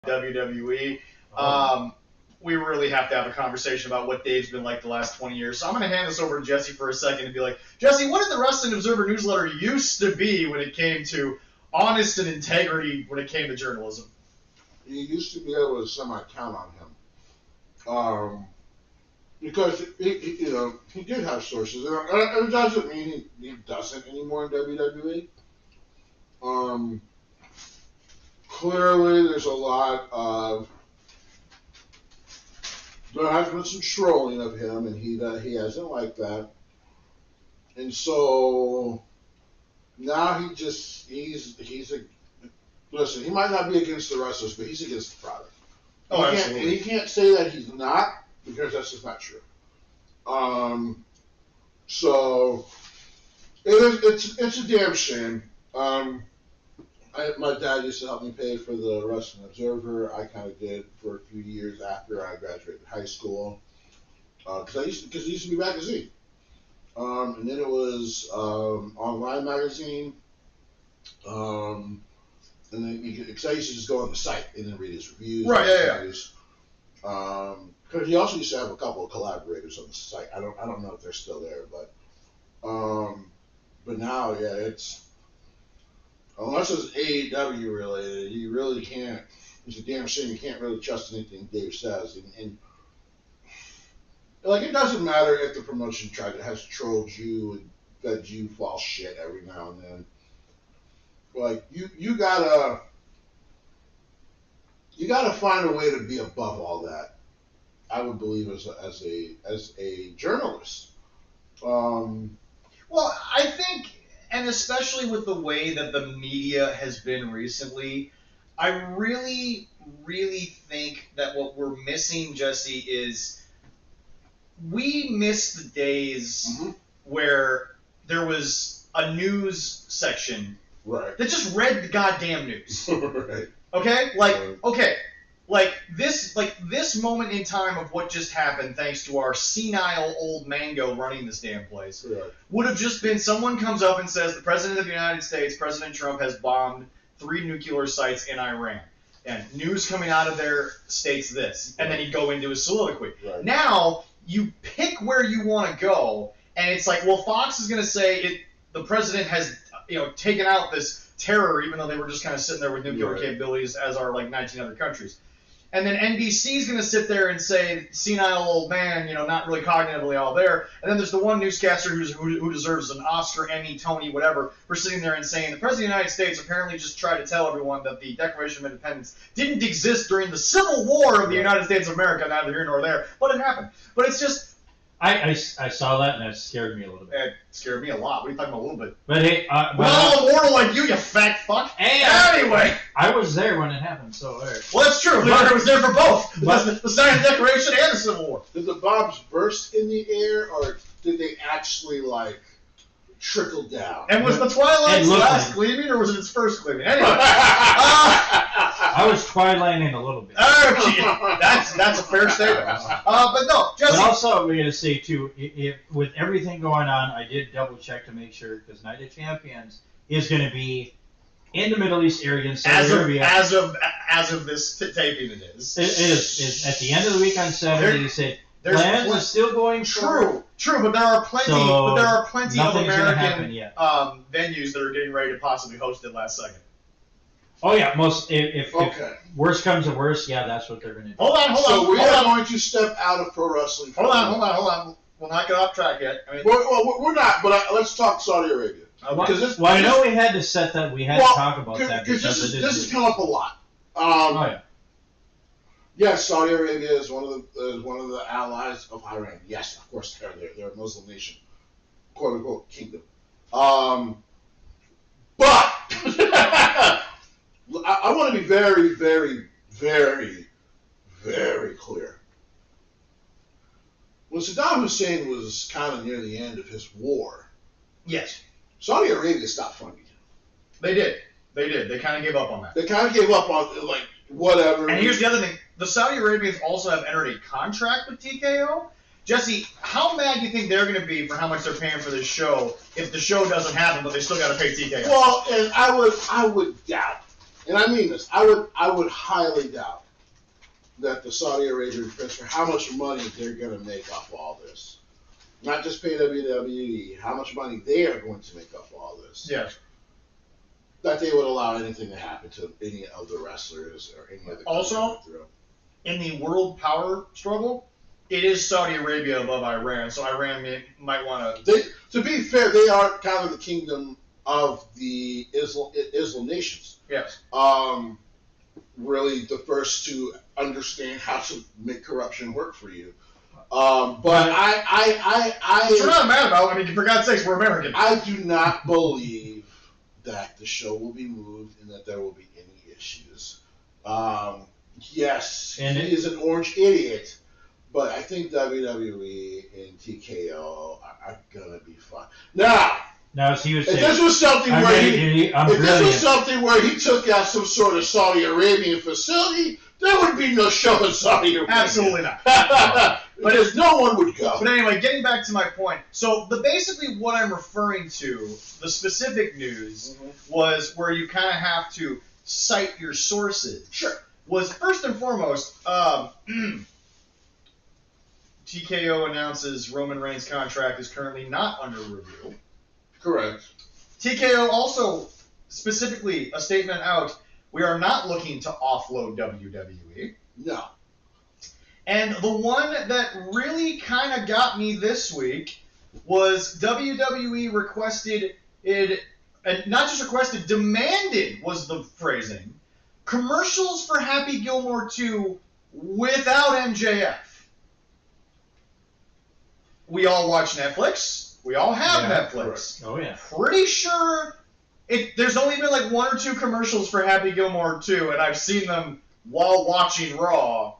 WWE. We really have to have a conversation about what Dave's been like the last 20 years. So I'm going to hand this over to Jesse for a second and be like, Jesse, what did the Wrestling Observer newsletter used to be when it came to honest and integrity when it came to journalism? You used to be able to semi-count on him. Because he did have sources. It doesn't mean he doesn't anymore in WWE. Clearly, there's a lot of... There has been some trolling of him, and he hasn't liked that. And so now he's listen, he might not be against the wrestlers, but he's against the product. Oh, absolutely. And he can't say that he's not, because that's just not true. So it's a damn shame. My dad used to help me pay for the Wrestling Observer. I kind of did for a few years after I graduated high school, because it used to be a magazine, and then it was online magazine, and then because I used to just go on the site and then read his reviews. Right, yeah. Because he also used to have a couple of collaborators on the site. I don't know if they're still there, but now, yeah, it's. Unless it's AEW related, you really can't. It's a damn shame you can't really trust anything Dave says. And like, it doesn't matter if the promotion has trolled you and fed you false shit every now and then. Like, you gotta find a way to be above all that. I would believe as a journalist. Well, I think. And especially with the way that the media has been recently, I really, really think that what we're missing, Jesse, is we miss the days where there was a news section that just read the goddamn news. Right. Okay? Like this moment in time of what just happened, thanks to our senile old mango running this damn place, would have just been someone comes up and says the President of the United States, President Trump, has bombed 3 nuclear sites in Iran. And news coming out of there states this. And then he'd go into his soliloquy. Right. Now, you pick where you want to go, and it's like, well, Fox is going to say the President has taken out this terror, even though they were just kind of sitting there with nuclear capabilities, as are like 19 other countries. And then NBC is going to sit there and say, senile old man, not really cognitively all there. And then there's the one newscaster who deserves an Oscar, Emmy, Tony, whatever, for sitting there and saying, the President of the United States apparently just tried to tell everyone that the Declaration of Independence didn't exist during the Civil War of the United States of America, neither here nor there. But it happened. But it's just... I saw that, and that scared me a little bit. It scared me a lot. What are you talking about a little bit? But hey... we're all immortal like you fat fuck. Hey, anyway. I was there when it happened, so... Well, that's true. I was there for both. The Science Declaration and the Civil War. Did the bombs burst in the air, or did they actually, trickle down? And was the Twilight's last gleaming, or was it its first gleaming? Anyway. I was twilighting a little bit. That's a fair statement. But no, Jesse. But also, we got to say, too, with everything going on, I did double check to make sure, because Night of Champions is going to be in the Middle East area in Saudi Arabia. As of this taping, it is. It is. At the end of the week on Saturday, they said plans are still going True, but there are plenty of American venues that are getting ready to possibly host it last second. Oh yeah, if worst comes to worst, yeah, that's what they're going to do. Hold on. So we are going to step out of pro wrestling. Hold on. We'll not get off track yet. Well, we're not, but let's talk Saudi Arabia. I know we had to set that. We had to talk about that because this has come up a lot. Yes, Saudi Arabia is one of the allies of Iran. Yes, of course they're a Muslim nation, quote unquote kingdom. But I want to be very, very, very, very clear. When Saddam Hussein was kind of near the end of his war, yes, Saudi Arabia stopped funding him. They did. They kind of gave up on that. They kind of gave up on, whatever. And here's the other thing. The Saudi Arabians also have entered a contract with TKO. Jesse, how mad do you think they're going to be for how much they're paying for this show if the show doesn't happen, but they still got to pay TKO? Well, and I would doubt and I mean this, I would highly doubt that the Saudi Arabian prince, for how much money they're going to make off all this. Not just pay WWE, how much money they are going to make off all this. Yes. That they would allow anything to happen to any of the wrestlers or any of the Also, in the world power struggle, it is Saudi Arabia above Iran, so Iran might want to. To be fair, they are kind of the kingdom of the Islam nations. Yes. Really the first to understand how to make corruption work for you. But we're not mad about. I mean, for God's sakes, we're American. I do not believe that the show will be moved and that there will be any issues. Yes, and he is an orange idiot, but I think WWE and TKO are gonna be fine. Now, as he was if saying, this was something where he took out some sort of Saudi Arabian facility, there would be no show in Saudi Arabia. Absolutely not. Because no one would go. But anyway, getting back to my point. So basically what I'm referring to, the specific news, was where you kind of have to cite your sources. Sure. Was first and foremost, TKO announces Roman Reigns' contract is currently not under review. Correct. TKO also specifically a statement out, we are not looking to offload WWE. No. And the one that really kind of got me this week was WWE requested it, and not just requested, demanded was the phrasing, commercials for Happy Gilmore 2 without MJF. We all watch Netflix. We all have Netflix. Correct. Oh, yeah. Pretty sure there's only been like 1 or 2 commercials for Happy Gilmore 2, and I've seen them while watching Raw.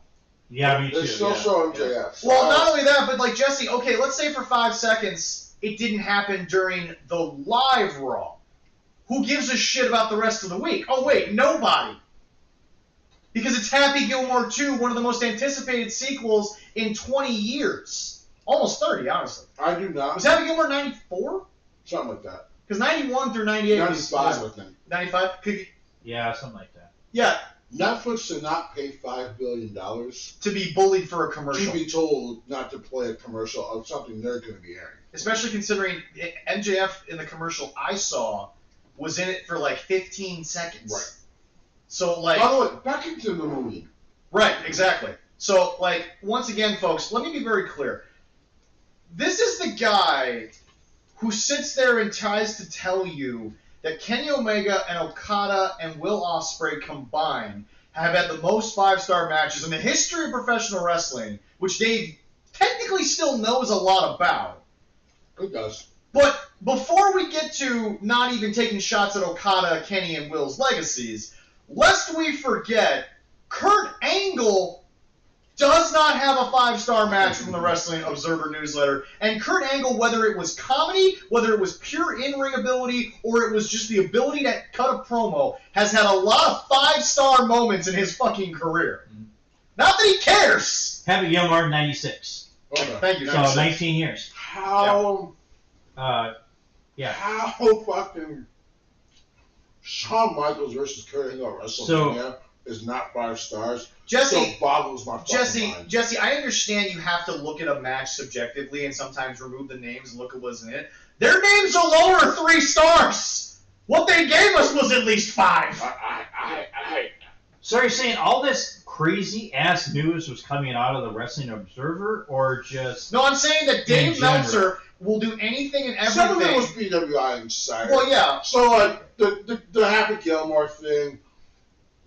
Yeah, me too. They're still showing MJF. Well, not only that, but like, Jesse, okay, let's say for 5 seconds it didn't happen during the live Raw. Who gives a shit about the rest of the week? Oh, wait, nobody. Because it's Happy Gilmore 2, one of the most anticipated sequels in 20 years. Almost 30, honestly. I do not. Was Happy Gilmore 94? Something like that. Because 91 through 98 95, I think. 95? Yeah, something like that. Yeah. Netflix did not pay $5 billion to be bullied for a commercial. to be told not to play a commercial of something they're going to be airing. Especially considering MJF in the commercial I saw was in it for like 15 seconds. Right. So, like... By the way, back into the movie. Right, exactly. So, like, once again, folks, let me be very clear. This is the guy who sits there and tries to tell you that Kenny Omega and Okada and Will Ospreay combined have had the most 5-star matches in the history of professional wrestling, which Dave technically still knows a lot about. It does. But before we get to not even taking shots at Okada, Kenny, and Will's legacies, lest we forget, Kurt Angle does not have a 5-star match from the Wrestling Observer newsletter. And Kurt Angle, whether it was comedy, whether it was pure in-ring ability, or it was just the ability to cut a promo, has had a lot of 5-star moments in his fucking career. Mm-hmm. Not that he cares! Happy Gilmore, 96. Okay. Thank you. So 96. 19 years. How... Yeah. How fucking... Shawn Michaels versus Kurt Angle at WrestleMania is not 5 stars. Jesse, boggles my fucking mind. Jesse, I understand you have to look at a match subjectively and sometimes remove the names and look at what's in it. Their names are lower 3 stars. What they gave us was at least 5. So you're saying all this crazy ass news was coming out of the Wrestling Observer, or just? No, I'm saying that Dave Meltzer will do anything and everything. Some of it was PWI Insider. Well, yeah. So like the Happy Gilmore thing.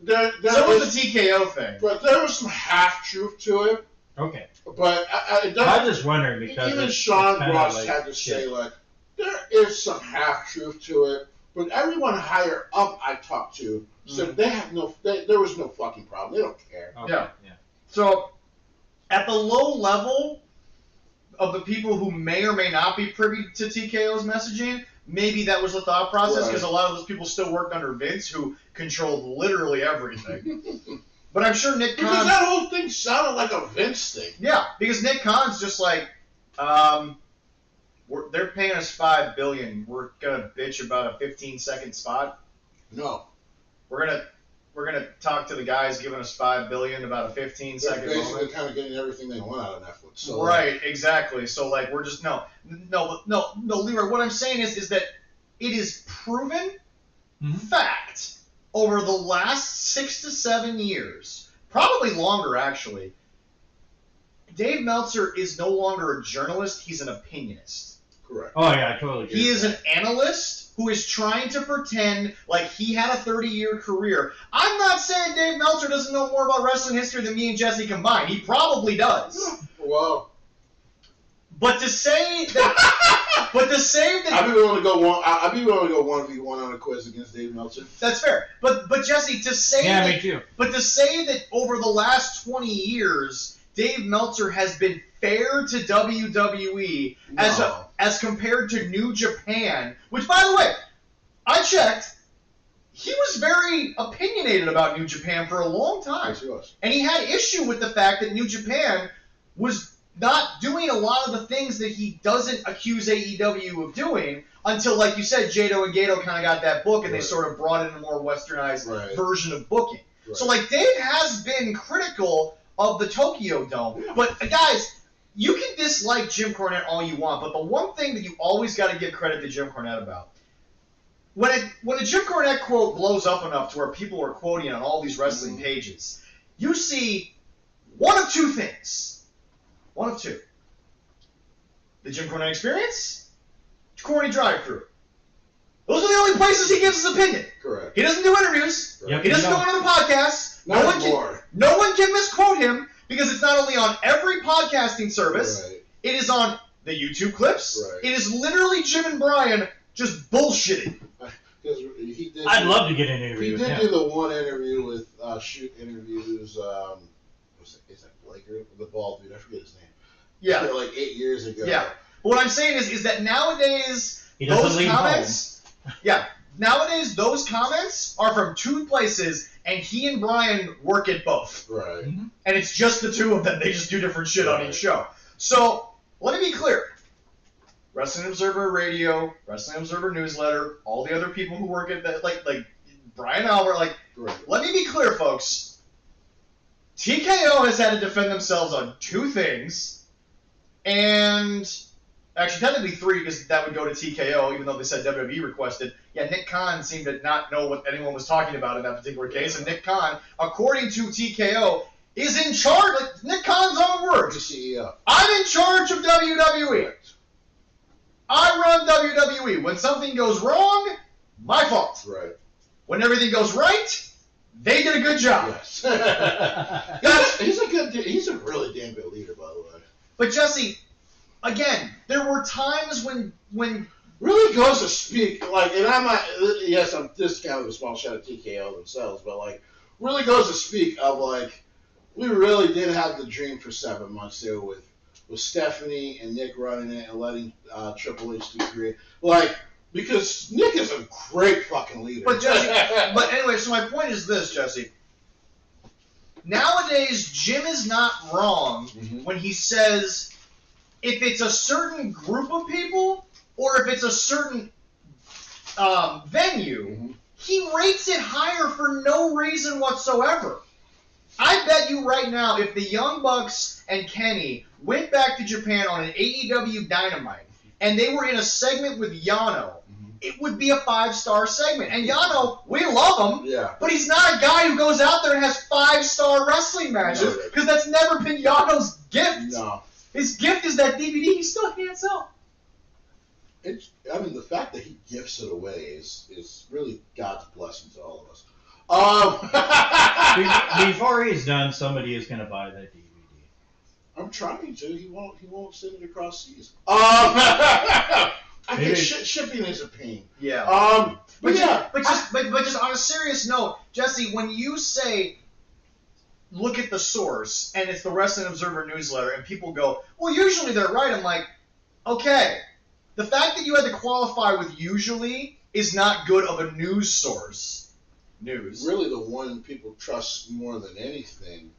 There so was the TKO thing. But there was some half-truth to it. Okay. But I'm just wondering because even Sean Ross had to say, like, there is some half-truth to it. But everyone higher up I talked to said they have there was no fucking problem. They don't care. Okay. Yeah. So at the low level of the people who may or may not be privy to TKO's messaging, maybe that was the thought process, because a lot of those people still worked under Vince, who controlled literally everything. But I'm sure Nick Khan... Because that whole thing sounded like a Vince thing. Yeah, because Nick Khan's just like, they're paying us $5 billion. We're gonna bitch about a 15-second spot. No. We're gonna we're gonna talk to the guys giving us $5 billion about a 15-second They're basically moment. kind of getting everything they want out of Netflix. So, Right, exactly. So like we're just no, Leroy. What I'm saying is that it is proven fact over the last 6 to 7 years, probably longer actually. Dave Meltzer is no longer a journalist; he's an opinionist. Correct. Oh yeah, I totally agree. He is an analyst who is trying to pretend like he had a 30-year career. I'm not saying Dave Meltzer doesn't know more about wrestling history than me and Jesse combined. He probably does. Well, but to say that, I'd be willing to go 1v1 on a quiz against Dave Meltzer. That's fair. But Jesse, to say me too. But to say that over the last 20 years, Dave Meltzer has been fair to WWE as compared to New Japan, which, by the way, I checked, he was very opinionated about New Japan for a long time. Yes, he was. And he had issue with the fact that New Japan was not doing a lot of the things that he doesn't accuse AEW of doing until, like you said, Jado and Gato kind of got that book and they sort of brought in a more westernized version of booking. Right. So, like, Dave has been critical of the Tokyo Dome. Yeah. But, guys, you can dislike Jim Cornette all you want, but the one thing that you always got to give credit to Jim Cornette about, when a Jim Cornette quote blows up enough to where people are quoting on all these wrestling pages, you see one of two things. One of two. The Jim Cornette Experience, Corny Drive-Thru. Those are the only places he gives his opinion. Correct. He doesn't do interviews. Right. He doesn't go on other podcasts. No one can misquote him because it's not only on every podcasting service. Right. It is on the YouTube clips. Right. It is literally Jim and Brian just bullshitting. I'd love to get an interview with him. He did do the one interview with Shoot Interviews. Is that Blake or the bald dude? I forget his name. Yeah. Like 8 years ago. Yeah. But what I'm saying is that nowadays nowadays those comments are from two places, and he and Brian work at both. Right. Mm-hmm. And it's just the two of them. They just do different shit on each show. So let me be clear. Wrestling Observer Radio, Wrestling Observer Newsletter, all the other people who work at that, like Brian Albert, let me be clear, folks. TKO has had to defend themselves on two things, and actually technically three, because that would go to TKO, even though they said WWE requested. Yeah, Nick Khan seemed to not know what anyone was talking about in that particular case, and Nick Khan, according to TKO, is in charge, like Nick Khan's own words. The CEO. I'm in charge of WWE. Correct. I run WWE. When something goes wrong, my fault. Right. When everything goes right, they did a good job. Yes. He's a good dude. He's a really damn good leader, by the way. But Jesse, again, there were times when really goes to speak, and I'm not, yes, I'm just kind of a small shot at TKO themselves, but really goes to speak of we really did have the dream for 7 months there with Stephanie and Nick running it and letting Triple H do create. Because Nick is a great fucking leader. But Jesse, anyway, so my point is this, Jesse. Nowadays, Jim is not wrong when he says if it's a certain group of people or if it's a certain venue, he rates it higher for no reason whatsoever. I bet you right now, if the Young Bucks and Kenny went back to Japan on an AEW Dynamite and they were in a segment with Yano, it would be a 5-star segment. And Yano, we love him, but he's not a guy who goes out there and has 5-star wrestling matches because that's never been Yano's gift. No. His gift is that DVD he still can't sell. The fact that he gifts it away is really God's blessing to all of us. Before he's done, somebody is going to buy that DVD. I'm trying to. He won't send it across seas. Shipping is a pain. Yeah. But just on a serious note, Jesse, when you say look at the source and it's the Wrestling Observer newsletter and people go, well, usually they're right. I'm like, okay, the fact that you had to qualify with usually is not good of a news source. Really, the one people trust more than anything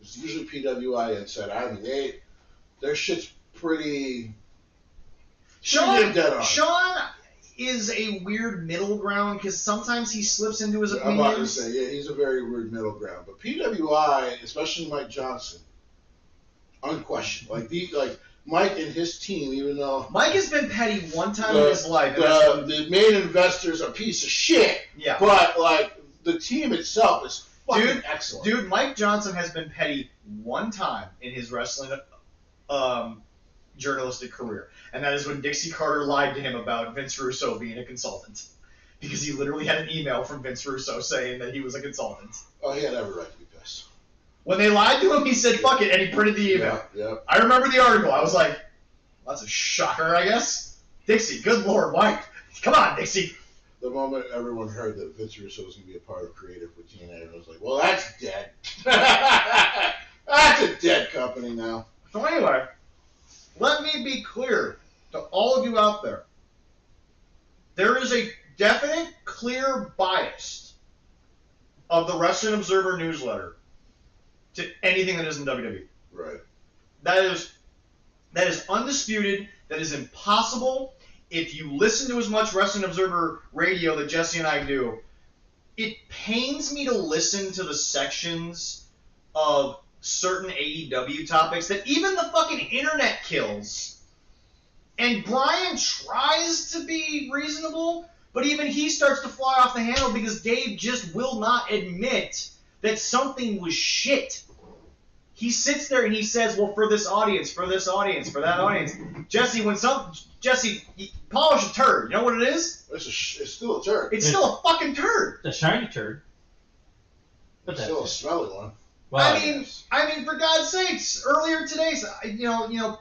is usually PWI Insider. Their shit's pretty. Sean, is a weird middle ground because sometimes he slips into his I'm about to opinions. say, yeah, he's a very weird middle ground. But PWI, especially Mike Johnson, unquestioned. Like Mike and his team, even though Mike has been petty one time in his life. the main investor's a piece of shit. Yeah. But like the team itself is fucking excellent. Dude, Mike Johnson has been petty one time in his wrestling journalistic career, and that is when Dixie Carter lied to him about Vince Russo being a consultant, because he literally had an email from Vince Russo saying that he was a consultant. Oh, he had every right to be pissed. When they lied to him, he said, fuck it, and he printed the email. Yeah. I remember the article. I was like, well, that's a shocker, I guess. Dixie, good lord, Mike. Come on, Dixie. The moment everyone heard that Vince Russo was going to be a part of creative with TNA, I was like, well, that's dead. That's a dead company now. So anyway, let me be clear to all of you out there. There is a definite, clear bias of the Wrestling Observer newsletter to anything that isn't WWE. Right. That is undisputed. That is impossible. If you listen to as much Wrestling Observer radio that Jesse and I do, it pains me to listen to the sections of certain AEW topics that even the fucking internet kills. And Brian tries to be reasonable, but even he starts to fly off the handle because Dave just will not admit that something was shit. He sits there and he says, well, for this audience, for that audience. Jesse, polish a turd. You know what it is? It's still a turd. It's still a fucking turd. The shiny turd. But It's still a smelly one. Well, I mean, for God's sakes, earlier today,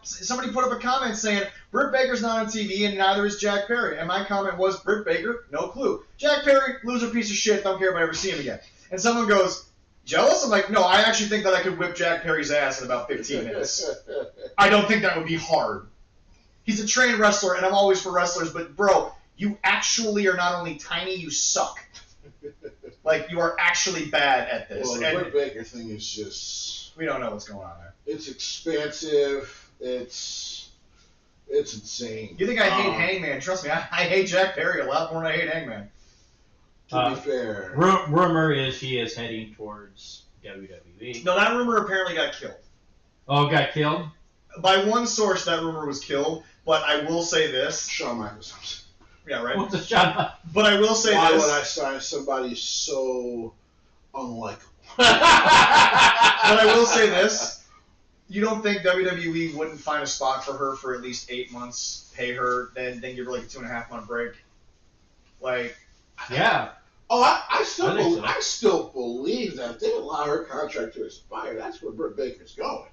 somebody put up a comment saying, Britt Baker's not on TV and neither is Jack Perry. And my comment was, Britt Baker, no clue. Jack Perry, loser piece of shit, don't care if I ever see him again. And someone goes, jealous? I'm like, no, I actually think that I could whip Jack Perry's ass in about 15 minutes. I don't think that would be hard. He's a trained wrestler, and I'm always for wrestlers, but bro, you actually are not only tiny, you suck. Like, you are actually bad at this. Well, the Britt Baker thing is just... We don't know what's going on there. It's expansive. It's insane. You think I hate Hangman? Trust me, I hate Jack Perry a lot more than I hate Hangman. To be fair. Rumor is he is heading towards WWE. No, that rumor apparently got killed. Oh, got killed? By one source, that rumor was killed, but I will say this. Shawn Michaels. Yeah, right? What's the shot? But I will say Why this. would I sign somebody so unlikable? But I will say this. You don't think WWE wouldn't find a spot for her for at least 8 months, pay her, then give her like a 2.5 month break? Like... Yeah. Oh, I so. still believe that if they allow her contract to expire, that's where Britt Baker's going.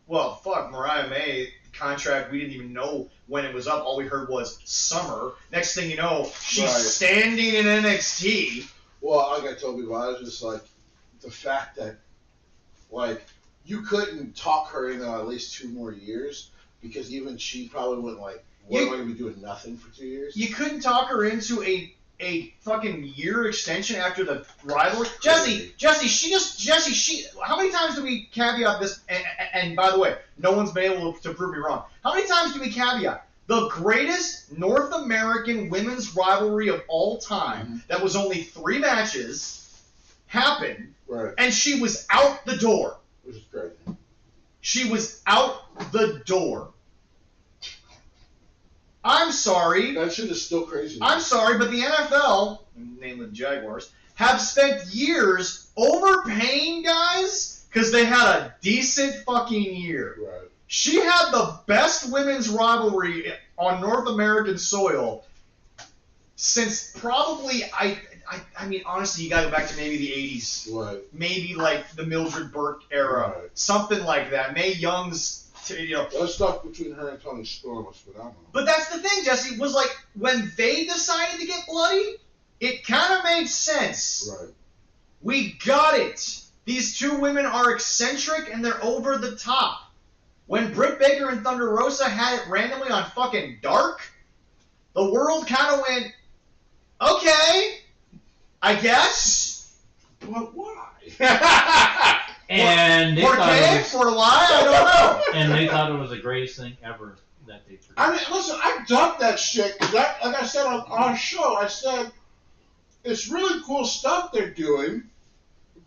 Well, fuck, Mariah May contract, we didn't even know when it was up. All we heard was summer. Next thing you know, she's standing in NXT. Well, like I told people, I was just like, the fact that, like, you couldn't talk her into at least 2 more years, because even she probably wouldn't, like, what am I going to be doing nothing for 2 years? You couldn't talk her into a fucking year extension after the rivalry. Jesse, how many times do we caveat this? And by the way, no one's been able to prove me wrong. How many times do we caveat the greatest North American women's rivalry of all time that was only 3 matches happened, and she was out the door. Which is crazy. She was out the door. I'm sorry. That shit is still crazy. I'm sorry, but the NFL, namely the Jaguars, have spent years overpaying guys because they had a decent fucking year. Right. She had the best women's rivalry on North American soil since probably, I mean, honestly, you gotta go back to maybe the 80s. Right. Maybe like the Mildred Burke era. Right. Something like that. Mae Young's... That stuff between her and Tony Storm was phenomenal. But that's the thing, Jesse, was like, when they decided to get bloody, it kind of made sense. Right. We got it. These 2 women are eccentric and they're over the top. When Britt Baker and Thunder Rosa had it randomly on fucking Dark, the world kind of went, okay, I guess. But why? And they I don't know. And they thought it was the greatest thing ever that they produce. I mean, listen, I dubbed that shit because, like I said on our show, I said it's really cool stuff they're doing,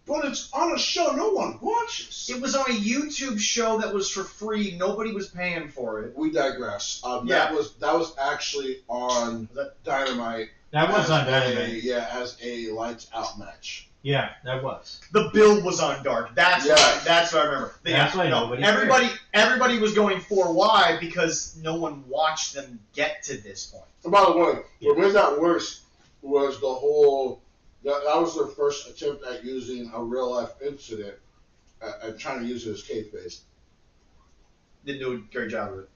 but it's on a show no one watches. It was on a YouTube show that was for free. Nobody was paying for it. We digress. Yeah. That was actually on Dynamite. That was on Dynamite. As a lights out match. Yeah, that was. The build was on Dark. That's what I remember. That's why nobody everybody was going 4Y because no one watched them get to this point. And by the way, what made that worse was the whole. That was their first attempt at using a real life incident and trying to use it as kayfabe. Didn't do a great job of it.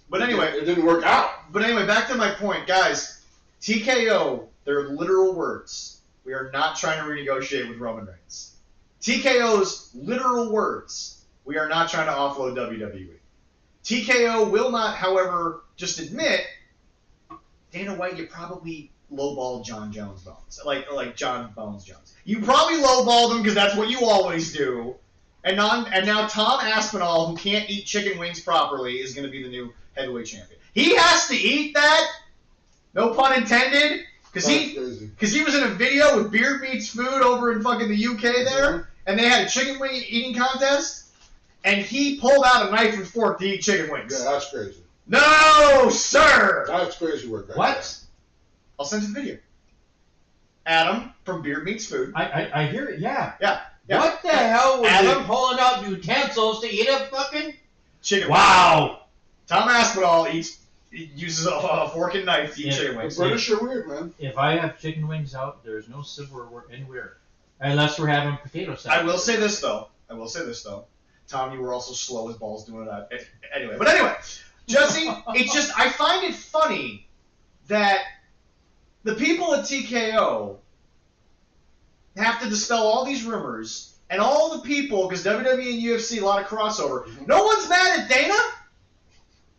But anyway, it didn't work out. But anyway, back to my point, guys. TKO, they're literal words. We are not trying to renegotiate with Roman Reigns. TKO's literal words. We are not trying to offload WWE. TKO will not, however, just admit, Dana White, you probably lowballed John Jones Bones. Like John Bones Jones. You probably lowballed him because that's what you always do. And now Tom Aspinall, who can't eat chicken wings properly, is going to be the new heavyweight champion. He has to eat that. No pun intended. Because he was in a video with Beard Meats Food over in fucking the UK there, and they had a chicken wing eating contest, and he pulled out a knife and fork to eat chicken wings. Yeah, that's crazy. No, sir! That's crazy work. Right What? there. I'll send you the video. Adam from Beard Meats Food. I hear it, yeah. Yeah. What the hell was Adam he pulling out utensils to eat a fucking chicken Wow. wings. Tom Aspinall uses a fork and knife to eat chicken wings. The British are weird, man. If I have chicken wings out, there's no silverware anywhere. Unless we're having potato salad. I will say this, though. Tom, you were also slow as balls doing that. Anyway, Jesse, I find it funny that the people at TKO have to dispel all these rumors, and all the people, because WWE and UFC, a lot of crossover, no one's mad at Dana.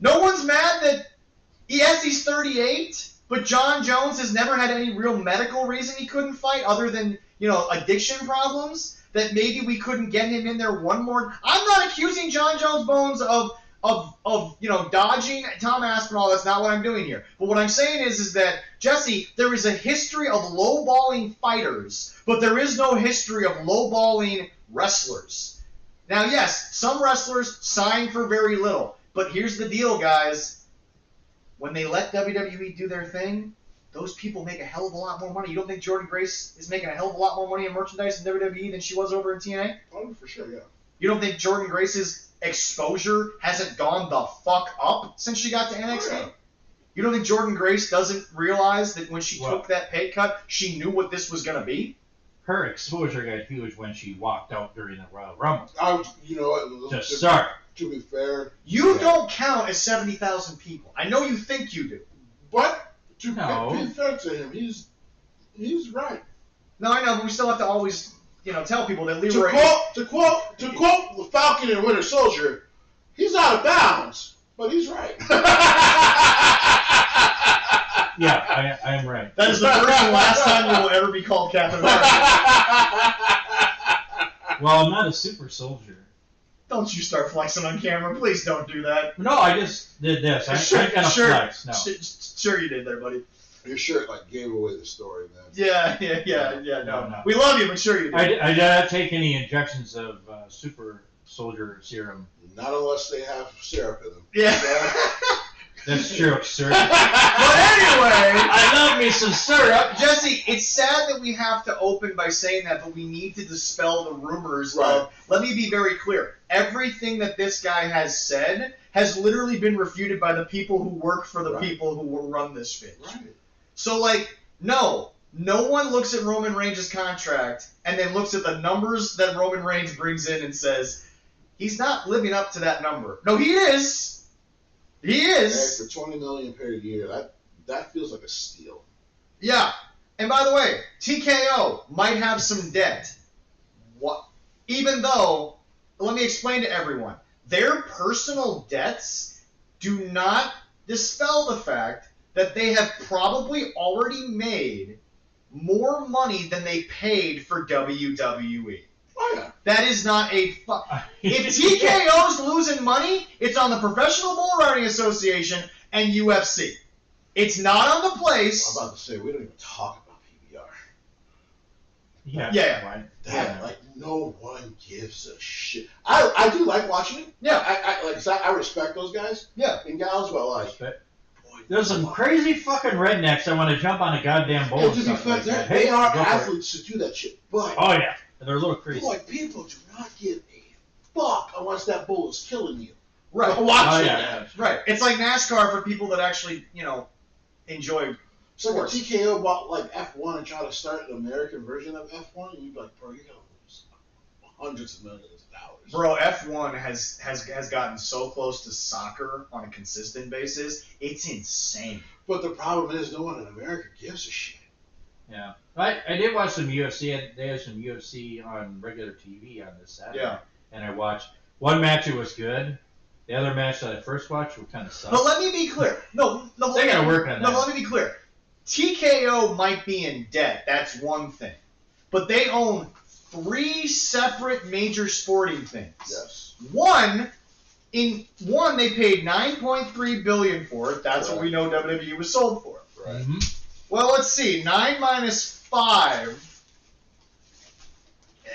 No one's mad that he's 38, but John Jones has never had any real medical reason he couldn't fight other than, addiction problems, that maybe we couldn't get him in there one more. I'm not accusing John Jones Bones of dodging Tom Aspinall. That's not what I'm doing here. But what I'm saying is that, Jesse, there is a history of lowballing fighters, but there is no history of lowballing wrestlers. Now, yes, some wrestlers sign for very little. But here's the deal, guys. When they let WWE do their thing, those people make a hell of a lot more money. You don't think Jordynne Grace is making a hell of a lot more money in merchandise in WWE than she was over in TNA? Oh, for sure, yeah. You don't think Jordynne Grace's exposure hasn't gone the fuck up since she got to NXT? Oh, yeah. You don't think Jordynne Grace doesn't realize that when she took that pay cut, she knew what this was going to be? Her exposure got huge when she walked out during the Royal Rumble. To start. To be fair, you don't count as 70,000 people. I know you think you do. But to be fair to him, he's right. No, I know, but we still have to always, tell people that Leroy. To quote the Falcon and Winter Soldier, he's out of bounds, but he's right. Yeah, I am right. That is the first and last time you will ever be called Captain America. Well, I'm not a super soldier. Don't you start flexing on camera. Please don't do that. No, I just did this. I kind of flex. No. Sure you did there, buddy. Your shirt gave away the story, man. Yeah. No. We love you, but sure you did. I did not take any injections of super soldier serum. Not unless they have syrup in them. Yeah. That's true, sir. But anyway, I love me some syrup. Jesse, it's sad that we have to open by saying that, but we need to dispel the rumors Right. let me be very clear. Everything that this guy has said has literally been refuted by the people who work for the people who run this bitch. Right. So, no one looks at Roman Reigns' contract and then looks at the numbers that Roman Reigns brings in and says, he's not living up to that number. No, he is. He is. Hey, for $20 million per year, that feels like a steal. Yeah. And by the way, TKO might have some debt. What? Even though, let me explain to everyone, their personal debts do not dispel the fact that they have probably already made more money than they paid for WWE. Oh, yeah. That is not a if TKO's losing money, it's on the Professional Bull Riding Association and UFC. It's not on the place. I'm about to say, we don't even talk about PBR. Yeah. Like, no one gives a shit. I do like watching it. Yeah. I respect those guys. Yeah. And gals, but like, there's some crazy fucking rednecks that want to jump on a goddamn bull. To be fair, they are athletes to do that shit. But oh yeah, they're a little crazy. Boy, people do not give a fuck unless that bull is killing you. Right. Watching that. Right. It's like NASCAR for people that actually, enjoy It's like sports. a TKO bought like F1 and try to start an American version of F1, and you'd be like, bro, you're gonna lose hundreds of millions of dollars. Bro, F1 has gotten so close to soccer on a consistent basis. It's insane. But the problem is, no one in America gives a shit. Yeah. I did watch some UFC. They had some UFC on regular TV on this Saturday. Yeah. And I watched one match. It was good. The other match that I first watched would kind of suck. But let me be clear. No, they gotta work on that. No, let me be clear. TKO might be in debt. That's one thing. But they own 3 separate major sporting things. Yes. One, they paid $9.3 billion for it. That's what we know WWE was sold for. Right. Mm-hmm. Well, let's see. 9 minus 5.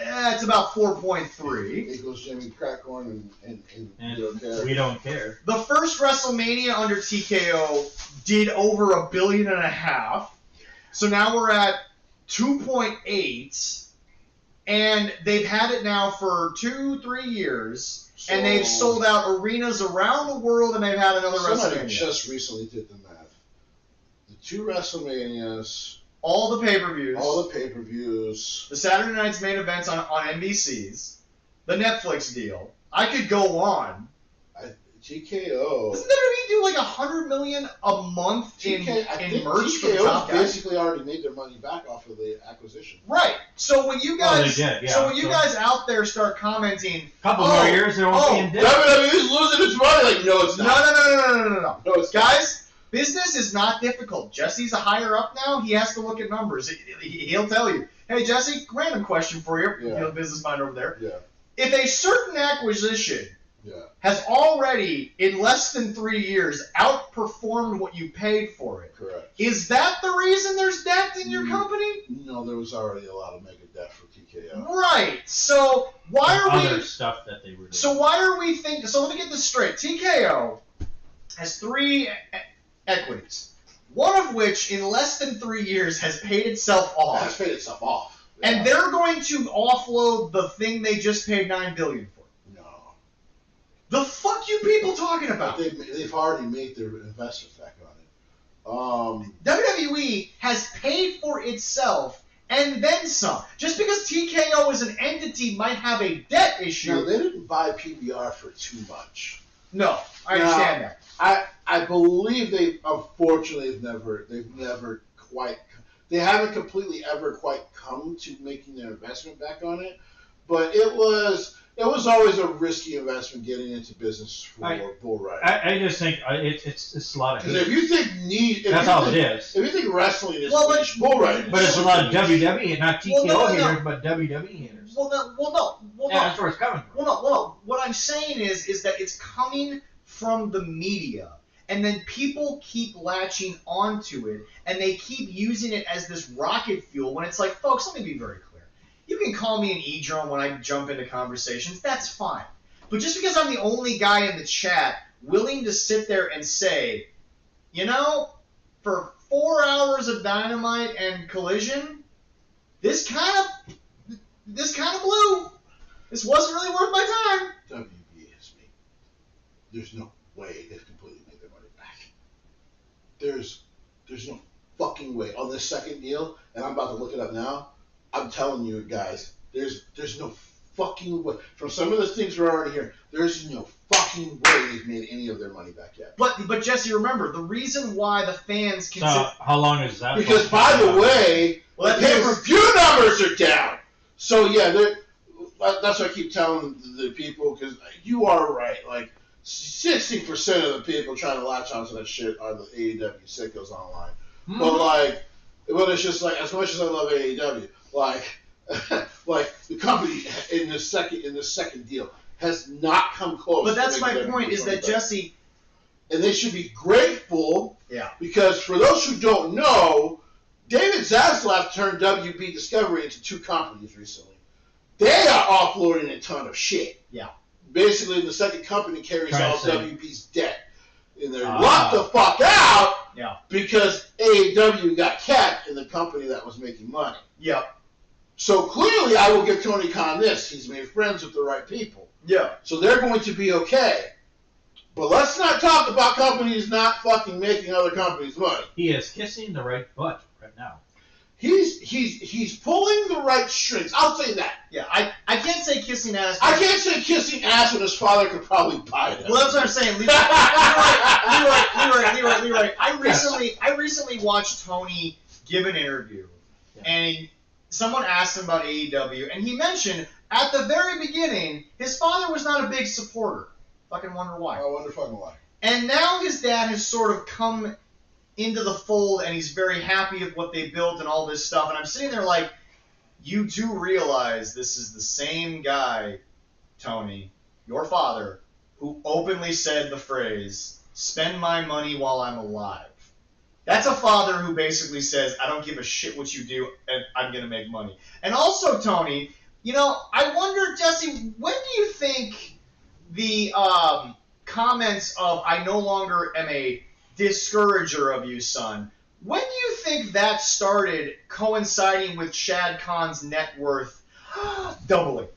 It's about 4.3. Equals Jimmy Crackhorn and And we don't care. we don't care. The first WrestleMania under TKO did over $1.5 billion. So now we're at 2.8, and they've had it now for 2-3 years, and they've sold out arenas around the world, and they've had another Somebody WrestleMania. just recently did the math. The 2 WrestleManias, all the pay-per-views, the Saturday night's main events on NBCs, the Netflix deal. I could go on. TKO. Doesn't WWE do like $100 million a month in merch for the top TKO guys? basically already made their money back off of the acquisition. Right. So when you guys, they did, guys out there start commenting, couple more years, they won't be in debt. WWE's losing its money. Like, no, it's not. No. No, it's not. Guys, business is not difficult. Jesse's a higher up now. He has to look at numbers. He'll tell you. Hey, Jesse, random question for you. Yeah. You know, business mind over there. Yeah. If a certain acquisition has already, in less than 3 years, outperformed what you paid for it. Correct. Is that the reason there's debt in your company? No, there was already a lot of mega debt for TKO. Right. So why are we? Other stuff that they were doing. So why are we thinking? So let me get this straight. TKO has 3 equities, one of which, in less than 3 years, has paid itself off. Has paid itself off. And Yeah. they're going to offload the thing they just paid $9 billion for. The fuck you people talking about? They've already made their investment back on it. WWE has paid for itself and then some. Just because TKO as an entity might have a debt issue. No, they didn't buy PBR for too much. No, I understand that. I believe they've never quite, they haven't completely ever quite come to making their investment back on it, but it was always a risky investment getting into business for bull riding. I just think it's a lot of. Because if you think that's all it is. If you think wrestling is niche, bull riding, but it's a lot of WWE, not TKO haters, but WWE haters. Well, no. That's where it's coming from. Well, no. What I'm saying is that it's coming from the media, and then people keep latching onto it, and they keep using it as this rocket fuel. When it's like, folks, let me be very clear. You can call me an e-drone when I jump into conversations. That's fine. But just because I'm the only guy in the chat willing to sit there and say, for 4 hours of Dynamite and Collision, this kind of blew. This wasn't really worth my time. WB has made. There's no way they've completely made their money back. There's no fucking way on this second deal, and I'm about to look it up now. I'm telling you guys, there's no fucking way. From some of the things we're already hearing, there's no fucking way they've made any of their money back yet. But Jesse, remember, the reason why the fans can... So, how long is that? Because, by the way, the pay-per-view numbers are down. So, yeah, that's what I keep telling the people, because you are right. Like, 60% of the people trying to latch onto that shit are the AEW sickos online. Mm-hmm. But it's just like, as much as I love AEW, like, like the company in the second deal has not come close. But that's to my making point. Is that Jesse? And they should be grateful. Yeah. Because for those who don't know, David Zaslav turned WB Discovery into 2 companies recently. They are offloading a ton of shit. Yeah. Basically, the second company carries all WB's debt. And they're locked the fuck out because AEW got kept in the company that was making money. Yeah. So clearly, I will give Tony Khan this. He's made friends with the right people. Yeah. So they're going to be okay. But let's not talk about companies not fucking making other companies money. He is kissing the right butt right now. He's pulling the right strings. I'll say that. Yeah, I can't say kissing ass. I can't say kissing ass when his father could probably buy it. Well, that's what I'm saying. Leroy. I recently watched Tony give an interview, and someone asked him about AEW, and he mentioned at the very beginning his father was not a big supporter. Fucking wonder why. I wonder fucking why. And now his dad has sort of come into the fold, and he's very happy with what they built and all this stuff. And I'm sitting there like, you do realize this is the same guy, Tony, your father, who openly said the phrase, "Spend my money while I'm alive." That's a father who basically says, I don't give a shit what you do, and I'm going to make money. And also, Tony, I wonder, Jesse, when do you think the comments of, I no longer am a discourager of you, son, when do you think that started coinciding with Shad Khan's net worth doubling?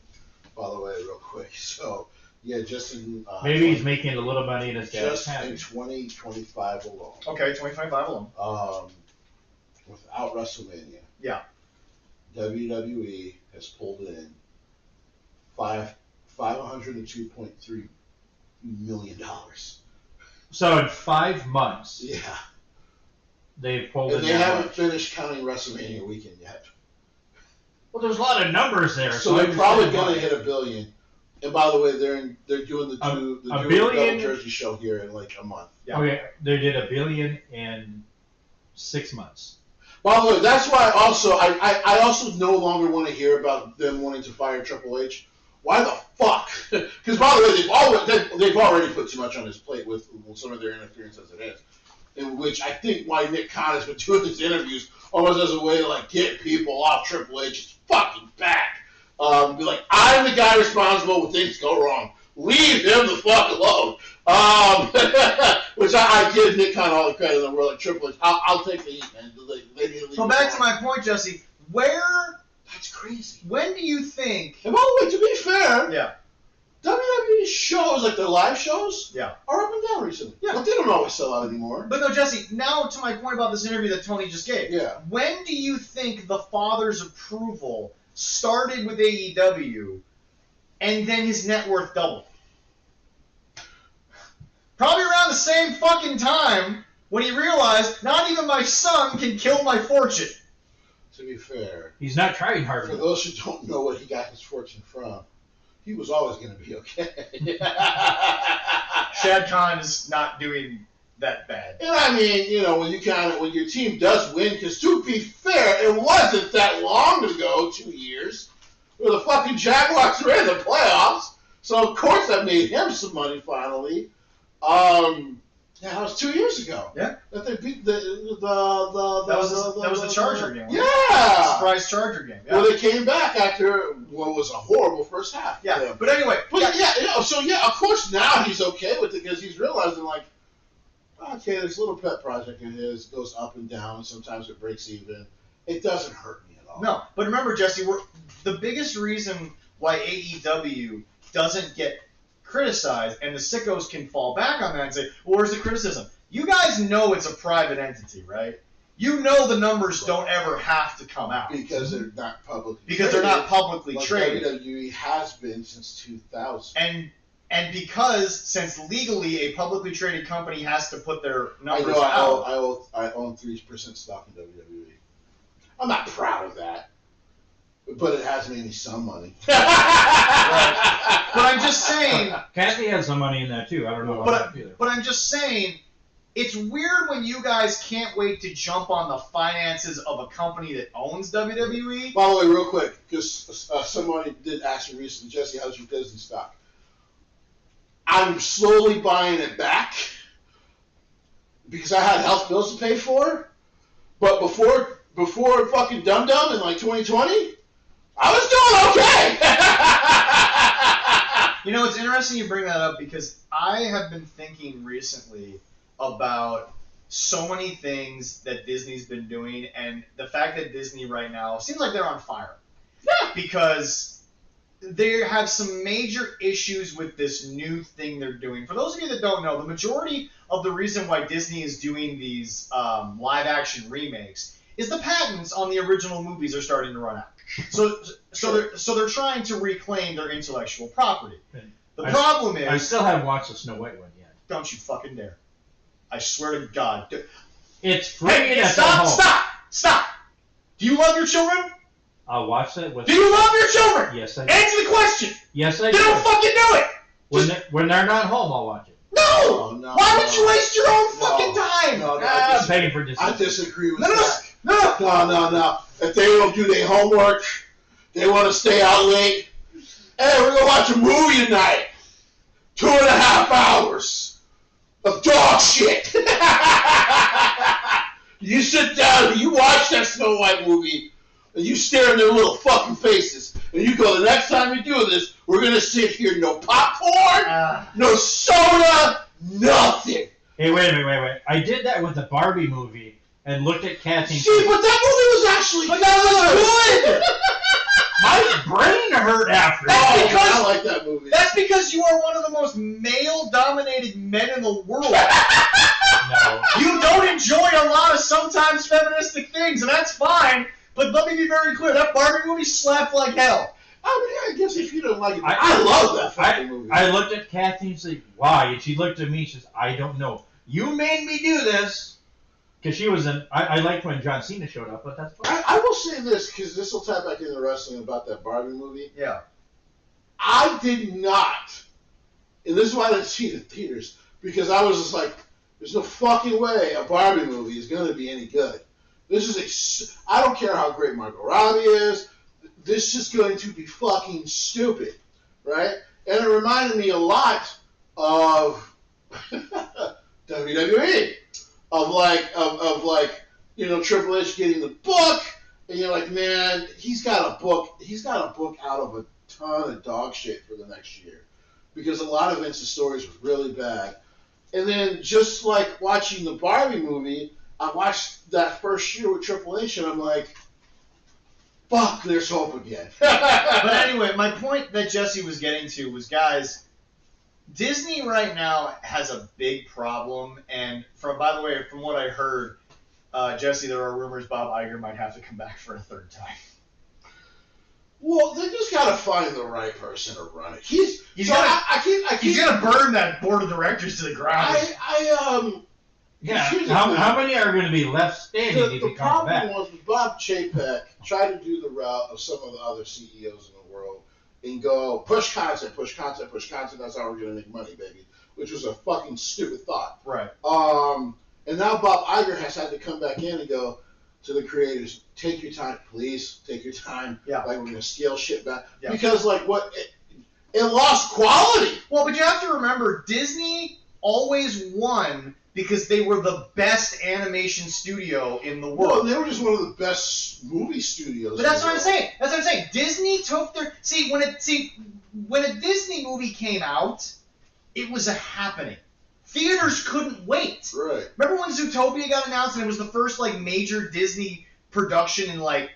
By the way, real quick, so, yeah, just in... maybe he's making a little money in his dad's just in 2025 alone. Okay, 2025 alone. Without WrestleMania. Yeah. WWE has pulled in $502.3 million. So in 5 months, yeah, they've pulled in. And they haven't finished counting WrestleMania weekend yet. Well, there's a lot of numbers there. So they're probably going to hit $1 billion. And by the way, they're doing the double Jersey show here in like a month. Yeah. Okay, they did $1 billion in 6 months. By the way, that's why I also no longer want to hear about them wanting to fire Triple H. Why the fuck? Because by the way, they've already put too much on his plate with some of their interference as it is. In which I think why Nick Khan has been doing these interviews almost as a way to like get people off Triple H's fucking back. Be like, I'm the guy responsible when things go wrong. Leave him the fuck alone. Which I give Nick Khan all the credit in the world. Like Triple H, I'll take the heat, man. So back to my point, Jesse. That's crazy. When do you think? And by the way, to be fair, yeah, WWE shows, like their live shows, yeah, are up and down recently. Yeah, but they don't always sell out anymore. But no, Jesse. Now to my point about this interview that Tony just gave. Yeah. When do you think the father's approval started with AEW, and then his net worth doubled? Probably around the same fucking time when he realized not even my son can kill my fortune. To be fair, he's not trying hard. For those who don't know what he got his fortune from, he was always going to be okay. Shad Khan is not doing that bad. And I mean, when your team does win, because to be fair, it wasn't that long ago, 2 years, where the fucking Jaguars were in the playoffs. So of course that made him some money finally. Yeah, that was 2 years ago. Yeah. That they beat that was the Charger game. Yeah. Surprise Charger game. Yeah. Well, they came back after what was a horrible first half. Yeah. But anyway. So of course now he's okay with it because he's realizing like, okay, this little pet project of his goes up and down, and sometimes it breaks even. It doesn't hurt me at all. No, but remember, Jesse, the biggest reason why AEW doesn't get criticized, and the sickos can fall back on that and say, well, where's the criticism? You guys know it's a private entity, right? You know the numbers don't ever have to come out. Because they're not publicly traded. WWE has been since 2000. And because, since legally a publicly traded company has to put their numbers out. I own 3% stock in WWE. I'm not proud of that. But it has made me some money. Right. But I'm just saying. Kathy has some money in that too. I don't know about that either. But I'm just saying, it's weird when you guys can't wait to jump on the finances of a company that owns WWE. By the way, real quick, because somebody did ask me recently, Jesse, how's your Disney stock? I'm slowly buying it back because I had health bills to pay for. But before fucking Dum Dum in like 2020, I was doing okay. You know, it's interesting you bring that up because I have been thinking recently about so many things that Disney's been doing, and the fact that Disney right now seems like they're on fire. Yeah. Because they have some major issues with this new thing they're doing. For those of you that don't know, the majority of the reason why Disney is doing these live-action remakes is the patents on the original movies are starting to run out. So they're trying to reclaim their intellectual property. The problem is... I still haven't watched the Snow White one yet. Don't you fucking dare. I swear to God. It's free. Hey, stop! Do you love your children? I'll watch that with... Do you love your children? Yes, I do. Answer the question. Yes, I They do. don't fucking do it. When they're not home, I'll watch it. No! No, Why would you waste your own No. fucking time? No, I'm paying for Disney. I disagree with No. that. No. If they don't do their homework, they want to stay out late. Hey, we're going to watch a movie tonight. 2.5 hours of dog shit. You sit down and you watch that Snow White movie, and you stare in their little fucking faces, and you go, the next time we do this, we're going to sit here, no popcorn, no soda, nothing. Hey, wait a minute. I did that with the Barbie movie and looked at Kathy. See, but that movie was actually good. My brain hurt after. That's because I like that movie. That's because you are one of the most male-dominated men in the world. No. You don't enjoy a lot of sometimes feministic things, and that's fine. But let me be very clear: that Barbie movie slapped like hell. I mean, I guess if you don't like it, I love that fucking movie. I looked at Kathy and said, "Why?" And she looked at me. She says, "I don't know. You made me do this." Because she was in. I liked when John Cena showed up, but that's fine. I will say this, because this will tie back into wrestling about that Barbie movie. Yeah. I did not, and this is why I didn't see it in theaters, because I was just like, there's no fucking way a Barbie movie is going to be any good. This is, I don't care how great Margot Robbie is, this is going to be fucking stupid, right? And it reminded me a lot of WWE. Of like, you know, Triple H getting the book, and you're like, man, he's got a book out of a ton of dog shit for the next year, because a lot of Vince's stories were really bad. And then just like watching the Barbie movie, I watched that first year with Triple H, and I'm like, fuck, there's hope again. But anyway, my point that Jesse was getting to was, guys, Disney right now has a big problem, and by the way, from what I heard, Jesse, there are rumors Bob Iger might have to come back for a third time. Well, they just gotta find the right person to run it. He's gonna burn that board of directors to the ground. Yeah. How many are going to be left standing if he comes back? The problem was Bob Chapek tried to do the route of some of the other CEOs in the world and go, push content. That's how we're going to make money, baby. Which was a fucking stupid thought. Right. And now Bob Iger has had to come back in and go to the creators, take your time, please. Take your time. Yeah. Like, we're going to scale shit back. Yeah. Because, like, it lost quality. Well, but you have to remember, Disney always won because they were the best animation studio in the world. Well, they were just one of the best movie studios. But that's what I'm saying. Disney took their when a Disney movie came out, it was a happening. Theaters couldn't wait. Right. Remember when Zootopia got announced and it was the first like major Disney production in like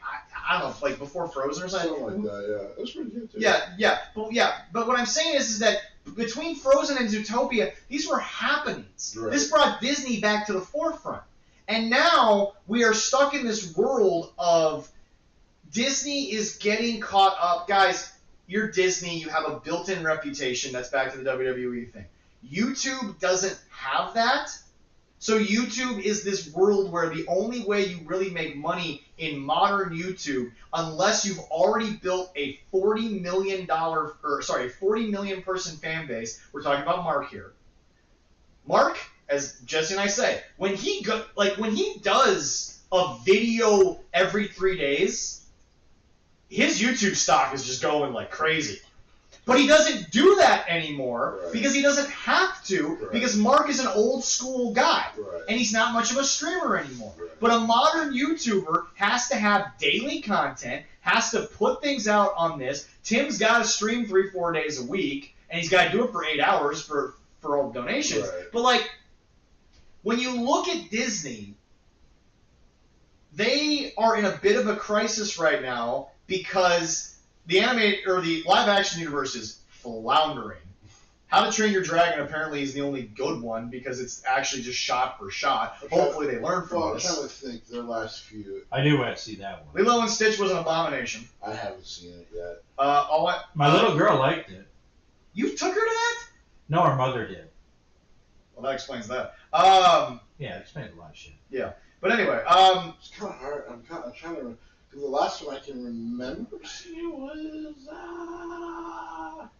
I don't know, like before Frozen or something. Something like that, yeah. It was pretty good too. Yeah. But what I'm saying is that between Frozen and Zootopia, these were happenings. Right. This brought Disney back to the forefront. And now we are stuck in this world of Disney is getting caught up. Guys, you're Disney. You have a built-in reputation. That's back to the WWE thing. YouTube doesn't have that. So YouTube is this world where the only way you really make money in modern YouTube, unless you've already built a 40 million person fan base. We're talking about Mark here. Mark as Jesse and I say, when he does a video every 3 days, his YouTube stock is just going like crazy. But he doesn't do that anymore because he doesn't have to because Mark is an old school guy and he's not much of a streamer anymore. But a modern YouTuber has to have daily content, has to put things out on this. Tim's got to stream 3-4 days a week and he's got to do it for 8 hours for all donations. But like when you look at Disney, they are in a bit of a crisis right now because the animated or the live-action universe is floundering. How to Train Your Dragon apparently is the only good one because it's actually just shot for shot. Hopefully they learn from this. I'm trying to think their last few. I do want to see that one. Lilo and Stitch was an abomination. I haven't seen it yet. My little girl liked it. You took her to that? No, her mother did. Well, that explains that. Yeah, it explains a lot of shit. Yeah. But anyway, it's kind of hard. I'm trying to remember. The last one I can remember seeing was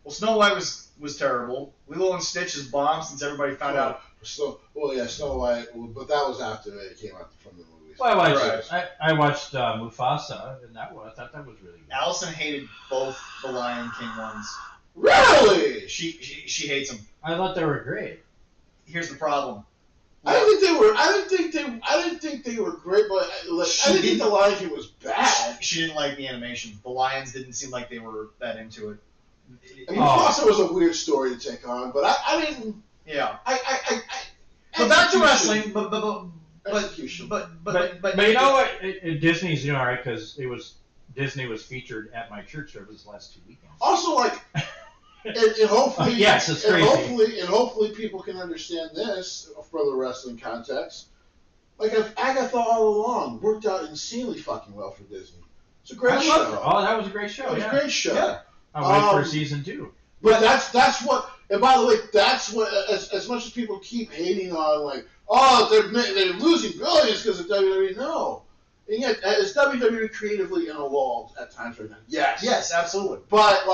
well, Snow White was terrible. Lilo and Stitch is bomb since everybody found out. Snow White, but that was after it came out from the movies. Well, I watched Mufasa, and I thought that was really good. Allison hated both the Lion King ones. Really? She hates them. I thought they were great. Here's the problem. I didn't think they were great, but I didn't think the Lion King was bad. She didn't like the animation. The lions didn't seem like they were that into it. I mean, Mufasa was a weird story to take on, but I didn't. Yeah. But back to wrestling. But you know what? Disney's doing all right because Disney was featured at my church service the last 2 weekends. Also, like. And hopefully, yes, it's crazy. And hopefully, people can understand this for the wrestling context. Like, Agatha all along worked out insanely fucking well for Disney. It's a great show. Oh, that was a great show. It was a great show. Yeah. I'll wait for season 2. But that's what. And by the way, that's what. As much as people keep hating on, like, oh, they're losing billions because of WWE. No. And yet, is WWE creatively involved at times right now? Yes. Yes, absolutely. But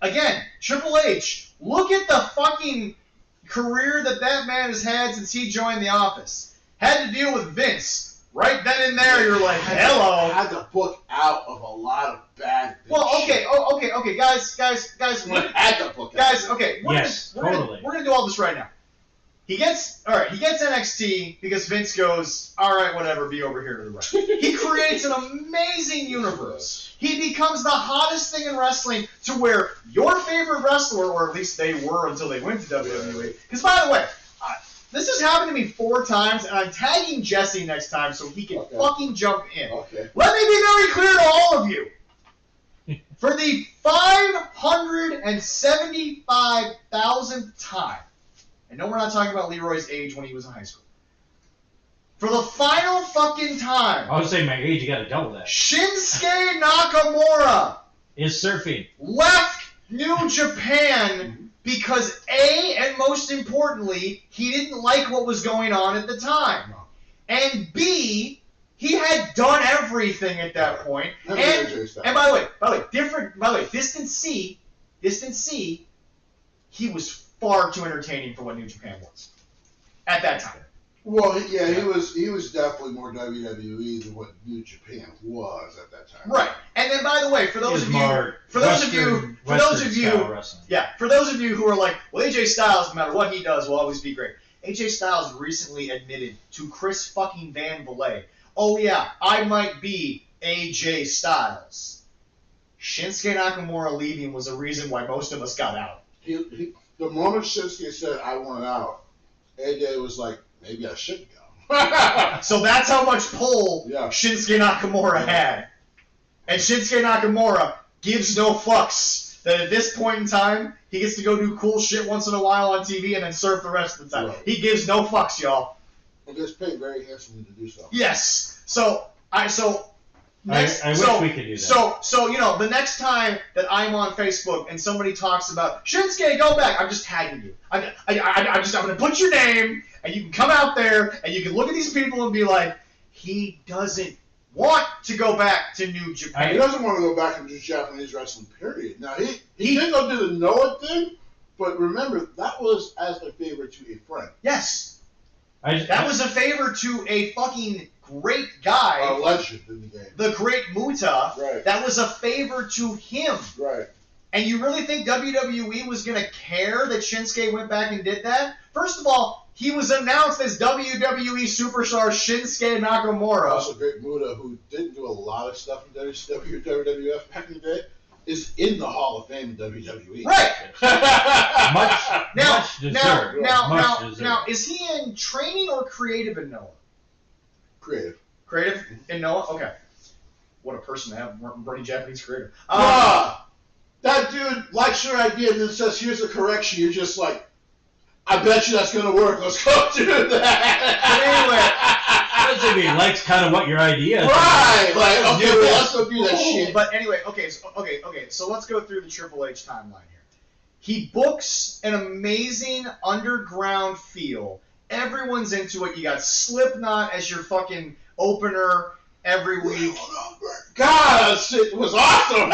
again, Triple H, look at the fucking career that man has had since he joined the office. Had to deal with Vince. Right then and there, you're like, hello. Had to book out of a lot of bad bitch. Well, okay, guys. Had to book guys, out. okay. Totally. We're gonna do all this right now. He gets NXT because Vince goes, all right, whatever, be over here to the right. He creates an amazing universe. He becomes the hottest thing in wrestling to where your favorite wrestler, or at least they were until they went to WWE. Because, by the way, this has happened to me 4 times, and I'm tagging Jesse next time so he can fucking jump in. Okay. Let me be very clear to all of you. For the 575,000th time, I know we're not talking about Leroy's age when he was in high school. For the final fucking time. I was saying my age, you gotta double that. Shinsuke Nakamura is surfing. Left New Japan because A, and most importantly, he didn't like what was going on at the time. And B, he had done everything at that point. And by the way, Distant C, he was far too entertaining for what New Japan was at that time. Well, yeah, he was definitely more WWE than what New Japan was at that time. Right. And then, by the way, for those of you who are like, well, AJ Styles, no matter what he does, will always be great. AJ Styles recently admitted to Chris fucking Van Vliet, oh yeah, I might be AJ Styles. Shinsuke Nakamura leaving was a reason why most of us got out. The moment Shinsuke said, I want out, AJ was like, maybe I should go. So that's how much pull Shinsuke Nakamura had. And Shinsuke Nakamura gives no fucks that at this point in time, he gets to go do cool shit once in a while on TV and then surf the rest of the time. Right. He gives no fucks, y'all. And gets paid very handsomely to do so. Yes. I wish we could do that. So the next time that I'm on Facebook and somebody talks about Shinsuke, go back, I'm just tagging you. I'm gonna put your name, and you can come out there and you can look at these people and be like, he doesn't want to go back to New Japan. He doesn't want to go back to Japanese wrestling. Period. Now he did go do the Noah thing, But remember, that was as a favor to a friend. Yes. That was a favor to a fucking great guy. A legend in the game. The great Muta. Right. That was a favor to him. Right. And you really think WWE was going to care that Shinsuke went back and did that? First of all, he was announced as WWE superstar Shinsuke Nakamura. Also, great Muta, who didn't do a lot of stuff in WCW or WWF back in the day, is in the Hall of Fame in WWE. Right. Much deserved. Now, is he in training or creative in Noah? Creative. Creative in Noah? Okay. What a person to have, Bernie Japanese creative. That dude likes your idea and then says, here's the correction. You're just like, I bet you that's going to work. Let's go do that. But anyway, he likes kind of what your idea is. Right. Like, okay, well, let's go do that shit. But anyway, okay, so let's go through the Triple H timeline here. He books an amazing underground feel. Everyone's into it. You got Slipknot as your fucking opener every week. God, it was awesome.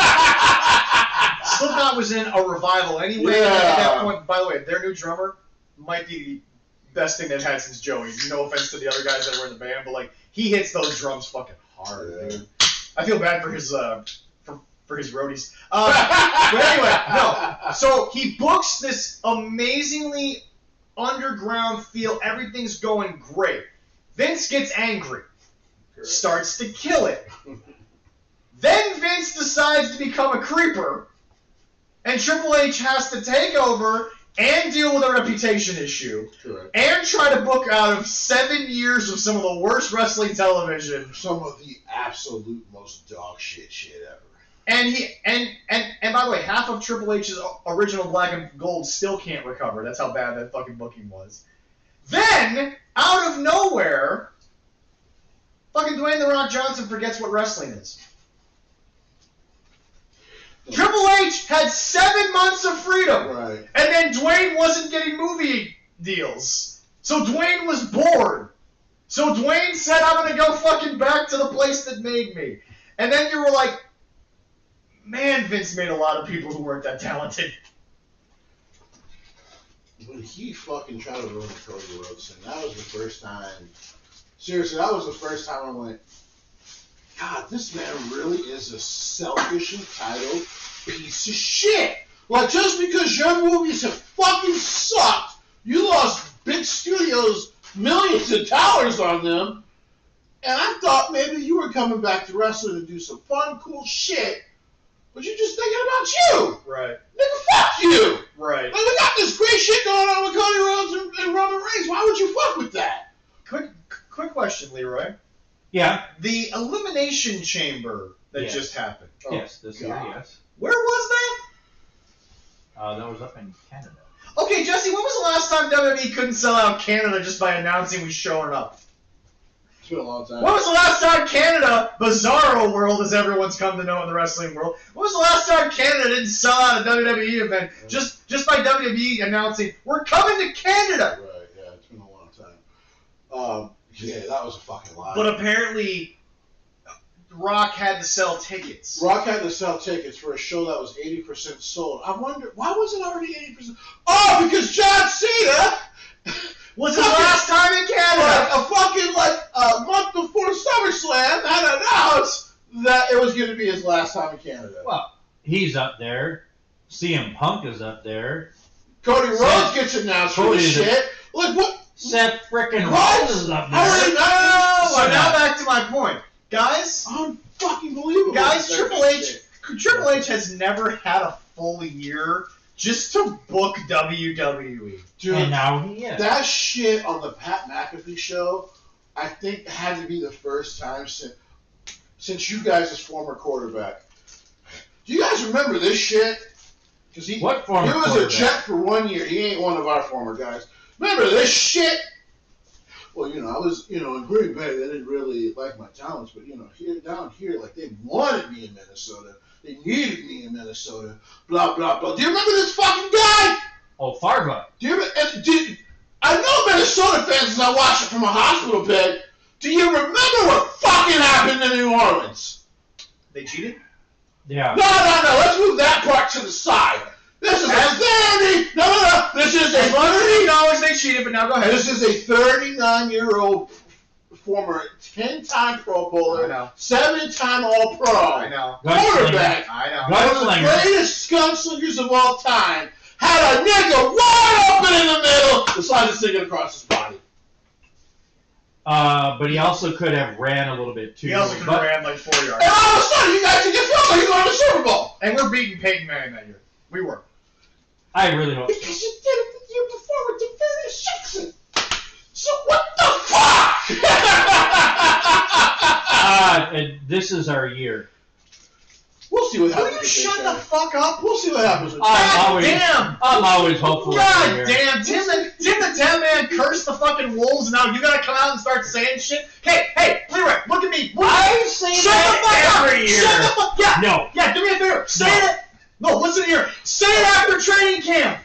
Slipknot was in a revival anyway. Yeah. At that point, by the way, their new drummer might be the best thing they've had since Joey. No offense to the other guys that were in the band, but like he hits those drums fucking hard, dude. I feel bad for his for his roadies. But anyway, no. So he books this amazingly underground feel. Everything's going great. Vince gets angry, starts to kill it. Then Vince decides to become a creeper, and Triple H has to take over and deal with a reputation issue, and try to book out of 7 years of some of the worst wrestling television. Some of the absolute most dog shit ever. And by the way, half of Triple H's original Black and Gold still can't recover. That's how bad that fucking booking was. Then, out of nowhere, fucking Dwayne "The Rock" Johnson forgets what wrestling is. Triple H had 7 months of freedom. Right. And then Dwayne wasn't getting movie deals. So Dwayne was bored. So Dwayne said, I'm going to go fucking back to the place that made me. And then you were like, man, Vince made a lot of people who weren't that talented. When he fucking tried to ruin the Cody Rhodes thing, that was the first time. Seriously, that was the first time I went, God, this man really is a selfish, entitled piece of shit. Like, just because your movies have fucking sucked, you lost big studios millions of dollars on them, and I thought maybe you were coming back to wrestling to do some fun, cool shit, but you're just thinking about you. Right. Nigga, fuck you. Right. Like, we got this great shit going on with Cody Rhodes and Roman Reigns. Why would you fuck with that? Quick question, Leroy. Yeah. The Elimination Chamber that just happened. Oh, yes, this year, yes. Where was that? That was up in Canada. Okay, Jesse, when was the last time WWE couldn't sell out Canada just by announcing we showing up? It's been a long time. When was the last time Canada, Bizarro World as everyone's come to know in the wrestling world, when was the last time Canada didn't sell out a WWE event just by WWE announcing, we're coming to Canada? Right, yeah, it's been a long time. Yeah, that was a fucking lie. But apparently, Rock had to sell tickets. Rock had to sell tickets for a show that was 80% sold. I wonder, why was it already 80%? Oh, because John Cena was his last time in Canada. A month before SummerSlam had announced that it was going to be his last time in Canada. Well, he's up there. CM Punk is up there. Cody Rhodes gets announced for this shit. Like, what? Seth frickin' Rollins is up there. So now back to my point. Guys, unfucking believable. Guys, Triple H has never had a full year just to book WWE. Dude, and now he is. That shit on the Pat McAfee show, I think had to be the first time since you guys' former quarterback. Do you guys remember this shit? Because he was a Jet for 1 year. He ain't one of our former guys. Remember this shit? Well, I was, in Green Bay, they didn't really like my talents, but, down here, like, they wanted me in Minnesota. They needed me in Minnesota. Blah, blah, blah. Do you remember this fucking guy? Oh, Farva. Do you remember? I know Minnesota fans as I watch it from a hospital bed. Do you remember what fucking happened in New Orleans? They cheated? Yeah. No. Let's move that part to the side. This is a 30. No. This is a $30 they cheated, but now go ahead. This is a 39-year-old former 10-time Pro Bowler, 7-time All-Pro, I know. quarterback, I know. one of the greatest gunslingers of all time, had a nigga wide open in the middle, decided to stick it across his body. But he also could have ran a little bit too. He also could have ran like 4 yards. And all of a sudden, you guys get felt like you're going to the Super Bowl. And we're beating Peyton Manning that year. We were. I really hope. Because you did it the year before with Devarius Jackson. So what the fuck? And this is our year. We'll see what Will happens. you shut the fuck up? We'll see what happens with Damn! I'm always hopeful. God damn! Tim the 10 Man cursed the fucking Wolves, and now you gotta come out and start saying shit. Hey, Leroy, look at me. I say Shut the fuck every up. year. Shut the fuck. Yeah. No. Yeah. Do me a favor. Say it. No. Listen here. Say it after training camp.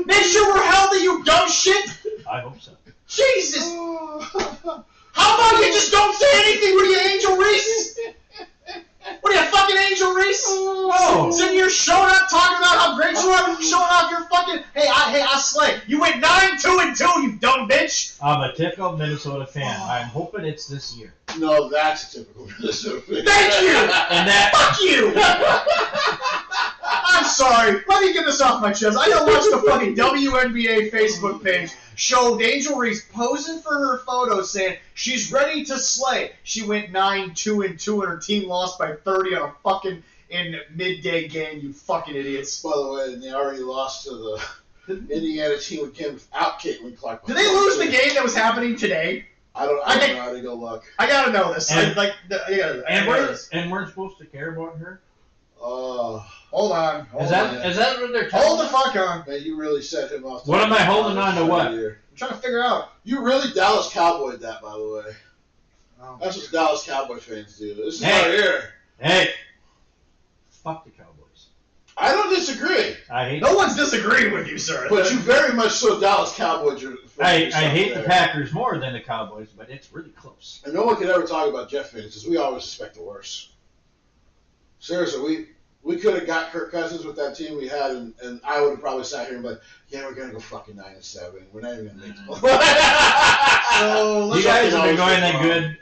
Make sure we're healthy. You dumb shit. I hope so. Jesus. How about you just don't say anything? What are you, Angel Reese? What are you, fucking Angel Reese? Oh. Sitting here showing up, talking about how great you are, showing off your fucking. Hey, I slay. You went 9-2-2, you dumb bitch. I'm a typical Minnesota fan. I'm hoping it's this year. No, that's a typical Minnesota fan. Thank you. And that. Fuck you. I'm sorry. Let me get this off my chest. I gotta watch the fucking WNBA Facebook page. Showed Angel Reese posing for her photo saying she's ready to slay. She went 9-2-2 and her team lost by 30 on a fucking midday game, you fucking idiots. By the way, they already lost to the Indiana team again without Caitlin Clark. Did they lose the game that was happening today? I don't know how to go look. I gotta know this. And We're supposed to care about her? Hold on. Is that what they're Hold the fuck on. Man, you really set him off. What am I holding on to what? I'm trying to figure out. You really Dallas Cowboyed that, by the way. Oh. That's what Dallas Cowboy fans do. This is Hey. our year. Hey. Fuck the Cowboys. I don't disagree. I hate. No one's disagreeing with you, sir. But you very much so Dallas Cowboys. I hate the Packers more than the Cowboys, but it's really close. And no one can ever talk about Jeff fans because we always expect the worst. Seriously, we could have got Kirk Cousins with that team we had, and I would have probably sat here and been like, yeah, we're going to go fucking 9-7. We're not even going to make the playoffs. So, you guys have been going that good.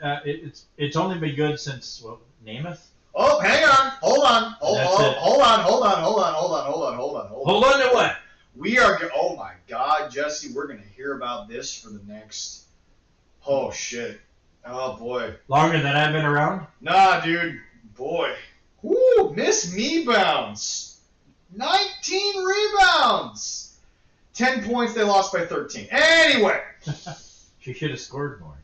It's only been good since, Namath? Oh, hang on. Hold on to what? We are, oh my God, Jesse, we're going to hear about this for the next, oh shit. Oh boy. Longer than I've been around? Nah, dude. Boy. Woo, Miss Me Bounce. 19 rebounds. 10 points, they lost by 13. Anyway. She should have scored more.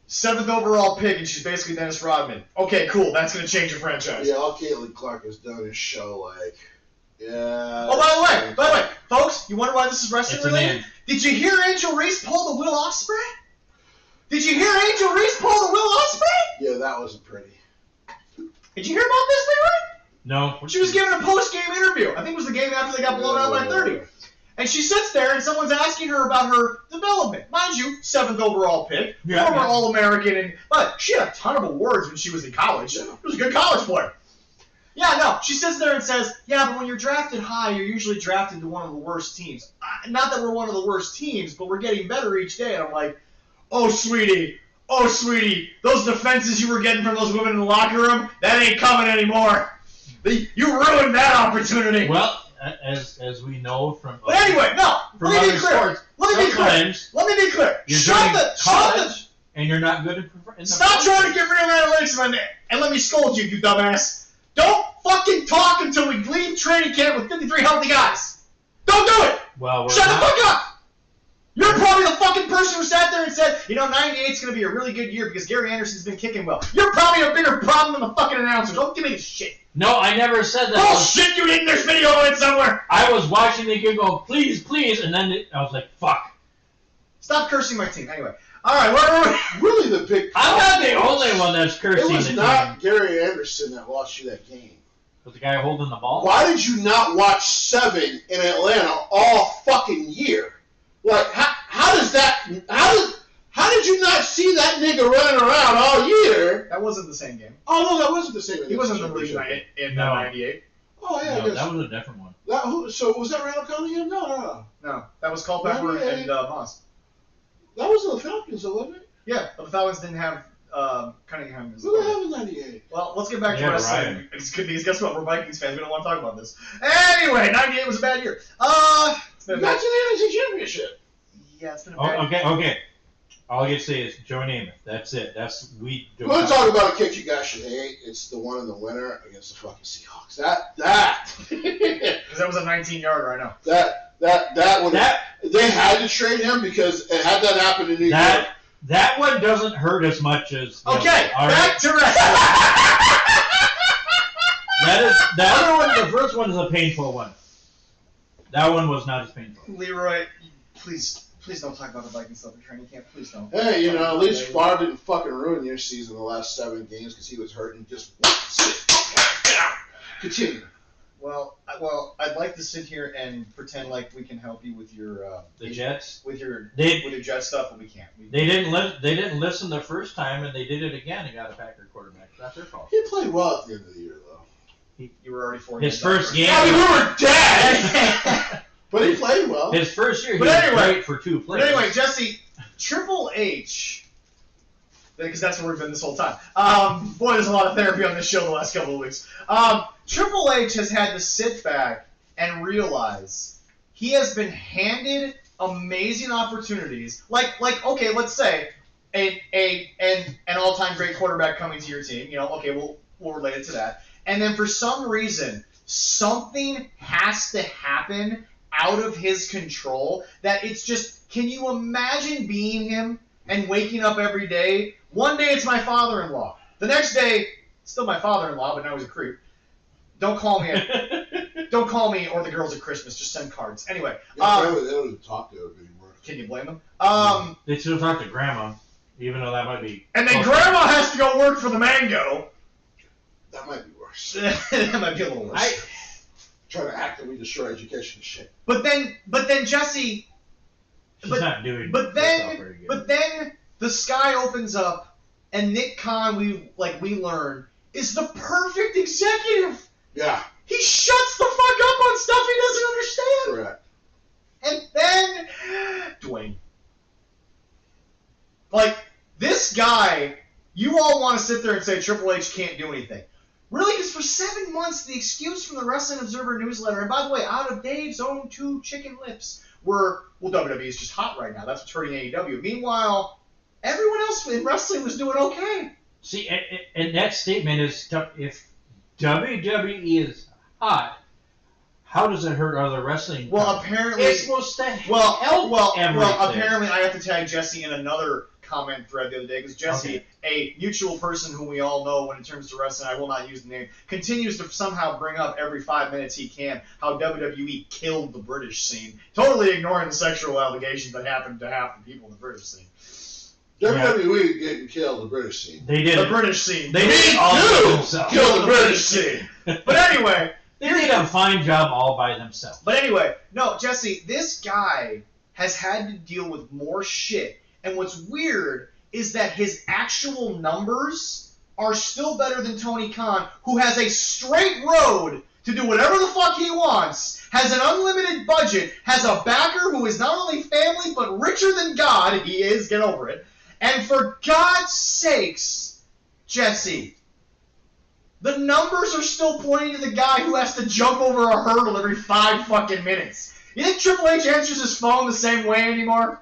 7th overall pick, and she's basically Dennis Rodman. Okay, cool. That's going to change your franchise. Yeah, all Caitlin Clark has done is show, yeah. Oh, by the way, folks, you wonder why this is wrestling related? Did you hear Angel Reese pull the Will Ospreay? Did you hear Angel Reese pull the Will Ospreay? Yeah, that wasn't pretty. Did you hear about this, Leroy? No. She was giving a post-game interview. I think it was the game after they got blown out by 30. And she sits there, and someone's asking her about her development. Mind you, 7th overall pick, former All-American, but she had a ton of awards when she was in college. She was a good college player. Yeah, no, she sits there and says, yeah, but when you're drafted high, you're usually drafted to one of the worst teams. Not that we're one of the worst teams, but we're getting better each day. And I'm like, oh, sweetie, those defenses you were getting from those women in the locker room, that ain't coming anymore. You ruined that opportunity. Well, as we know from. But anyway, no. Let me be clear. Let me be clear. And you're not good in Stop trying to get real analytics and let me scold you, you dumbass. Don't fucking talk until we leave training camp with 53 healthy guys. Don't do it. Well, Shut the fuck up. You're probably the fucking person who sat there and said, 98's going to be a really good year because Gary Anderson's been kicking well. You're probably a bigger problem than the fucking announcers. Don't give me this shit. No, I never said that. Bullshit, you didn't. There's video of it somewhere. I was watching the game go, please, and then I was like, fuck. Stop cursing my team. Anyway. All right, what really the big I'm not the only one that's cursing. It was not Gary Anderson that lost you that game. Was the guy holding the ball? Why did you not watch 7 in Atlanta all fucking year? Like, how did you not see that nigga running around all year? That wasn't the same game. Oh, no, that wasn't the same game. He wasn't in the league in 98. Oh, yeah, no, that was a different one. So was that Randall Cunningham? No. No, that was Culpepper and Moss. That was the Falcons, though, wasn't it? Yeah, but the Falcons didn't have Cunningham. Who the hell in '98? Well, let's get back to Yeah, wrestling. Ryan. It's good because guess what? We're Vikings fans. We don't want to talk about this. Anyway, '98 was a bad year. It's been a Got bad. to the NFC Championship. Yeah, it's been a bad. Okay. All I can say is Joe Namath. That's it. We We're going to talk about a kick you guys should hate. It's the one in the winter against the fucking Seahawks. That. Because that was a 19-yarder, I know. That one. They had to trade him because had that happened in New York. That one doesn't hurt as much as. Okay, all back right? to wrestling. The other one, the first one is a painful one. That one was not as painful. Leroy, please don't talk about the Vikings stuff in training camp. Please don't. Hey, at least Favre didn't fucking ruin your season the last 7 games because he was hurt and just sit down. Continue. Well, I'd like to sit here and pretend like we can help you with your The Jets. with your They Jet stuff, but we can't. they didn't listen the first time, and they did it again and got a Packer quarterback. That's their fault. He played well at the end of the year, though. You were already 4 His games first out. game. I mean, we were dead! But he played well. His first year, he But was anyway- great for 2 But plays. anyway, Jesse, Triple H, because that's where we've been this whole time. Boy, there's a lot of therapy on this show the last couple of weeks. Triple H has had to sit back and realize he has been handed amazing opportunities. Like okay, let's say an all-time great quarterback coming to your team. Okay, we'll relate it to that. And then for some reason, something has to happen out of his control that it's just, can you imagine being him and waking up every day? One day it's my father-in-law. The next day, still my father-in-law, but now he's a creep. Don't call me or the girls at Christmas. Just send cards. Anyway. They don't even talk to him anymore. Can you blame them? They still talk to Grandma, even though that might be. And then Grandma has to go work for the Mango. That might be worse. That might be a little worse. Trying to actively destroy education and shit. But then Jesse. She's not doing. But herself very good. then the sky opens up, and Nick Khan, we learn, is the perfect executive. Yeah. He shuts the fuck up on stuff he doesn't understand. Correct. And then Dwayne. Like, this guy, you all want to sit there and say Triple H can't do anything. Really? Because for 7 months, the excuse from the Wrestling Observer newsletter, and by the way, out of Dave's own 2 chicken lips, were, well, WWE is just hot right now. That's what's hurting AEW. Meanwhile, everyone else in wrestling was doing okay. See, and that statement is, if WWE is hot, how does it hurt other wrestling? Well, apparently, it's supposed to help everything. Well, apparently, I have to tag Jesse in another comment thread the other day because Jesse, a mutual person who we all know when it comes to wrestling, I will not use the name, continues to somehow bring up every 5 minutes he can how WWE killed the British scene, totally ignoring the sexual allegations that happened to half the people in the British scene. WWE didn't kill the British scene. They did The British scene. They did all by themselves. Kill the British scene. But anyway. They did a fine job all by themselves. But anyway, no, Jesse, this guy has had to deal with more shit. And what's weird is that his actual numbers are still better than Tony Khan, who has a straight road to do whatever the fuck he wants, has an unlimited budget, has a backer who is not only family but richer than God, he is, get over it. And for God's sakes, Jesse, the numbers are still pointing to the guy who has to jump over a hurdle every 5 fucking minutes. You think Triple H answers his phone the same way anymore?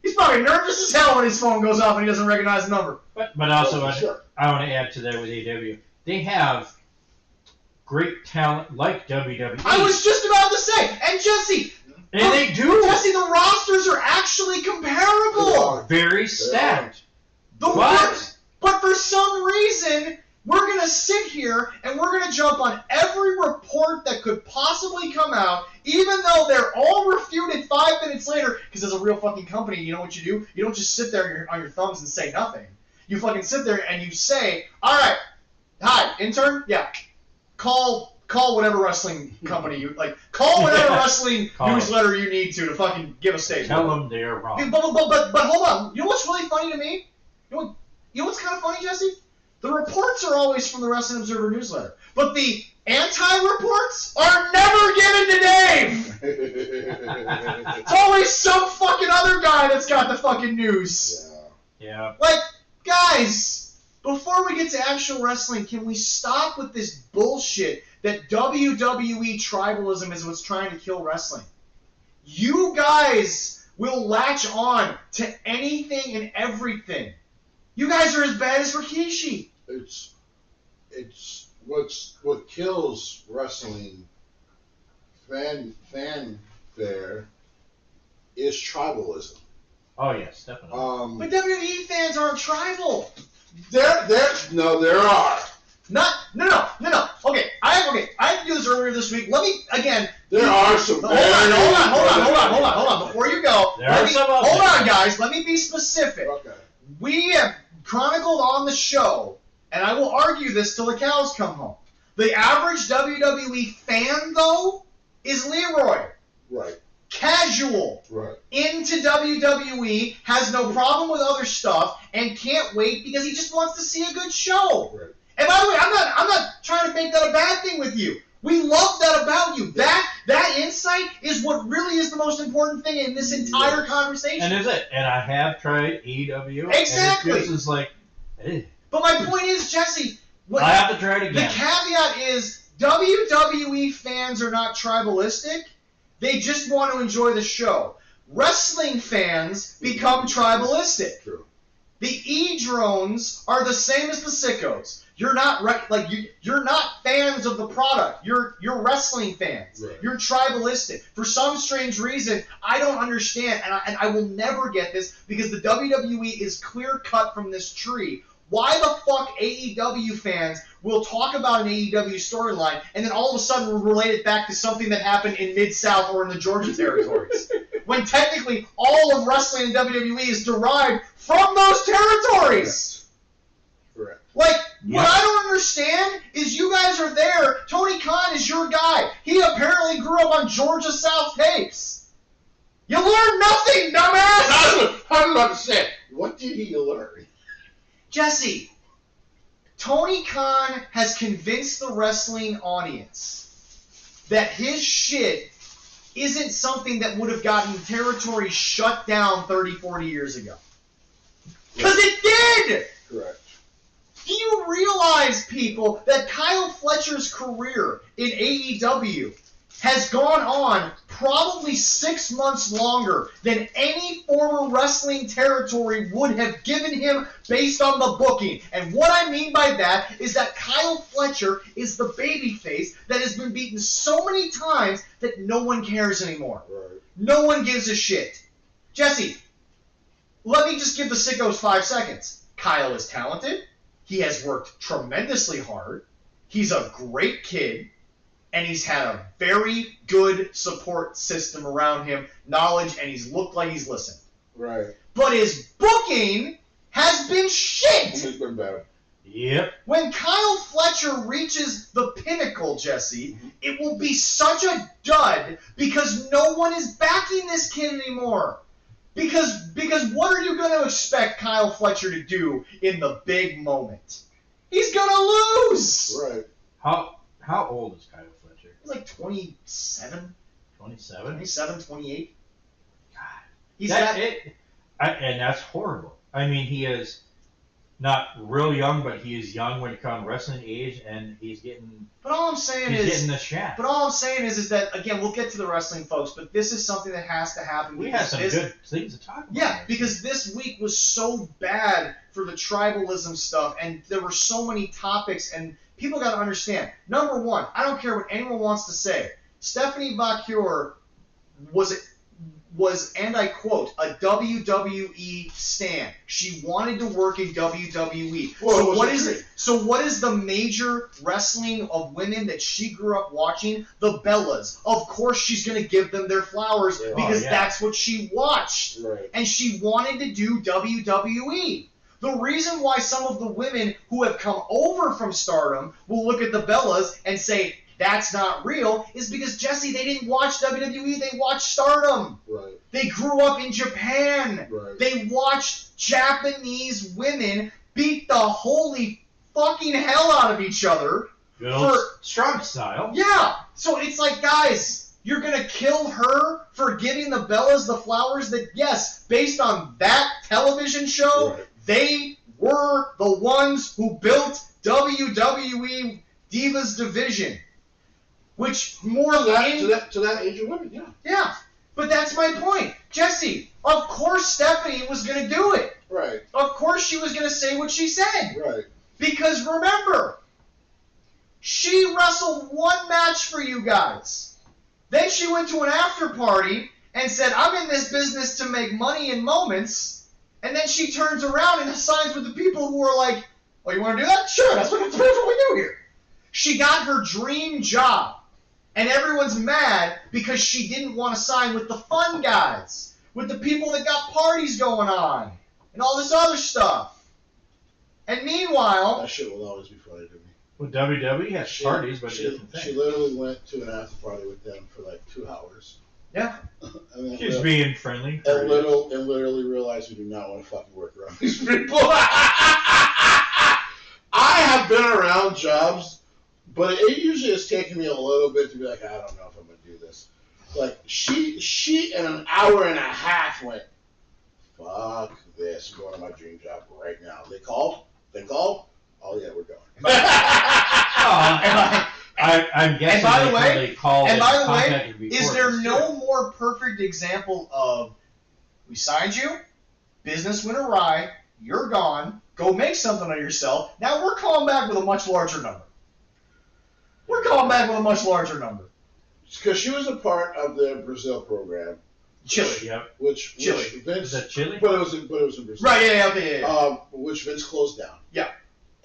He's probably nervous as hell when his phone goes off and he doesn't recognize the number. But also, Sure. I want to add to that with AEW. They have great talent like WWE. I was just about to say, and Jesse, and they do. Jesse, the rosters are actually comparable. Very stacked. But for some reason, we're going to sit here and we're going to jump on every report that could possibly come out, even though they're all refuted 5 minutes later, because as a real fucking company, you know what you do? You don't just sit there on your thumbs and say nothing. You fucking sit there and you say, all right, hi, intern? Yeah. Call whatever wrestling company you, like, call whatever wrestling newsletter you need to fucking give a statement. Tell them they're wrong. But hold on. You know what's really funny to me? You know what's kind of funny, Jesse? The reports are always from the Wrestling Observer newsletter. But the anti-reports are never given to Dave! It's always some fucking other guy that's got the fucking news. Yeah. Like, guys, before we get to actual wrestling, can we stop with this bullshit that WWE tribalism is what's trying to kill wrestling? You guys will latch on to anything and everything. You guys are as bad as Rikishi. It's what kills wrestling fanfare is tribalism. Oh yes, definitely. But WWE fans aren't tribal. There are. No. Okay, I had to do this earlier this week. Let me again. There are some. Hold on. Before you go, hold on, guys. Let me be specific. Okay. We have chronicled on the show, and I will argue this till the cows come home. The average WWE fan, though, is Leroy. Right. Casual. Right. Into WWE, has no problem with other stuff, and can't wait because he just wants to see a good show. Right. And by the way, I'm not trying to make that a bad thing with you. We love that about you. That insight is what really is the most important thing in this entire conversation. And is it? And I have tried AEW. Exactly. And it just is like, eh. But my point is, Jesse, I have to try it again. The caveat is WWE fans are not tribalistic. They just want to enjoy the show. Wrestling fans become tribalistic. True. The E-drones are the same as the sickos. You're not you're not fans of the product. You're wrestling fans. Right. You're tribalistic. For some strange reason, I don't understand, and I will never get this because the WWE is clear cut from this tree. Why the fuck AEW fans will talk about an AEW storyline and then all of a sudden will relate it back to something that happened in Mid-South or in the Georgia territories? When technically all of wrestling in WWE is derived from those territories. Correct. Like, what I don't understand is you guys are there. Tony Khan is your guy. He apparently grew up on Georgia South tapes. You learn nothing, dumbass! I was about to say, what did he learn? Jesse, Tony Khan has convinced the wrestling audience that his shit isn't something that would have gotten territory shut down 30, 40 years ago. Because it did! Correct. Do you realize, people, that Kyle Fletcher's career in AEW has gone on probably 6 months longer than any former wrestling territory would have given him based on the booking? And what I mean by that is that Kyle Fletcher is the babyface that has been beaten so many times that no one cares anymore. Right. No one gives a shit. Jesse, let me just give the sickos 5 seconds. Kyle is talented. He has worked tremendously hard. He's a great kid. And he's had a very good support system around him, knowledge, and he's looked like he's listened. Right. But his booking has been shit. It's been bad. Yep. When Kyle Fletcher reaches the pinnacle, Jesse, it will be such a dud because no one is backing this kid anymore. Because what are you going to expect Kyle Fletcher to do in the big moment? He's going to lose. Right. How old is Kyle Fletcher? He's like 27. 27? 27, 28. God. He's and that's horrible. I mean, he is not real young, but he is young when it comes to wrestling age, and he's getting. But all I'm saying he's is getting the shaft. But all I'm saying is that again, we'll get to the wrestling folks, but this is something that has to happen. We have some good things to talk about. Yeah, because this week was so bad for the tribalism stuff, and there were so many topics, and people got to understand. Number one, I don't care what anyone wants to say. Stephanie Bacure was, and I quote, a WWE stan. She wanted to work in WWE. Well, so what is the major wrestling of women that she grew up watching? The Bellas. Of course she's going to give them their flowers because that's what she watched. Right. And she wanted to do WWE. The reason why some of the women who have come over from Stardom will look at the Bellas and say, that's not real, is because, Jesse, they didn't watch WWE, they watched Stardom. Right. They grew up in Japan. Right. They watched Japanese women beat the holy fucking hell out of each other. Good old strong style. Yeah. So it's like, guys, you're going to kill her for giving the Bellas the flowers that, yes, based on that television show, Right. they were the ones who built WWE Divas Division. Which more to that age of women, yeah. Yeah. But that's my point. Jesse, of course Stephanie was going to do it. Right. Of course she was going to say what she said. Right. Because remember, she wrestled one match for you guys. Then she went to an after party and said, I'm in this business to make money in moments. And then she turns around and signs with the people who are like, oh, you want to do that? Sure, that's what we do here. She got her dream job. And everyone's mad because she didn't want to sign with the fun guys, with the people that got parties going on, and all this other stuff. And meanwhile... That shit will always be funny to me. Well, WWE has parties, but different things. She literally went to an after party with them for like 2 hours. Yeah. And She's being friendly. And literally realized we do not want to fucking work around these people. I have been around jobs, but it usually has taken me a little bit to be like, I don't know if I'm going to do this. Like, she in an hour and a half went, fuck this, I'm going to my dream job right now. They called? Oh, yeah, we're going. I'm guessing they called and by the way, contacted before is there this, no too. more perfect example of, we signed you, business went awry, you're gone, go make something of yourself, now we're calling back with a much larger number. We're calling back with a much larger number. Because she was a part of the Brazil program. Chile. Yep. Which Chile. Vince, Is that Chile? But it was in Brazil. Right, yeah. Which Vince closed down. Yeah.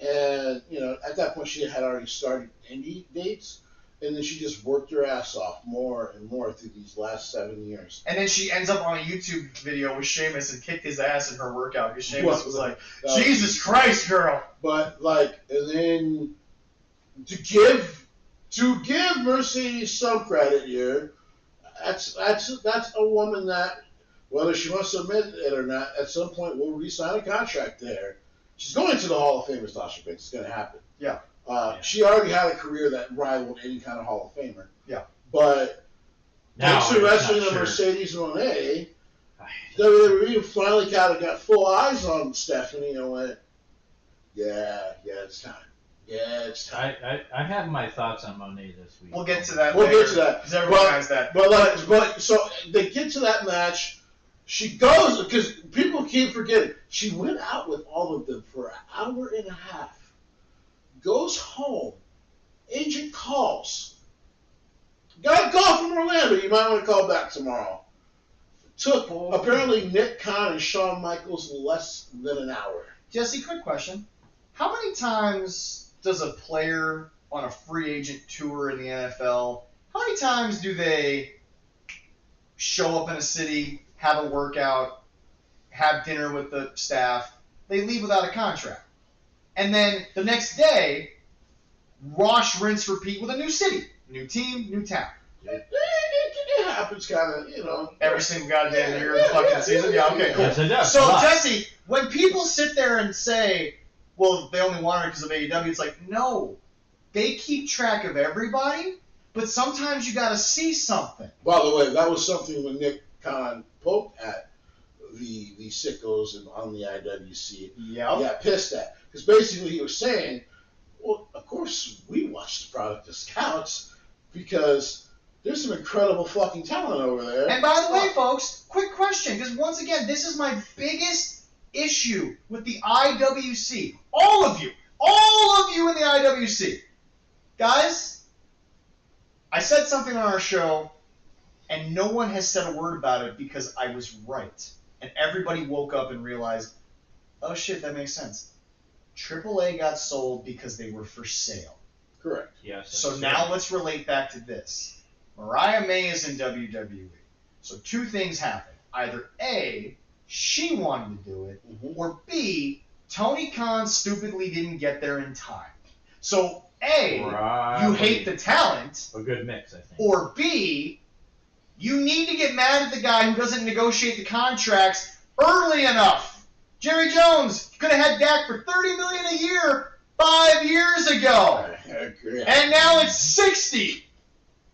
And, at that point she had already started indie dates, and then she just worked her ass off more and more through these last 7 years. And then she ends up on a YouTube video with Sheamus and kicked his ass in her workout because Sheamus was like, Jesus Christ, girl. But, and then to give Mercedes some credit here, that's a woman that, whether she wants to admit it or not, at some point will re-sign a contract there. She's going to the Hall of Fame as Sasha Banks. It's going to happen. Yeah. She already had a career that rivaled any kind of Hall of Famer. Yeah. But thanks to wrestling and Mercedes Moné, WWE finally kind of got full eyes on Stephanie and went, yeah, it's time. Yeah, it's time. I have my thoughts on Monet this week. We'll get to that We'll later, get to that. because everyone has that. But so they get to that match. She goes, because people keep forgetting, she went out with all of them for an hour and a half. Goes home. Agent calls. Got a call from Orlando. You might want to call back tomorrow. Took, apparently, Nick Khan and Shawn Michaels less than an hour. Jesse, quick question. How many times does a player on a free agent tour in the NFL, how many times do they show up in a city, have a workout, have dinner with the staff, they leave without a contract? And then the next day, wash, rinse, repeat with a new city, new team, new town. It happens kind of, Every single goddamn year of the fucking season? Yeah, okay, cool. Yes, it does. So, Jesse, when people sit there and say, well, they only want her because of AEW, it's like, no. They keep track of everybody, but sometimes you got to see something. By the way, that was something when Nick Khan poked at the sickos on the IWC. Yeah. He got pissed at. Because basically he was saying, well, of course we watch the product as scouts because there's some incredible fucking talent over there. And by the way, folks, quick question, because once again, this is my biggest issue with the IWC. All of you in the IWC. Guys, I said something on our show, and no one has said a word about it because I was right. And everybody woke up and realized, oh shit, that makes sense. AAA got sold because they were for sale. Correct. Yes. So now let's relate back to this. Mariah May is in WWE. So two things happen. Either A, she wanted to do it, or B, Tony Khan stupidly didn't get there in time. So A, you hate the talent. A good mix, I think. Or B, you need to get mad at the guy who doesn't negotiate the contracts early enough. Jerry Jones could have had Dak for $30 million a year 5 years ago. I agree. And now it's 60.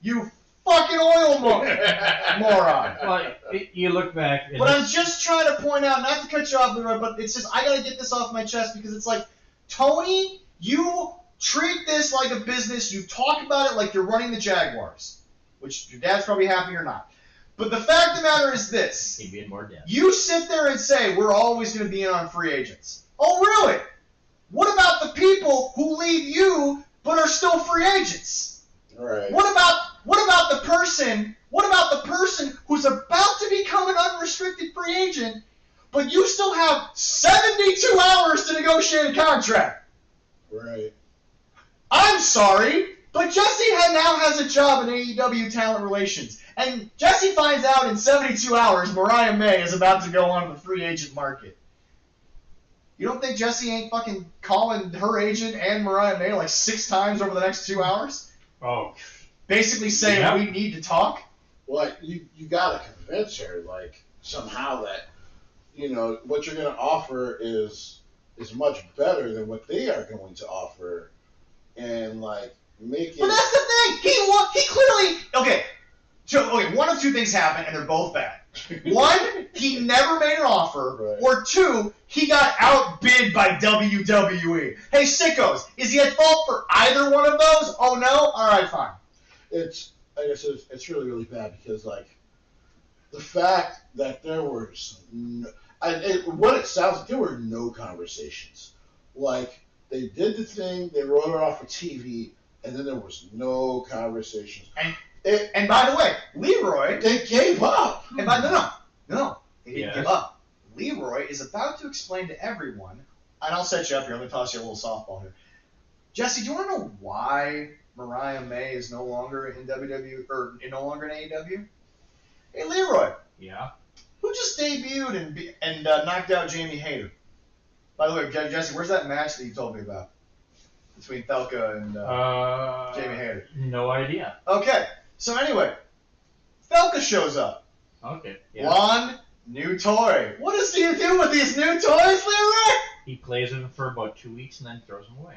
You fucking oil moron. Well, you look back. And But I'm just trying to point out, not to cut you off, Leroy, but it's just, I gotta get this off my chest because it's like, Tony, you treat this like a business. You talk about it like you're running the Jaguars, which your dad's probably happy or not. But the fact of the matter is this. he'd be more dead. You sit there and say, we're always going to be in on free agents. Oh, really? What about the people who leave you but are still free agents? Right. What about the person who's about to become an unrestricted free agent, but you still have 72 hours to negotiate a contract? Right. I'm sorry, but Jesse now has a job in AEW Talent Relations. And Jesse finds out in 72 hours Mariah May is about to go on the free agent market. You don't think Jesse ain't fucking calling her agent and Mariah May like 6 times over the next 2 hours? Oh. Basically saying Yeah. we need to talk? Well, you gotta convince her, like, somehow that, what you're gonna offer is much better than what they are going to offer. And, like, make it... But that's the thing! He clearly... Okay, one of 2 things happened, and they're both bad. 1, he never made an offer, Right. or 2, he got outbid by WWE. Hey, sickos, is he at fault for either one of those? Oh, no? Alright, fine. It's, like I said, it's really, really bad because, like, the fact that there was what it sounds like, there were no conversations. Like, they did the thing, they wrote it off for TV, and then there was no conversations. And by the way, Leroy... They gave up. And by no, they didn't give up. Leroy is about to explain to everyone, and I'll set you up here, I'm going to toss you a little softball here. Jesse, do you want to know why Mariah May is no longer in WWE, or no longer in AEW? Hey, Leroy. Yeah. Who just debuted and knocked out Jamie Hayter? By the way, Jesse, where's that match that you told me about? Between Thelka and Jamie Hayter. No idea. Okay, so anyway, Thelka shows up. Okay. Yeah. One new toy. What does he do with these new toys, Leroy? He plays them for about 2 weeks and then throws them away.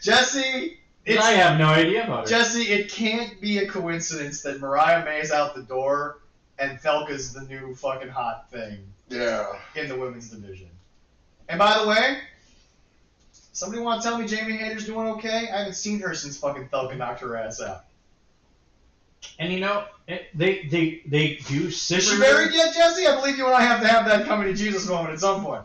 Jesse, I have no idea about it. Jesse, it can't be a coincidence that Mariah May's out the door and Thelka's the new fucking hot thing in the women's division. And by the way, somebody want to tell me Jamie Hayter's doing okay? I haven't seen her since fucking Thelka knocked her ass out. And they do super... Is she married yet, Jesse? I believe you and I have to have that coming to Jesus moment at some point.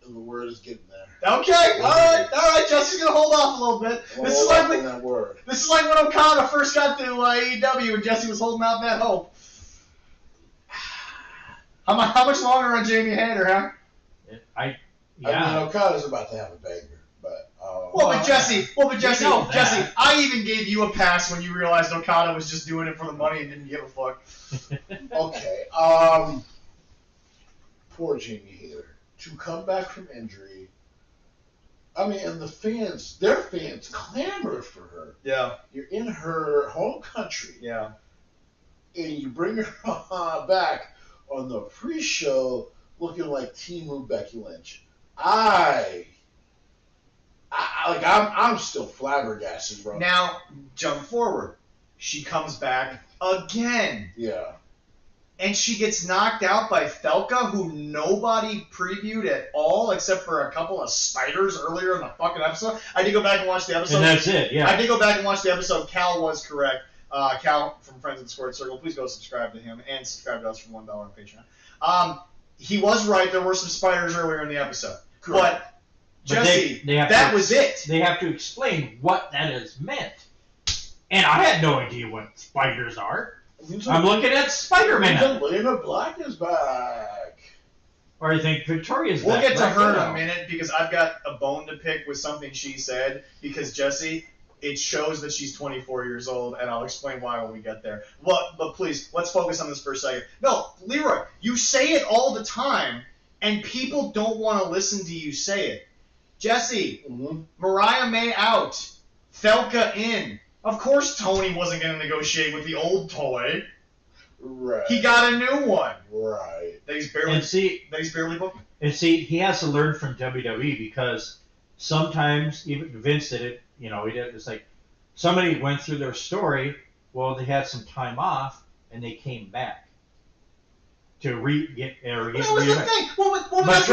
The word is getting there. Okay, all right. Jesse's gonna hold off a little bit. This is like when Okada first got to AEW and Jesse was holding out that hope. How much longer on Jamie Hayter, huh? I mean, Okada's about to have a banger, but. Jesse, that. I even gave you a pass when you realized Okada was just doing it for the money and didn't give a fuck. Okay, poor Jamie Hayter. To come back from injury, I mean, and their fans clamor for her. Yeah. You're in her home country. Yeah. And you bring her back on the pre-show looking like Timu Becky Lynch. I'm still flabbergasted, bro. Now, jump forward. She comes back again. Yeah. And she gets knocked out by Thelka, who nobody previewed at all, except for a couple of spiders earlier in the fucking episode. I did go back and watch the episode. And that's it, yeah. I did go back and watch the episode. Cal was correct. Cal from Friends of the Squared Circle, please go subscribe to him and subscribe to us for $1 on Patreon. He was right. There were some spiders earlier in the episode. Correct. But Jesse, that was it. They have to explain what that is meant. And I had no idea what spiders are. I'm looking at Spider-Man. Lena Black is back. Or I think Victoria's back. We'll get to right her in now. a minute because I've got a bone to pick with something she said. Because, Jesse, it shows that she's 24 years old, and I'll explain why when we get there. But please, let's focus on this for a second. No, Leroy, you say it all the time, and people don't want to listen to you say it. Jesse, Mariah May out, Thelka in. Of course Tony wasn't going to negotiate with the old toy. Right. He got a new one. Right. That he's barely booked. And see, he has to learn from WWE because sometimes even Vince did it. You know, he did. It's like somebody went through their story. Well, they had some time off and they came back to get. That was the thing. Well, but that's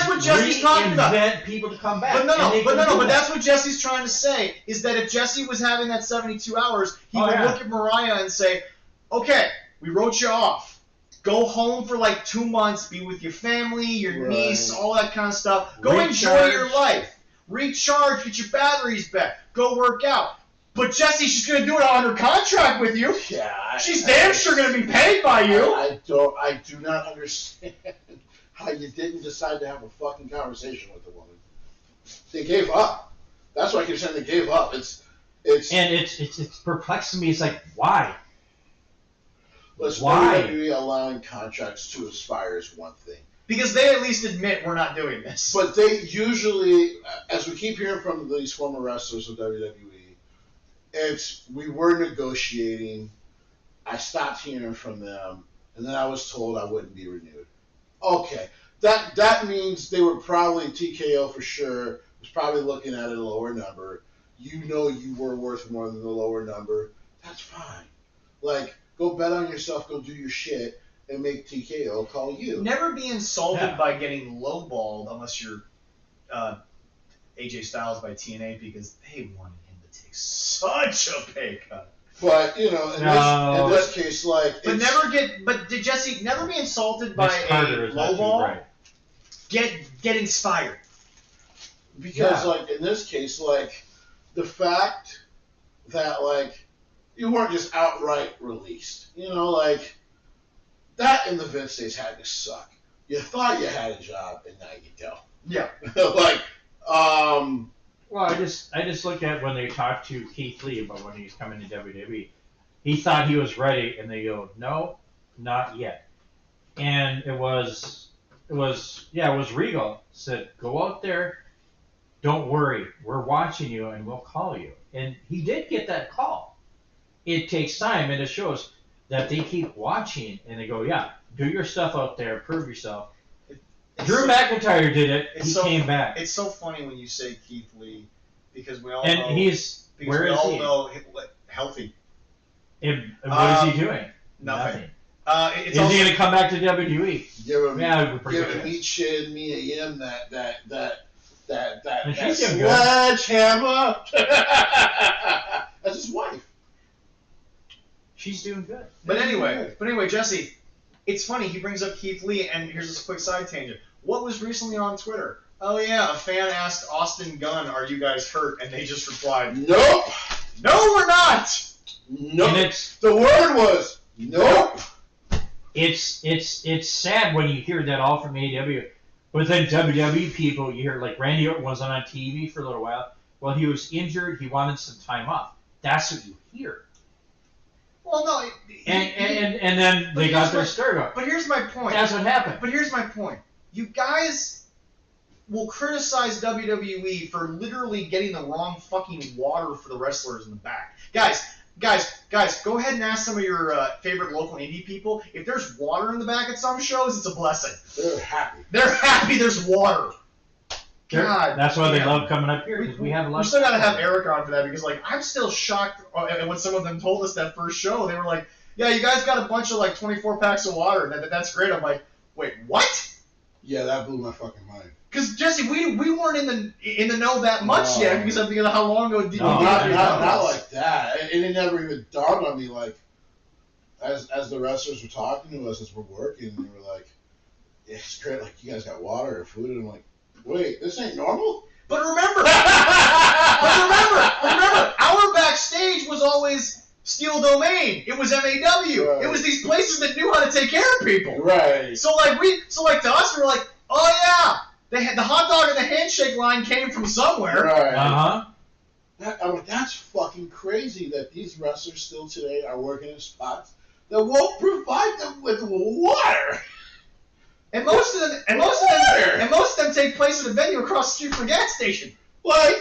what Jesse's talking about. Reinvent people to come back. But that's what Jesse's trying to say is that if Jesse was having that 72 hours, he would look at Mariah and say, "Okay, we wrote you off. Go home for like 2 months, be with your family, your niece, all that kind of stuff. Go enjoy your life. Recharge, get your batteries back. Go work out." But Jesse, she's going to do it under contract with you. Yeah. She's damn sure going to be paid by you. I do not understand how you didn't decide to have a fucking conversation with the woman. They gave up. That's why I keep saying they gave up. It's perplexing me. It's like, why? Why? WWE allowing contracts to expire is one thing. Because they at least admit we're not doing this. But they usually, as we keep hearing from these former wrestlers of WWE, we were negotiating, I stopped hearing from them, and then I was told I wouldn't be renewed. Okay. That means they were probably, TKO for sure, was probably looking at a lower number. You know you were worth more than the lower number. That's fine. Like, go bet on yourself, go do your shit, and make TKO call you. Never be insulted by getting lowballed unless you're AJ Styles by TNA because they wanted him to take such a pay cut. But, you know, in this case, like... But did Jesse never be insulted by a lowball? Right. Get inspired. Because, like, in this case, like, the fact that, like, you weren't just outright released. You know, like, that in the Vince days had to suck. You thought you had a job, and now you don't. Yeah. Well, I just look at when they talked to Keith Lee about when he was coming to WWE. He thought he was ready, and they go, "No, not yet." And it was Regal said, "Go out there, don't worry, we're watching you, and we'll call you." And he did get that call. It takes time, and it shows that they keep watching, and they go, "Yeah, do your stuff out there, prove yourself." Drew McIntyre did it. He came back. It's so funny when you say Keith Lee because we all know. And where is he? know healthy. And what is he doing? Nothing. Is he going to come back to WWE? Give him meat shit, Mia Yim, that sledgehammer. That's his wife. She's doing good. But anyway, Jesse, it's funny, he brings up Keith Lee, and here's this quick side tangent. What was recently on Twitter? Oh yeah, a fan asked Austin Gunn, "Are you guys hurt?" And they just replied, "Nope. No, we're not." Nope. The word was nope. It's sad when you hear that all from AEW, but then WWE people, you hear like Randy Orton wasn't on TV for a little while. Well, he was injured. He wanted some time off. That's what you hear. Well, no. And then they got their stir up. But here's my point. That's what happened. But here's my point. You guys will criticize WWE for literally getting the wrong fucking water for the wrestlers in the back. Guys, go ahead and ask some of your favorite local indie people. If there's water in the back at some shows, it's a blessing. They're happy. They're happy there's water. God, that's why they love coming up here, because we have a lot. We still got to have Eric on for that, because like I'm still shocked at what some of them told us that first show. They were like, "Yeah, you guys got a bunch of like 24 packs of water. That's great." I'm like, "Wait, what?" Yeah, that blew my fucking mind. Because Jesse, we weren't in the know that much yet, because I'm thinking of how long ago did you not like that. And it never even dawned on me, like as the wrestlers were talking to us as we're working, they were like, "It's great, like you guys got water and food," and I'm like, "Wait, this ain't normal?" But remember, our backstage was always Steel Domain. It was MAW. Right. It was these places that knew how to take care of people. Right. So to us, we were like, "Oh yeah, the hot dog and the handshake line came from somewhere." Right. That's fucking crazy that these wrestlers still today are working in spots that won't provide them with water. And most of them take place at a venue across the street from a gas station. Like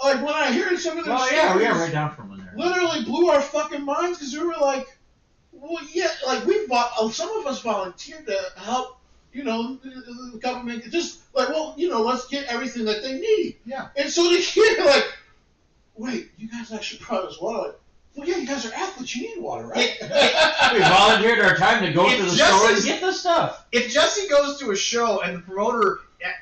when I hear some of their stories, we are right down from there. Literally blew our fucking minds because we were like, well, yeah, like some of us volunteered to help you know, the government just like, well, you know, let's get everything that they need. Yeah. And so they hear like, wait, you guys actually brought us water. Like, well, yeah, you guys are athletes. You need water, right? We volunteered our time to go to the store and get the stuff. If Jesse goes to a show and the promoter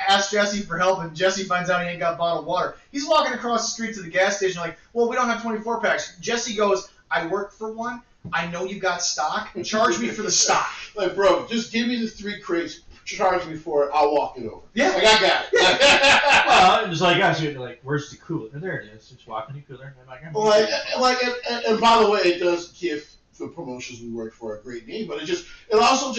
asks Jesse for help and Jesse finds out he ain't got bottled water, he's walking across the street to the gas station like, well, we don't have 24 packs. Jesse goes, I worked for one. I know you got stock. Charge me for the stock. Like, bro, just give me the 3 crates. Charge me for it. I'll walk it over. Yeah. Like, I got it. Well, it was like us. You're like, where's the cooler? There it is. Just walk in the cooler. And And by the way, it does give the promotions we work for a great name, but it also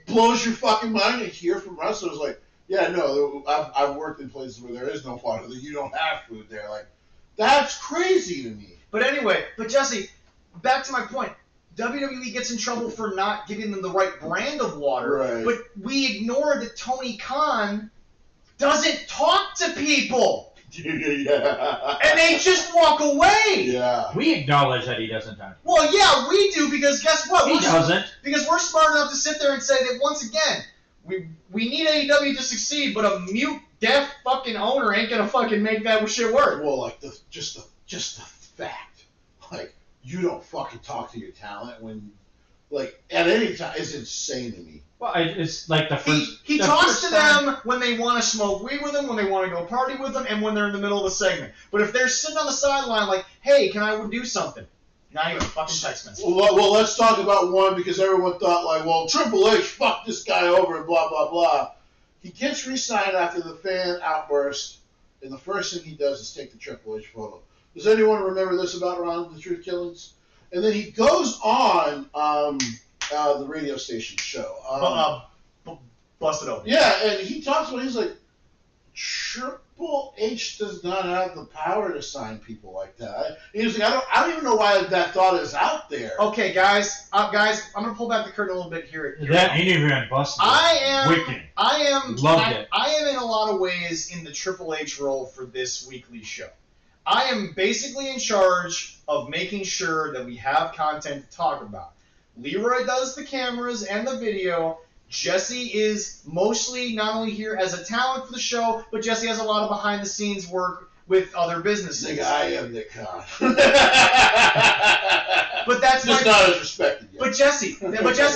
blows your fucking mind to hear from wrestlers like, yeah, no, I've worked in places where there is no water, that you don't have food there. Like, that's crazy to me. But anyway, Jesse, back to my point. WWE gets in trouble for not giving them the right brand of water, right. But we ignore that Tony Khan doesn't talk to people. Yeah. And they just walk away. Yeah. We acknowledge that he doesn't talk. Well, yeah, we do, because guess what? He doesn't. Because we're smart enough to sit there and say that, once again, we need AEW to succeed, but a mute, deaf fucking owner ain't gonna fucking make that shit work. Well, like, just the fact, like, you don't fucking talk to your talent when, like, at any time, is insane to me. Well, it's like the first. He talks to them when they want to smoke weed with them, when they want to go party with them, and when they're in the middle of a segment. But if they're sitting on the sideline like, hey, can I do something? Not even a fucking text message. Well, let's talk about one, because everyone thought, like, well, Triple H fucked this guy over and blah, blah, blah. He gets re-signed after the fan outburst, and the first thing he does is take the Triple H photo. Does anyone remember this about Ron the Truth Killings? And then he goes on the radio station show. Busted open. Yeah, and he talks about, he's like, Triple H does not have the power to sign people like that. He was like, I don't even know why that thought is out there. Okay, guys, I'm gonna pull back the curtain a little bit here. That interview on Busted. Wicked. Loved it. I am in a lot of ways in the Triple H role for this weekly show. I am basically in charge of making sure that we have content to talk about. Leroy does the cameras and the video. Jesse is mostly not only here as a talent for the show, but Jesse has a lot of behind-the-scenes work with other businesses. Nigga, I am Nick Khan. But that's just not as respected yet. But Jesse,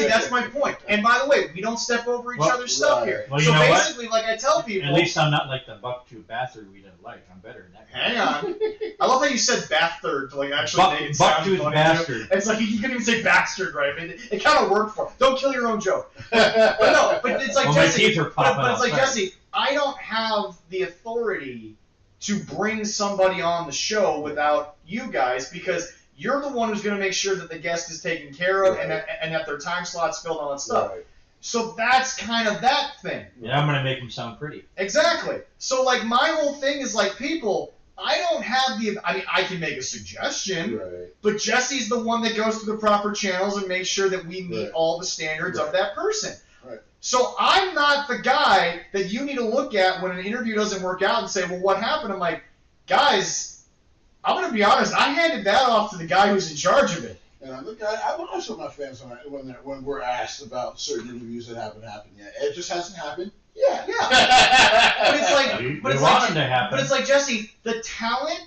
that's my point. And by the way, we don't step over each other's stuff here. Well, so basically, like I tell people, at least I'm not like the buck-tooth bastard we didn't like. I'm better than that. Hang on. I love how you said bastard to like actually make it sound buck-tooth funny. bastard. It's like you couldn't even say bastard right. I mean, it kind of worked for him. Don't kill your own joke. But no, but it's like well, Jesse. My teeth are popping but it's like outside. Jesse. I don't have the authority to bring somebody on the show without you guys, because you're the one who's going to make sure that the guest is taken care of, right. and that their time slot's filled and all that stuff. Right. So that's kind of that thing. Yeah, I'm gonna make them sound pretty. Exactly. So like my whole thing is like, people, I don't have I can make a suggestion, Right. but Jesse's the one that goes through the proper channels and makes sure that we meet Right. all the standards of that person. Right. So I'm not the guy that you need to look at when an interview doesn't work out and say, well, what happened? I'm like, guys, I'm going to be honest, I handed that off to the guy who's in charge of it. And I'm also my fans when we're asked about certain interviews that haven't happened yet. It just hasn't happened. Yeah. But it's like, to happen. But it's like, Jesse, the talent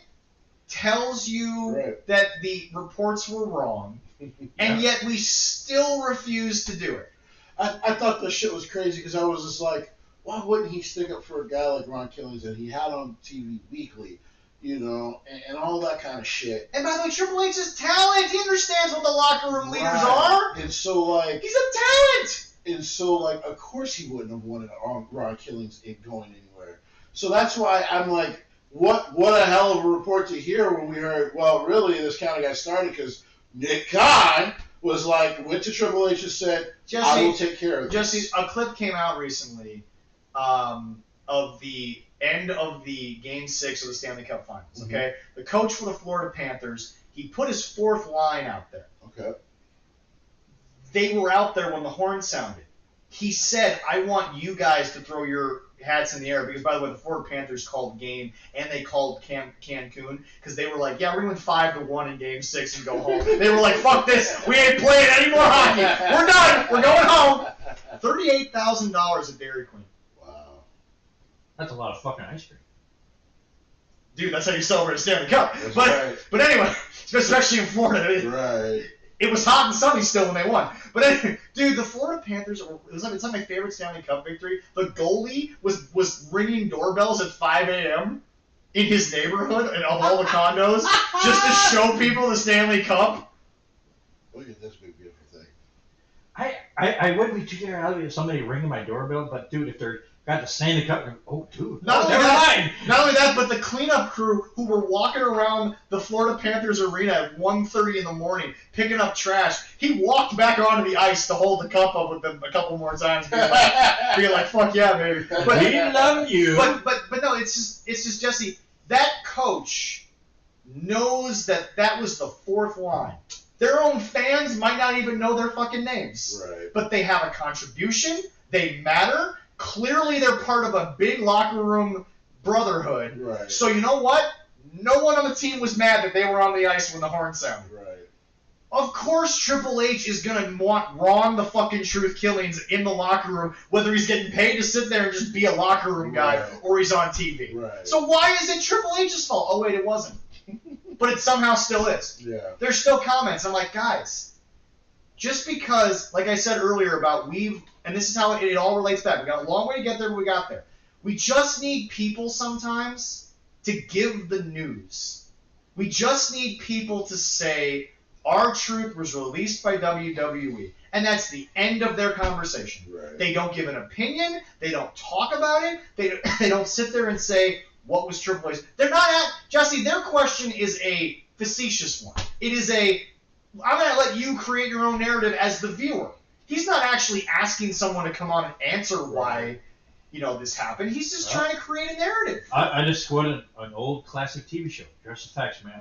tells you Right. that the reports were wrong, and yet we still refuse to do it. I thought this shit was crazy, because I was just like, why wouldn't he stick up for a guy like Ron Killings that he had on TV weekly, you know, and all that kind of shit. And by the way, Triple H is talent. He understands what the locker room leaders Right. are. And so, like, He's a talent. And so, like, of course he wouldn't have wanted Ron Killings going anywhere. So that's why I'm like, what a hell of a report to hear when we heard, well, really, this kind of got started because Nick Khan was like, went to Triple H and said, I will take care of this. Jesse, a clip came out recently of the end of the Game 6 of the Stanley Cup Finals, okay? The coach for the Florida Panthers, he put his fourth line out there. Okay. They were out there when the horn sounded. He said, I want you guys to throw your hats in the air, because, by the way, the Florida Panthers called game, and they called Cancun, because they were like, yeah, we're going to win 5-1 in Game 6 and go home. They were like, fuck this, we ain't playing any more hockey. We're done, we're going home. $38,000 at Dairy Queen. Wow. That's a lot of fucking ice cream. Dude, that's how you celebrate a Stanley Cup. That's But right. but anyway, especially in Florida. Right. It was hot and sunny still when they won. But anyway, dude, the Florida Panthers, it's like my favorite Stanley Cup victory. The goalie was ringing doorbells at 5 a.m. in his neighborhood and of all the condos just to show people the Stanley Cup. Look at this big beautiful thing. I wouldn't be too terrified if somebody ringing my doorbell, but dude, if they're got the Stanley Cup, oh dude, Not only never that, mind. Not only that, but the cleanup crew who were walking around the Florida Panthers arena at 1:30 in the morning picking up trash. He walked back onto the ice to hold the cup up with them a couple more times, being like "Fuck yeah, baby!" But We love you. But no, it's just Jesse. That coach knows that was the fourth line. Their own fans might not even know their fucking names, Right. but they have a contribution. They matter. Clearly, they're part of a big locker room brotherhood. Right. So you know what? No one on the team was mad that they were on the ice when the horn sounded. Right. Of course, Triple H is gonna want Ron the fucking Truth Killings in the locker room, whether he's getting paid to sit there and just be a locker room guy Right. or he's on TV. Right. So why is it Triple H's fault? Oh wait, it wasn't. But it somehow still is. Yeah. There's still comments. I'm like, guys, just because, like I said earlier about and this is how it all relates back. We got a long way to get there, but we got there. We just need people sometimes to give the news. We just need people to say, R-Truth was released by WWE. And that's the end of their conversation. Right. They don't give an opinion. They don't talk about it. They don't sit there and say, what was Triple H? They're not Jesse, their question is a facetious one. It is I'm going to let you create your own narrative as the viewer. He's not actually asking someone to come on and answer why, this happened. He's just trying to create a narrative. I just quoted an old classic TV show, Dress Effects, man.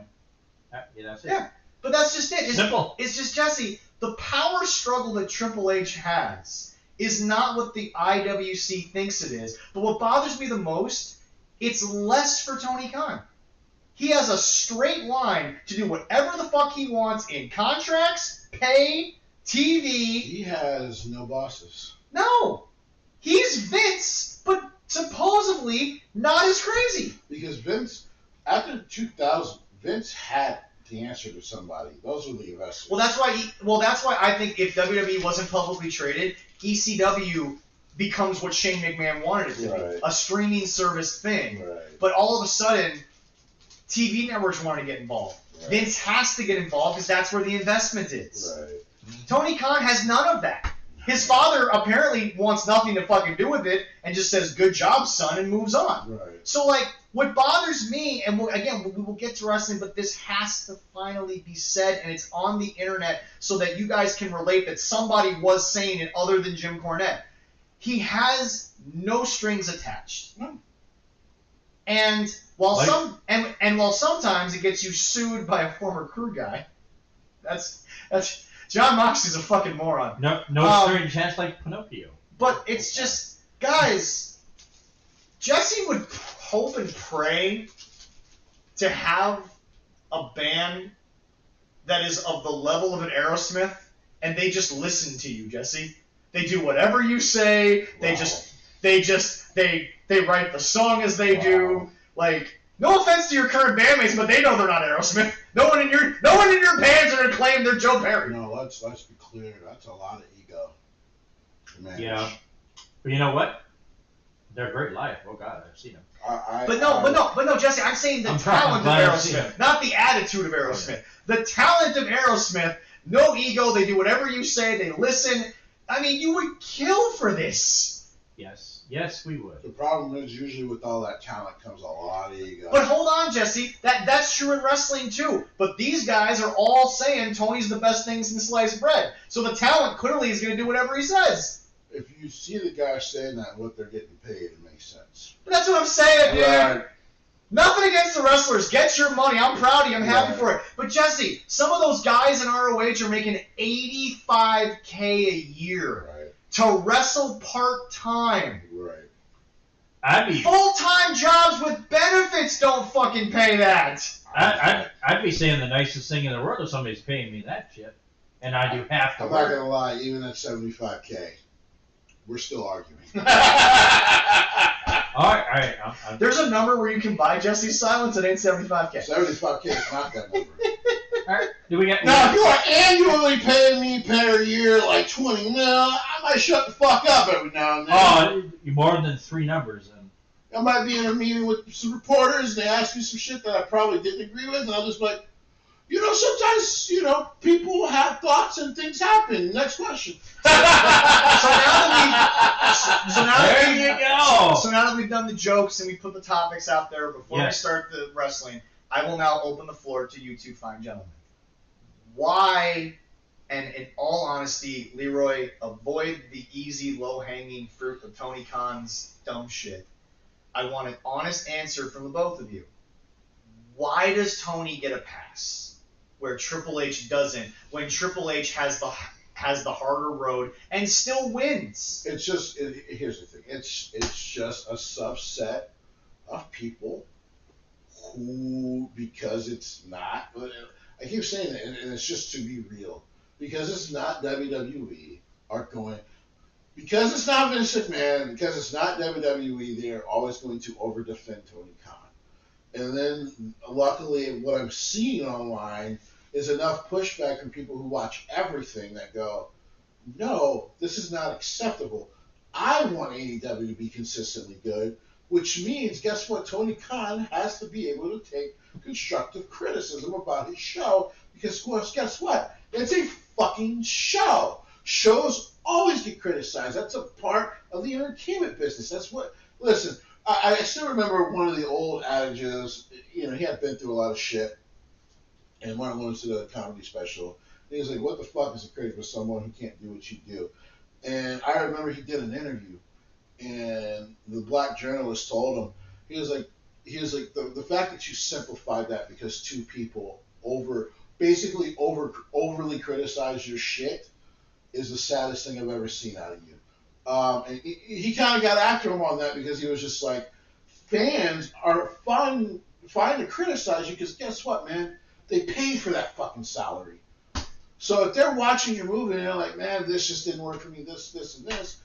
Yeah, that's it. Yeah, but that's just it. Simple. It's just, Jesse, the power struggle that Triple H has is not what the IWC thinks it is. But what bothers me the most, it's less for Tony Khan. He has a straight line to do whatever the fuck he wants in contracts, pay, TV. He has no bosses. No. He's Vince, but supposedly not as crazy. Because Vince, after 2000, Vince had to answer to somebody. Those were the investors. Well, that's why I think if WWE wasn't publicly traded, ECW becomes what Shane McMahon wanted it to Right. be, a streaming service thing. Right. But all of a sudden, TV networks want to get involved. Right. Vince has to get involved because that's where the investment is. Right. Tony Khan has none of that. His father apparently wants nothing to fucking do with it and just says, good job, son, and moves on. Right. So, what bothers me, and we will get to wrestling, but this has to finally be said, and it's on the internet so that you guys can relate that somebody was saying it other than Jim Cornette. He has no strings attached. And while while sometimes it gets you sued by a former crew guy, that's John Moxley's a fucking moron. No straight chance like Pinocchio. But it's just, guys, Jesse would hope and pray to have a band that is of the level of an Aerosmith, and they just listen to you, Jesse. They do whatever you say. They they write the song as they do. No offense to your current bandmates, but they know they're not Aerosmith. No one in your bands are gonna claim they're Joe Perry. No, let's be clear. That's a lot of ego. Man. Yeah. But you know what? They're great live. Oh God, I've seen them. But no, Jesse. I'm saying the talent of Aerosmith, not the attitude of Aerosmith. The talent of Aerosmith. No ego. They do whatever you say. They listen. I mean, you would kill for this. Yes, we would. The problem is usually with all that talent comes a lot of ego. But hold on, Jesse. That's true in wrestling too. But these guys are all saying Tony's the best thing since sliced bread. So the talent clearly is going to do whatever he says. If you see the guys saying that and what they're getting paid, it makes sense. But that's what I'm saying, dude. Right. Nothing against the wrestlers. Get your money. I'm proud of you. I'm happy Right. for it. But Jesse, some of those guys in ROH are making $85K a year Right. to wrestle part-time. Right. Full-time jobs with benefits don't fucking pay that. I'd be saying the nicest thing in the world if somebody's paying me that shit, and I do half the I'm not work. gonna lie, even at $75K. we're still arguing. All right. There's a number where you can buy Jesse's silence. It ain't 75K. 75K is not that number. All right. Do we get? Now, if you are annually paying me per year like 20 mil, I might shut the fuck up every now and then. Oh, more than 3 numbers then. I might be in a meeting with some reporters and they ask me some shit that I probably didn't agree with, and I'll just be like, sometimes, people have thoughts and things happen. Next question. So now that we've done the jokes and we put the topics out there before we start the wrestling, I will now open the floor to you two fine gentlemen. Why, and in all honesty, Leroy, avoid the easy, low-hanging fruit of Tony Khan's dumb shit. I want an honest answer from the both of you. Why does Tony get a pass where Triple H doesn't, when Triple H has the harder road and still wins? It's just, here's the thing. It's just a subset of people who, because it's not, I keep saying that, and it's just to be real, because it's not WWE, because it's not Vince McMahon, because it's not WWE, they're always going to over-defend Tony Khan. And then, luckily, what I'm seeing online is enough pushback from people who watch everything that go, no, this is not acceptable. I want AEW to be consistently good, which means, guess what? Tony Khan has to be able to take constructive criticism about his show, because, guess what? It's a fucking show. Shows always get criticized. That's a part of the entertainment business. That's what, listen, I still remember one of the old adages, he had been through a lot of shit, and one of them was to the comedy special. And he was like, what the fuck is a critic with someone who can't do what you do? And I remember he did an interview, and the black journalist told him, he was like, the fact that you simplified that because 2 people overly criticize your shit is the saddest thing I've ever seen out of you. And he kind of got after him on that, because he was just like, fans are fine to criticize you, because guess what, man? They paid for that fucking salary. So if they're watching your movie and they're like, man, this just didn't work for me, this, and this,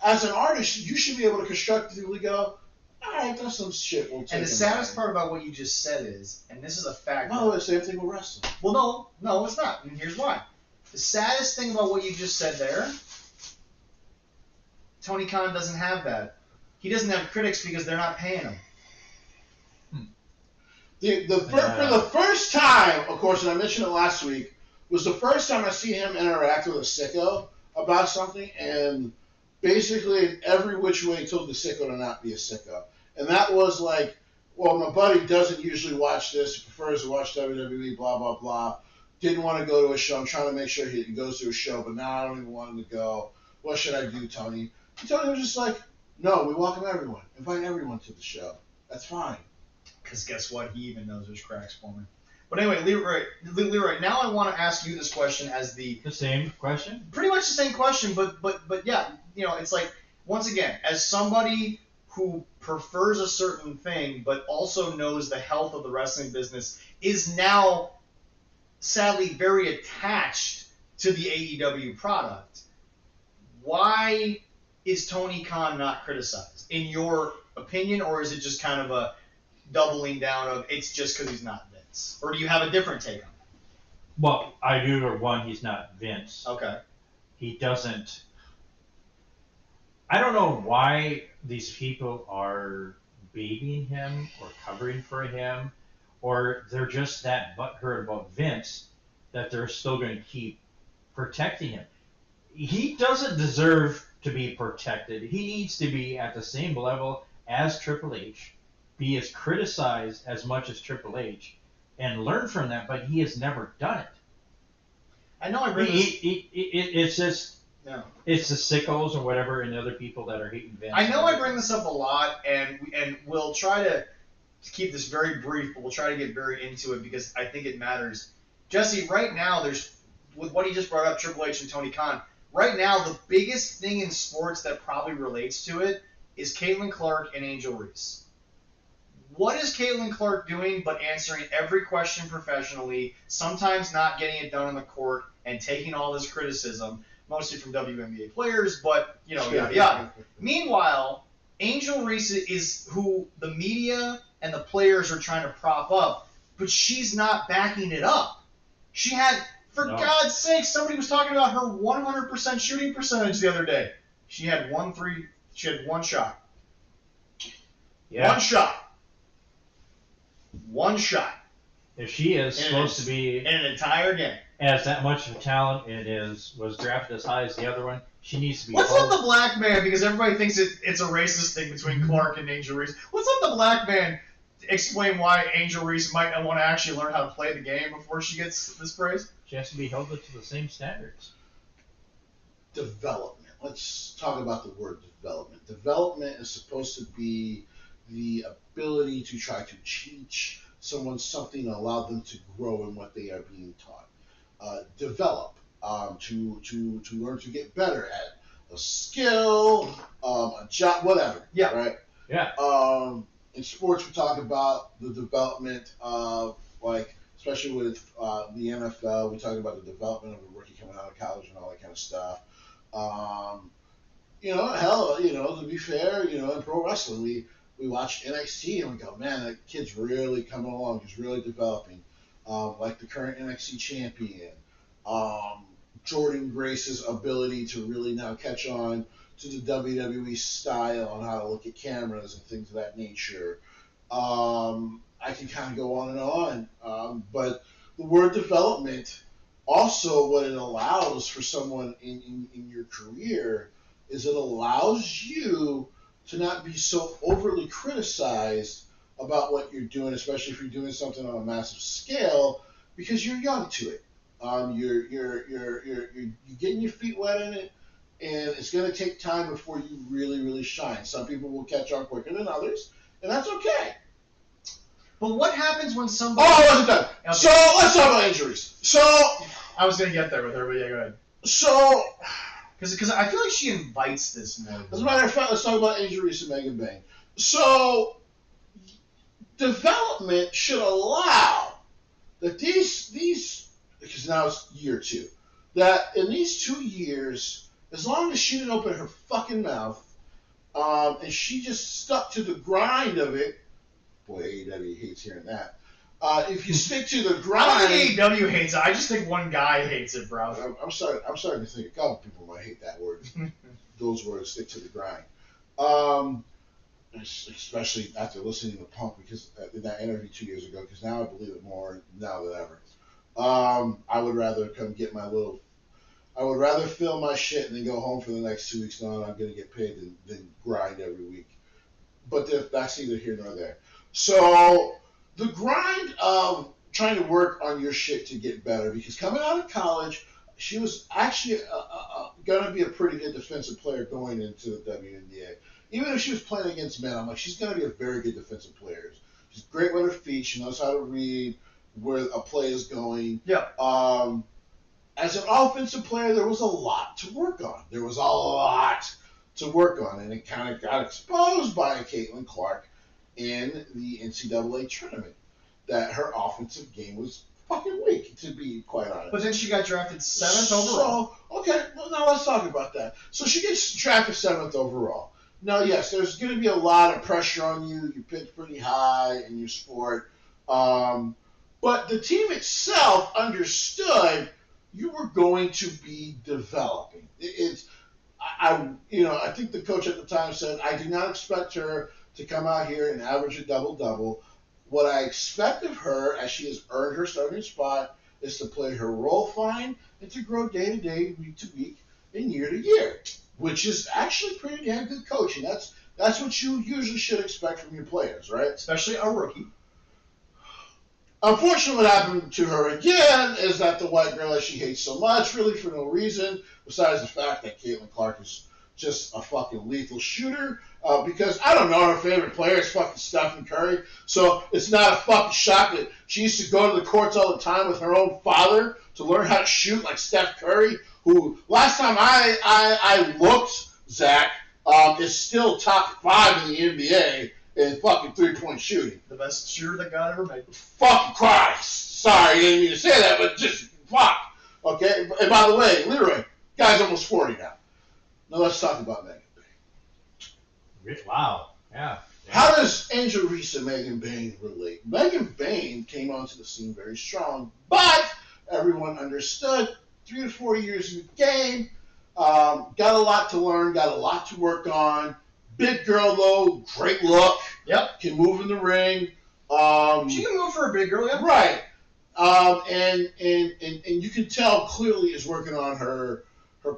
as an artist, you should be able to constructively go, all right, that's some shit. We'll take. And the saddest part about what you just said is, and this is a fact. No, it's the same thing with wrestling. Well, no, it's not. And here's why. The saddest thing about what you just said there, Tony Khan doesn't have that. He doesn't have critics because they're not paying him. For the first time, of course, and I mentioned it last week, was the first time I see him interact with a sicko about something, and basically in every which way told the sicko to not be a sicko. And that was like, well, my buddy doesn't usually watch this, he prefers to watch WWE, blah, blah, blah. Didn't want to go to a show. I'm trying to make sure he goes to a show, but now I don't even want him to go. What should I do, Tony? And Tony was just like, no, we welcome everyone. Invite everyone to the show. That's fine. Because guess what? He even knows there's cracks for me. But anyway, Leroy, now I want to ask you this question as the same question? Pretty much the same question, but yeah, it's like, once again, as somebody who prefers a certain thing, but also knows the health of the wrestling business, is now sadly very attached to the AEW product. Why is Tony Khan not criticized, in your opinion, or is it just kind of a doubling down of it's just because he's not Vince? Or do you have a different take on it? Well, I do. One, he's not Vince. Okay. He doesn't. I don't know why these people are babying him or covering for him, or they're just that butthurt about Vince that they're still going to keep protecting him. He doesn't deserve to be protected. He needs to be at the same level as Triple H, be as criticized as much as Triple H, and learn from that, but he has never done it. I know I bring this... It's just... No. It's the sickos or whatever and the other people that are hating Vince. I know I bring this up a lot, and we'll try to keep this very brief, but we'll try to get very into it because I think it matters. Jesse, right now, there's, with what he just brought up, Triple H and Tony Khan, right now the biggest thing in sports that probably relates to it is Caitlin Clark and Angel Reese. What is Caitlin Clark doing but answering every question professionally, sometimes not getting it done in the court, and taking all this criticism, mostly from WNBA players, but, yada, yada. Meanwhile, Angel Reese is who the media and the players are trying to prop up, but she's not backing it up. She had, for God's sake, somebody was talking about her 100% shooting percentage the other day. She had one shot. Yeah. One shot. If she is supposed to be in an entire game, as that much of a talent and was drafted as high as the other one, she needs to be. Let's let the black man, because everybody thinks it's a racist thing between Clark and Angel Reese. Let's let the black man explain why Angel Reese might not want to actually learn how to play the game before she gets this praise. She has to be held up to the same standards. Development. Let's talk about the word development. Development is supposed to be the ability to try to teach someone something and allow them to grow in what they are being taught. Develop, to learn to get better at a skill, a job, whatever. Yeah. Right? Yeah. In sports, we talk about the development of, like, especially with the NFL, we talk about the development of a rookie coming out of college and all that kind of stuff. To be fair, in pro wrestling, we watch NXT and we go, man, that kid's really coming along. He's really developing. Like the current NXT champion, Jordan Grace's ability to really now catch on to the WWE style and how to look at cameras and things of that nature. I can kind of go on and on. But the word development, also what it allows for someone in your career is it allows you to not be so overly criticized about what you're doing, especially if you're doing something on a massive scale, because you're young to it. You're getting your feet wet in it, and it's going to take time before you really, really shine. Some people will catch on quicker than others, and that's okay. But what happens when somebody... Oh, I wasn't done. Okay. So let's talk about injuries. So I was going to get there with her, but yeah, go ahead. So... Because I feel like she invites this more. As a matter of fact, let's talk about injuries to Megan Bain. So, development should allow that these because now it's year 2, that in these 2 years, as long as she didn't open her fucking mouth, and she just stuck to the grind of it, boy, AEW hates hearing that. If you stick to the grind, I don't think AEW hates it. I just think one guy hates it, bro. I'm starting to think a couple people might hate that word. Those words, stick to the grind. Especially after listening to Punk, because in that interview 2 years ago, because now I believe it more now than ever. I would rather I would rather film my shit and then go home for the next 2 weeks knowing I'm going to get paid than grind every week. But that's neither here nor there. So the grind of trying to work on your shit to get better, because coming out of college, she was actually going to be a pretty good defensive player going into the WNBA. Even if she was playing against men, I'm like, she's going to be a very good defensive player. She's great with her feet. She knows how to read where a play is going. Yeah. As an offensive player, there was a lot to work on. And it kind of got exposed by Caitlin Clark in the NCAA tournament, that her offensive game was fucking weak, to be quite honest. But then she got drafted 7th overall. Okay, well, now let's talk about that. So she gets drafted 7th overall. Now, yes, there's going to be a lot of pressure on you. You pitch pretty high in your sport. But the team itself understood you were going to be developing. I think the coach at the time said, I do not expect her to come out here and average a double-double. What I expect of her, as she has earned her starting spot, is to play her role fine and to grow day to day, week to week, and year to year, which is actually pretty damn good coaching. That's what you usually should expect from your players, right? Especially a rookie. Unfortunately, what happened to her again is that the white girl that she hates so much, really for no reason, besides the fact that Caitlin Clark is just a fucking lethal shooter, because, I don't know, her favorite player is fucking Stephen Curry, so it's not a fucking shock that she used to go to the courts all the time with her own father to learn how to shoot like Steph Curry, who, last time I looked, Zach, is still top 5 in the NBA in fucking three-point shooting. The best shooter that God ever made. Fucking Christ. Sorry, I didn't mean to say that, but just fuck. Okay? And by the way, Leroy, Guy's almost 40 now. Now let's talk about Megan Bayne. Wow. Yeah. How does Angel Reese and Megan Bayne relate? Megan Bayne came onto the scene very strong, but everyone understood 3 to 4 years in the game, got a lot to learn, got a lot to work on. Big girl though, great look. Yep. Can move in the ring. She can move for a big girl, yeah. Right. And you can tell clearly is working on her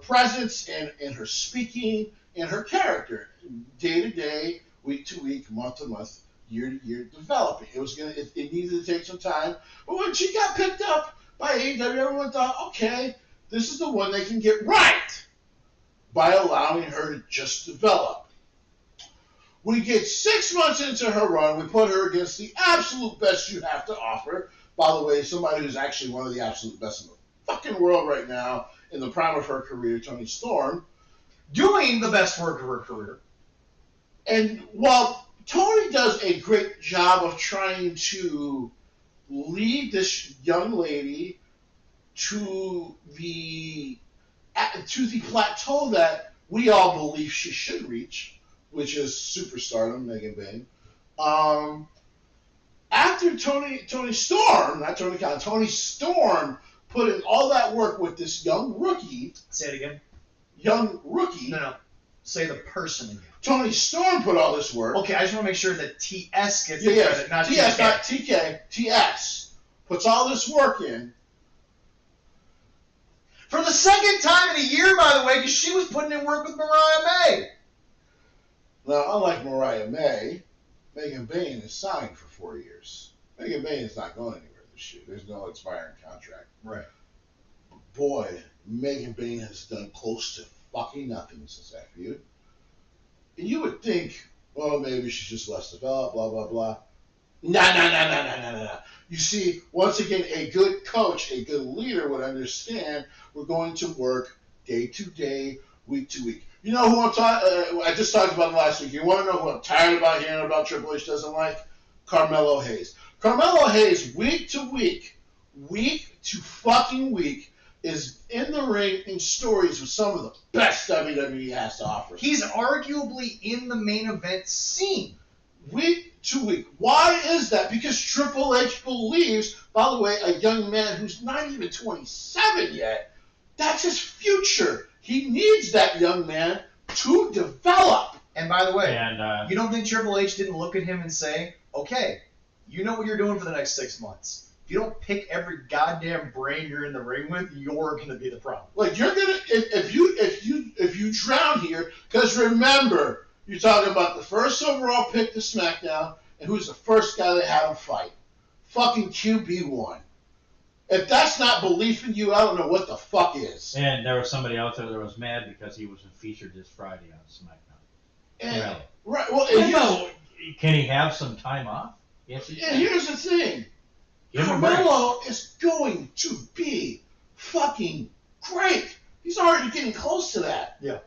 presence and her speaking and her character, day to day, week to week, month to month, year to year, developing. It needed to take some time, but when she got picked up by AEW, everyone thought, okay, this is the one they can get right by allowing her to just develop. We get 6 months into her run, we put her against the absolute best you have to offer. By the way, somebody who's actually one of the absolute best in the fucking world right now, in the prime of her career, Toni Storm. Doing the best work of her career. And while Toni does a great job of trying to lead this young lady to the plateau that we all believe she should reach, which is superstardom, Megan Bayne. After Toni Storm, not Tony Khan, Toni Storm put in all that work with this young rookie. Say it again. Young rookie. No. Say the person again. Toni Storm put all this work. Okay, I just want to make sure that TS gets the credit, not TS, TK. not TK. TS puts all this work in. For the second time in a year, by the way, because she was putting in work with Mariah May. Now, unlike Mariah May, Megan Bayne is signed for 4 years. Megan Bayne is not going anywhere this year. There's no expiring contract. Right. Boy, Megan Bayne has done close to fucking nothing since that feud. And you would think, well, maybe she's just less developed, blah, blah, blah. No. You see, once again, a good coach, a good leader would understand we're going to work day to day, week to week. You know who I'm talking? I just talked about it last week. You want to know who I'm tired about hearing about Triple H doesn't like? Carmelo Hayes. Carmelo Hayes, week to fucking week, is in the ring in stories with some of the best WWE has to offer. He's arguably in the main event scene. Week to week. Why is that? Because Triple H believes, by the way, a young man who's not even 27 yet, that's his future. He needs that young man to develop. And by the way, And you don't think Triple H didn't look at him and say, okay, you know what you're doing for the next 6 months. If you don't pick every goddamn brain you're in the ring with, you're going to be the problem. Like, you're going to, if you drown here, because remember, you're talking about the first overall pick to SmackDown, and who's the first guy that had him fight? Fucking QB1. If that's not belief in you, I don't know what the fuck is. and there was somebody out there that was mad because he wasn't featured this Friday on SmackDown. And, Really? right. Well, Can he have some time off? Yes, he and can. here's the thing. Give him a break. Carmelo is going to be fucking great. He's already getting close to that. Yeah.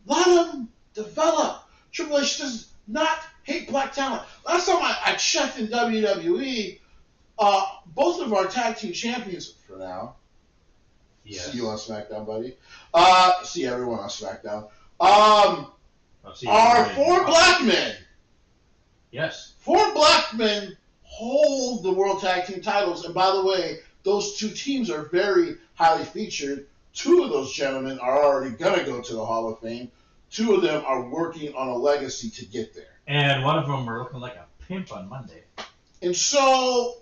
Let him develop. Triple H does not hate black talent. Last time I checked in WWE, both of our tag team champions for now. Yes. See you on SmackDown, buddy. See everyone on SmackDown. I'll see you Are Friday. 4 black men. Yes. 4 black men hold the World Tag Team titles. And by the way, those 2 teams are very highly featured. 2 of those gentlemen are already going to go to the Hall of Fame. 2 of them are working on a legacy to get there. And one of them were looking like a pimp on Monday. And so,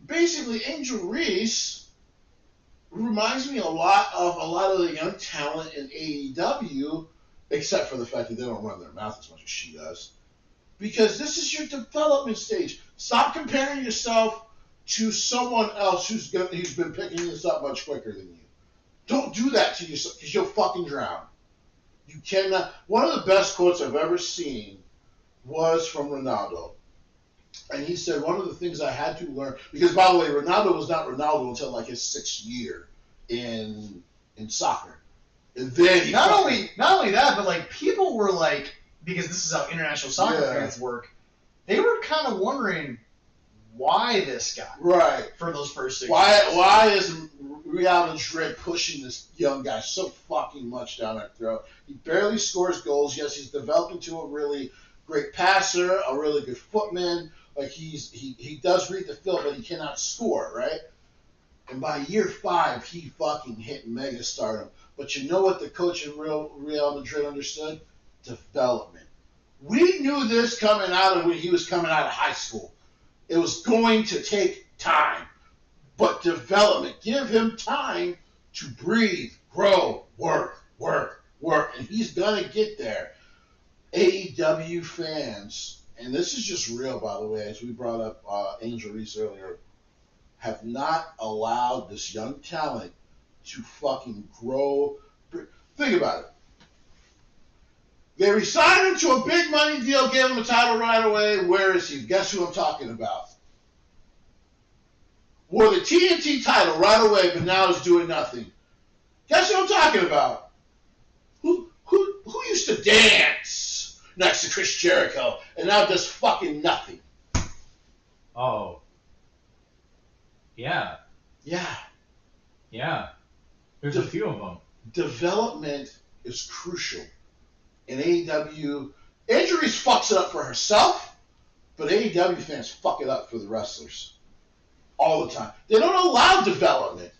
basically, Angel Reese reminds me a lot of the young talent in AEW, except for the fact that they don't run their mouth as much as she does. Because this is your development stage. Stop comparing yourself to someone else who's been picking this up much quicker than you. Don't do that to yourself, because you'll fucking drown. You cannot. One of the best quotes I've ever seen was from Ronaldo. And he said, one of the things I had to learn, because by the way, Ronaldo was not Ronaldo until like his 6th year in soccer. And then Not only that, but like people were like, because this is how international soccer fans work, they were kind of wondering why this guy right for those first 6 why years. why is Real Madrid pushing this young guy so fucking much down their throat. He barely scores goals. Yes, he's developed into a really great passer, a really good footman. Like he does read the field, but he cannot score, right? And by year 5, he fucking hit mega stardom. But you know what the coach in Real Madrid understood? Development. We knew this coming out of when he was coming out of high school. It was going to take time. But development. Give him time to breathe, grow, work. And he's going to get there. AEW fans, and this is just real, by the way, as we brought up Angel Reese earlier, have not allowed this young talent to fucking grow. Think about it. They re-signed him to a big money deal, gave him a title right away. Where is he? Guess who I'm talking about? Wore the TNT title right away, but now is doing nothing. Guess who I'm talking about? Who used to dance next to Chris Jericho and now does fucking nothing? Oh. Yeah. There's a few of them. Development is crucial. In AEW, injuries fucks it up for herself, but AEW fans fuck it up for the wrestlers all the time. They don't allow development.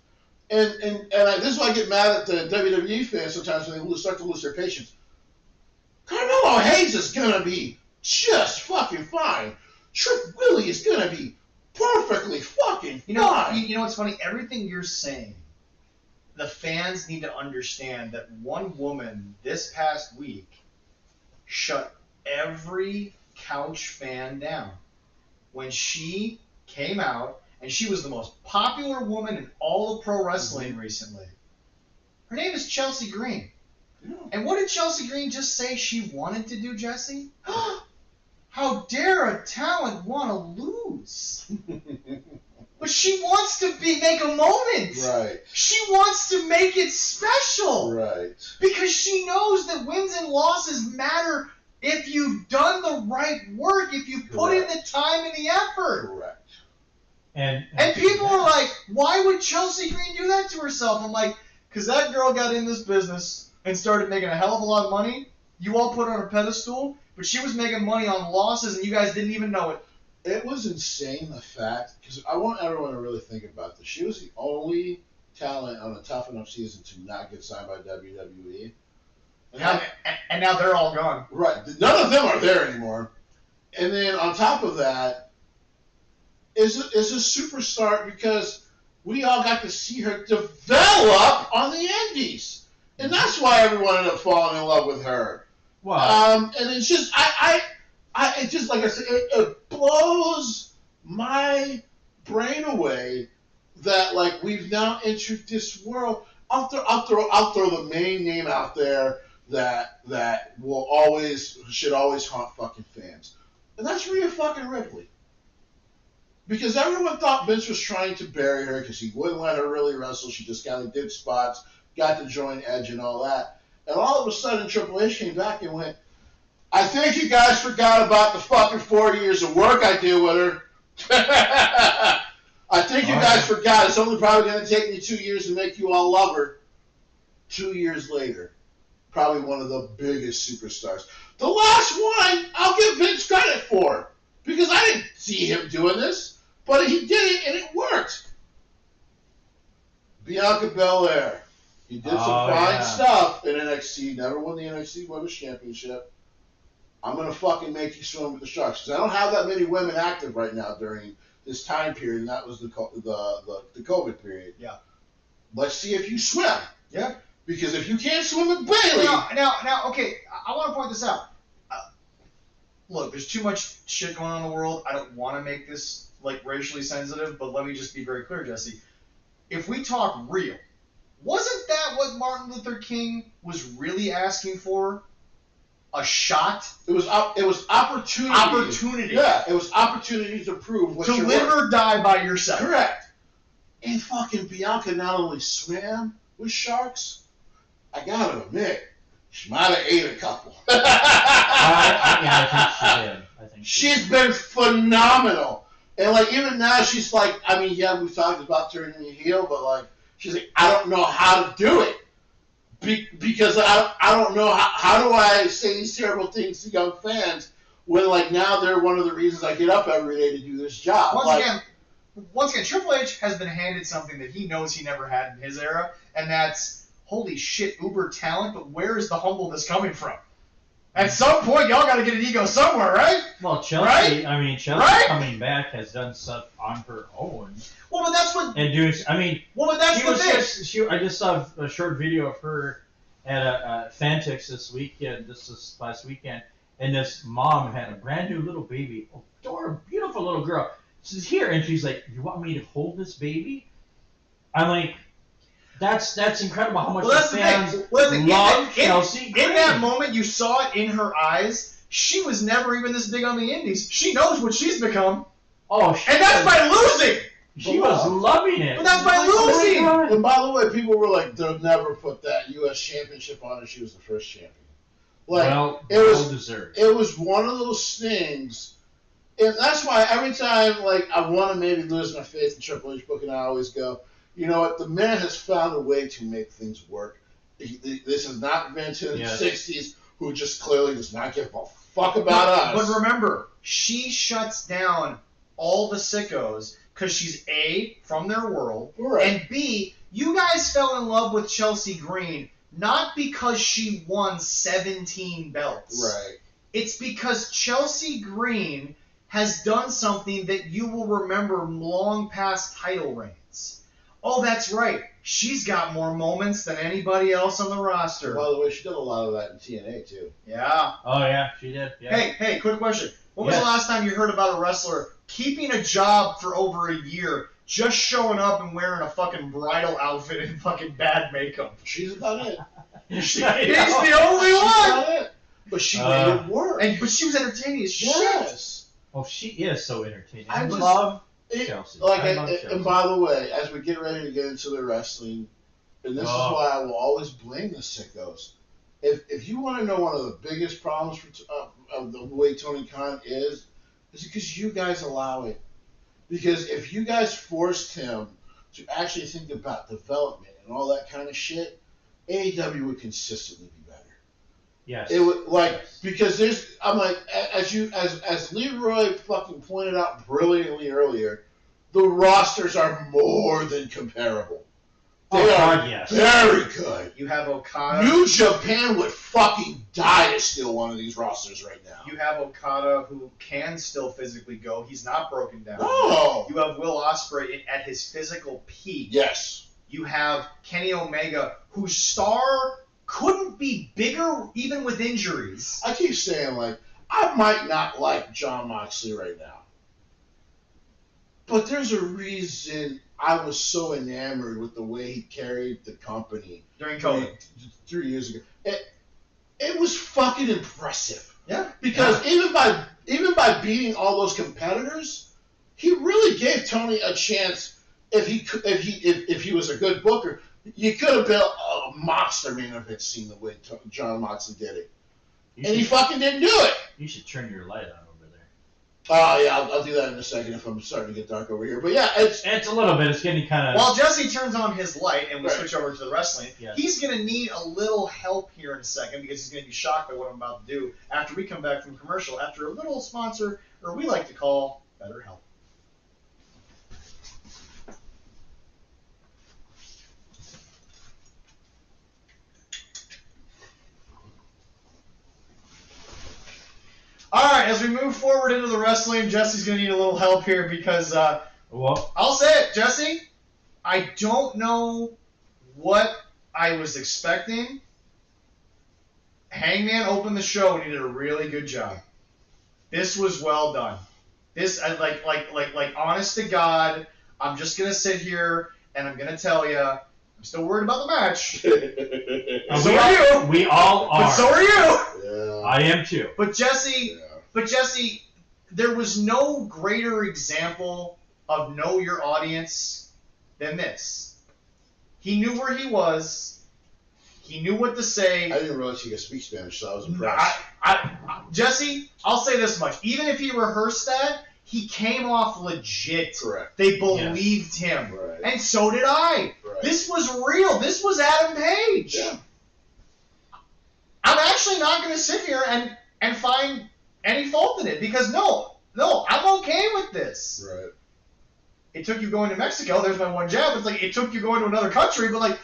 And this is why I get mad at the WWE fans sometimes when they start to lose their patience. Carmelo Hayes is going to be just fucking fine. Trick Willie is going to be perfectly fucking fine. You know what's funny? Everything you're saying, the fans need to understand that one woman this past week shut every couch fan down when she came out, and she was the most popular woman in all of pro wrestling recently. Her name is Chelsea Green. Yeah. And what did Chelsea Green just say she wanted to do, Jesse? How dare a talent want to lose? But she wants to make a moment. Right. She wants to make it special. Right. Because she knows that wins and losses matter if you've done the right work, if you've put in the time and the effort. Correct. And people are like, why would Chelsea Green do that to herself? I'm like, because that girl got in this business and started making a hell of a lot of money. You all put her on a pedestal, but she was making money on losses, and you guys didn't even know it. It was insane, the fact, because I want everyone to really think about this. She was the only talent on a Tough Enough season to not get signed by WWE. And now they're all gone. Right. None of them are there anymore. And then on top of that, is a superstar because we all got to see her develop on the indies. And that's why everyone ended up falling in love with her. Wow. And it's just, it just, like I said, it blows my brain away that, like, we've now entered this world. I'll throw the main name out there that should always haunt fucking fans. And that's Rhea fucking Ripley. Because everyone thought Vince was trying to bury her because he wouldn't let her really wrestle. She just kind of did spots, got to join Edge and all that. And all of a sudden, Triple H came back and went, I think you guys forgot about the fucking 40 years of work I did with her. I think you guys forgot. It's only probably going to take me 2 years to make you all love her. 2 years later, probably one of the biggest superstars. The last one, I'll give Vince credit for. Because I didn't see him doing this. But he did it, and it worked. Bianca Belair. He did some fine stuff in NXT. Never won the NXT Women's Championship. I'm going to fucking make you swim with the sharks. Because I don't have that many women active right now during this time period, and that was the COVID period. Yeah. Let's see if you swim. Yeah. Because if you can't swim with Bayley... Now, okay, I want to point this out. Look, there's too much shit going on in the world. I don't want to make this racially sensitive, but let me just be very clear, Jesse. If we talk real, wasn't that what Martin Luther King was really asking for? A shot? It was opportunity. Opportunity. Yeah, it was opportunity to prove what to you live were. or die by yourself. Correct. And fucking Bianca not only swam with sharks, I gotta admit, she might have ate a couple. I think she did. She's been phenomenal. And, even now, she's we've talked about turning the heel, but, She's like, I don't know how to do it. Because I don't know how do I say these terrible things to young fans when, like, now they're one of the reasons I get up every day to do this job. Once again, Triple H has been handed something that he knows he never had in his era, and that's, holy shit, uber talent, but where is the humbleness coming from? At some point, y'all got to get an ego somewhere, right? Well, Chelsea, right? I mean, Chelsea right? coming back has done stuff on her own. Well, but that's what. And doing, I mean, well, but that's the thing. I just saw a short video of her at a Fantix this last weekend, and this mom had a brand new little baby, adorable, beautiful little girl. She's here, and she's like, "You want me to hold this baby?" I'm like, that's incredible how much the fans love Chelsea Green. In that moment, you saw it in her eyes. She was never even this big on the Indies. She knows what she's become. Oh, and that's by losing. She was loving it. But that's by losing. And by the way, people were like, they'll never put that U.S. championship on her. She was the first champion. Like, well deserved. It was one of those things, and that's why every time, like, I want to maybe lose my faith in Triple H book, and I always go, you know what? The man has found a way to make things work. This has not Vince in the 60s, who just clearly does not give a fuck about us. But remember, she shuts down all the sickos because she's A, from their world, and B, you guys fell in love with Chelsea Green not because she won 17 belts. Right. It's because Chelsea Green has done something that you will remember long past title reigns. Oh, that's right. She's got more moments than anybody else on the roster. By the way, she did a lot of that in TNA, too. Yeah. Oh, yeah, she did. Yeah. Hey, quick question. When was the last time you heard about a wrestler keeping a job for over a year, just showing up and wearing a fucking bridal outfit and fucking bad makeup? She's about it. He's the only one. But she made it work. But she was entertaining as shit. Yes. Oh, she is so entertaining. I love Chelsea. And by the way, as we get ready to get into the wrestling, and this is why I will always blame the sickos. If you want to know one of the biggest problems of the way Tony Khan is because you guys allow it. Because if you guys forced him to actually think about development and all that kind of shit, AEW would consistently be better. Yes. It would because as Leroy fucking pointed out brilliantly earlier, the rosters are more than comparable. They are very good. You have Okada. New Japan would fucking die to steal one of these rosters right now. You have Okada, who can still physically go. He's not broken down. No. You have Will Ospreay at his physical peak. Yes. You have Kenny Omega, whose star couldn't be bigger even with injuries. I keep saying, like, I might not like Jon Moxley right now. But there's a reason I was so enamored with the way he carried the company during COVID 3 years ago. It was fucking impressive. Yeah. Because even by beating all those competitors, he really gave Tony a chance. If he was a good booker, you could have built a monster main event scene the way Jon Moxley did it, he fucking didn't do it. You should turn your light on over there. Oh yeah, I'll do that in a second if I'm starting to get dark over here. But yeah, it's a little bit. It's getting kind of. While Jesse turns on his light and we switch over to the wrestling, he's gonna need a little help here in a second because he's gonna be shocked by what I'm about to do after we come back from commercial. After a little sponsor, or we like to call BetterHelp. All right, as we move forward into the wrestling, Jesse's going to need a little help here because, I'll say it, Jesse, I don't know what I was expecting. Hangman opened the show and he did a really good job. This was well done. This, like, honest to God, I'm just going to sit here and I'm going to tell you, I'm still worried about the match. So are you. We all are. But so are you. Yeah. I am too. But Jesse, there was no greater example of know your audience than this. He knew where he was. He knew what to say. I didn't realize he could speak Spanish, so I was impressed. Jesse, I'll say this much. Even if he rehearsed that, he came off legit. Correct. They believed him. Right. And so did I. Right. This was real. This was Adam Page. Yeah. I'm actually not going to sit here and find any fault in it because no, I'm okay with this. Right. It took you going to Mexico. There's my one jab. It's like it took you going to another country, but like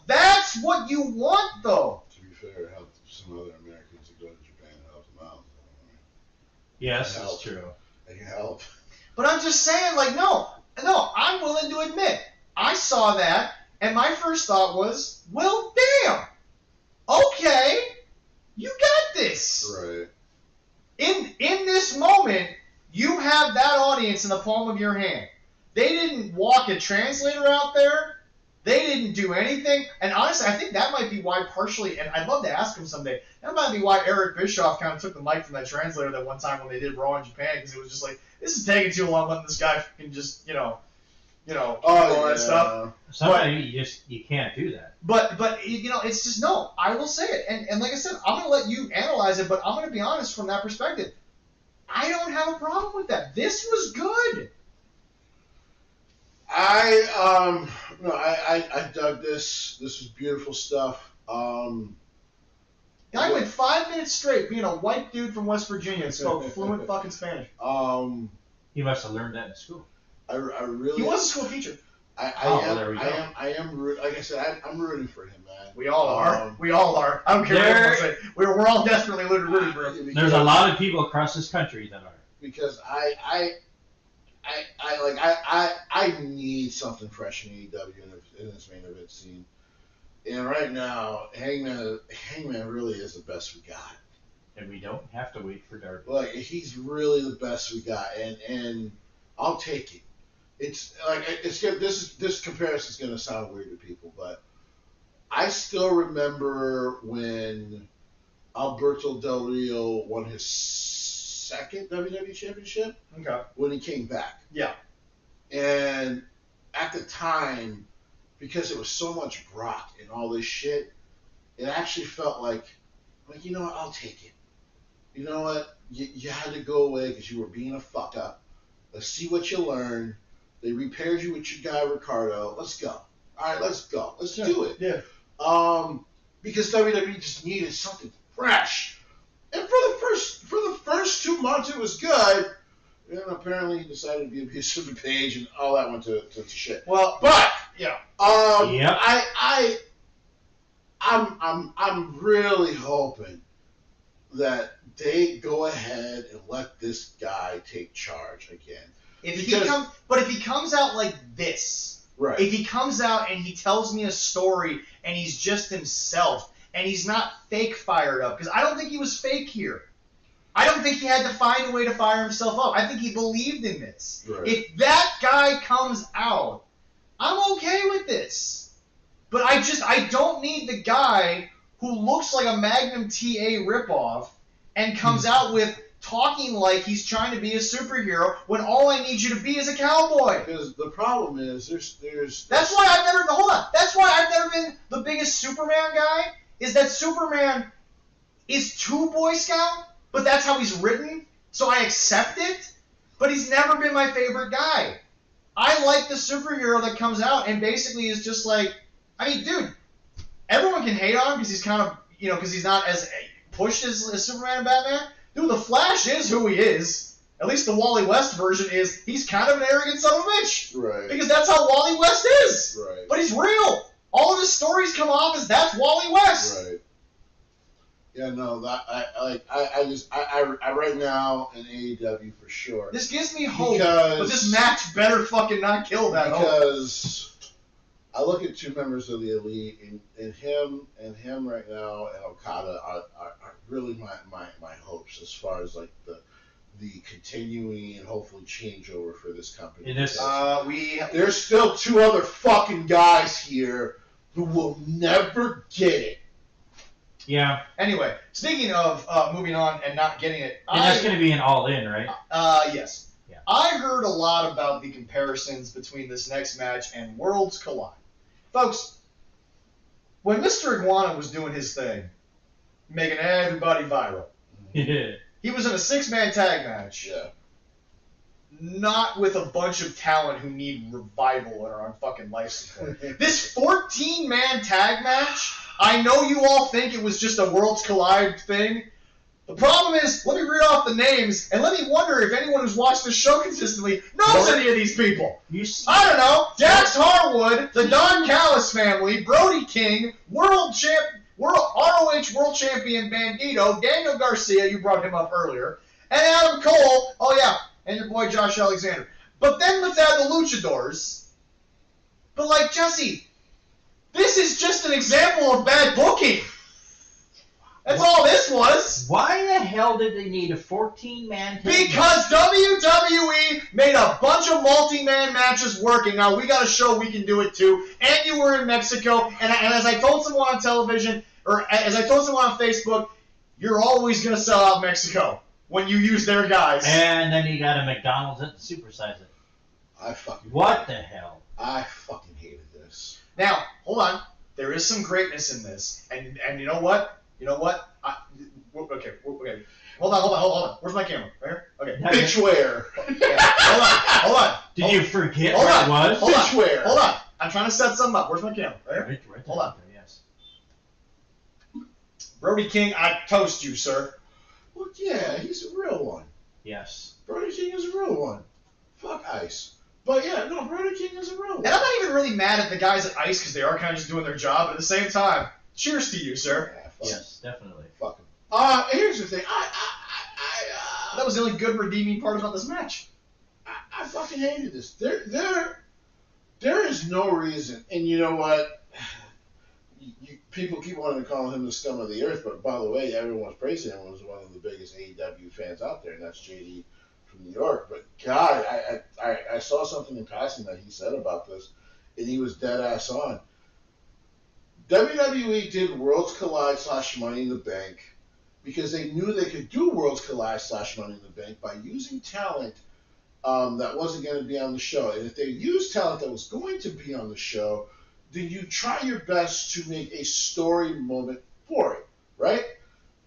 that's what you want though. To be fair, it helped some other Americans to go to Japan and help them out. Yes, that's true. It can help. But I'm just saying, like, no, I'm willing to admit I saw that, and my first thought was, well, damn, okay, you got this. Right. In this moment, you have that audience in the palm of your hand. They didn't walk a translator out there. They didn't do anything. And honestly, I think that might be why partially, and I'd love to ask him someday, that might be why Eric Bischoff kind of took the mic from that translator that one time when they did Raw in Japan, because it was just like, this is taking too long letting this guy fucking just, all that stuff. Sometimes you can't do that. But it's just, no, I will say it. And like I said, I'm going to let you analyze it, but I'm going to be honest from that perspective. I don't have a problem with that. This was good. I dug this. This was beautiful stuff. Guy went 5 minutes straight being a white dude from West Virginia and spoke fluent fucking Spanish. He must have learned that in school. I really. He was a school teacher. I am. Like I said, I'm rooting for him, man. We all are. We all are. I don't care what anyone say. We're all desperately rooting for him. There's a lot of people across this country that are. Because I need something fresh in AEW in this main event scene. And right now, Hangman really is the best we got. And we don't have to wait for Darby. Like, he's really the best we got, and I'll take it. It's like this comparison is gonna sound weird to people, but I still remember when Alberto Del Rio won his second WWE Championship. Okay. When he came back. Yeah. And at the time, because it was so much Brock and all this shit, it actually felt like, you know what, I'll take it. You know what, you had to go away because you were being a fuck up. Let's see what you learn. They repaired you with your guy Ricardo. Let's go. All right, let's go. Let's do it. Yeah. Because WWE just needed something fresh. And for the first 2 months, it was good. And apparently, he decided to be abusive to Paige, and all that went to shit. Well, but yeah. Yep. I'm really hoping that they go ahead and let this guy take charge again. If he comes out like this, right? If he comes out and he tells me a story and he's just himself and he's not fake fired up, because I don't think he was fake here. I don't think he had to find a way to fire himself up. I think he believed in this. Right. If that guy comes out, I'm okay with this. But I don't need the guy who looks like a Magnum TA ripoff and comes out with talking like he's trying to be a superhero when all I need you to be is a cowboy. Because the problem is That's why I've never been the biggest Superman guy, is that Superman is too Boy Scout, but that's how he's written, so I accept it, but he's never been my favorite guy. I like the superhero that comes out and basically is just like, I mean, dude, everyone can hate on him because he's kind of, because he's not as pushed as Superman and Batman. Dude, the Flash is who he is. At least the Wally West version is, he's kind of an arrogant son of a bitch. Right. Because that's how Wally West is. Right. But he's real. All of his stories come off as that's Wally West. Right. Yeah, no, that I right now in AEW for sure. This gives me hope, but this match better fucking not kill that hope. Because I look at two members of the Elite, and him right now and Okada are really my hopes as far as like the continuing and hopefully changeover for this company. There's still two other fucking guys here who will never get it. Yeah. Anyway, speaking of moving on and not getting it, and that's going to be an all-in, right? Yes. Yeah. I heard a lot about the comparisons between this next match and Worlds Collide. Folks, when Mr. Iguana was doing his thing, making everybody viral, he was in a 6-man tag match. Yeah. not with a bunch of talent who need revival and are on fucking life support. This 14-man tag match, I know you all think it was just a Worlds Collide thing. The problem is, let me read off the names, and let me wonder if anyone who's watched this show consistently knows any of these people. I don't know. Dax Harwood, the Don Callis family, Brody King, ROH World Champion Bandito, Daniel Garcia, you brought him up earlier, and Adam Cole, oh yeah, and your boy Josh Alexander. But then let's add the Luchadors. But like, Jesse, this is just an example of bad booking. That's all this was. Why the hell did they need a 14-man tag? Because WWE made a bunch of multi-man matches working. Now, we got to show we can do it too. And you were in Mexico. And as I told someone on television, or as I told someone on Facebook, you're always going to sell out Mexico when you use their guys. And then you got a McDonald's and supersize it. What the hell? I fucking hated this. Now, hold on. There is some greatness in this. And you know what? Okay. Hold on. Where's my camera? Right here? Okay. Bitch where? Yeah. Hold on. Did you forget where it was? Hold on. I'm trying to set something up. Where's my camera? Right here? Right hold on. There, yes. Brody King, I toast you, sir. Well, yeah, he's a real one. Yes. Brody King is a real one. Fuck Ice. But yeah, no, Brody King is a real one. And I'm not even really mad at the guys at Ice because they are kind of just doing their job. But at the same time, cheers to you, sir. Yeah, Yes, definitely. Fuck him. Here's the thing. That was the only good redeeming part about this match. I fucking hated this. There is no reason, and you know what? People keep wanting to call him the scum of the earth, but by the way, everyone's praising him. Was one of the biggest AEW fans out there, and that's JD from New York. But God, I saw something in passing that he said about this, and he was dead ass on. WWE did Worlds Collide / Money in the Bank because they knew they could do Worlds Collide / Money in the Bank by using talent that wasn't going to be on the show. And if they used talent that was going to be on the show, then you try your best to make a story moment for it, right?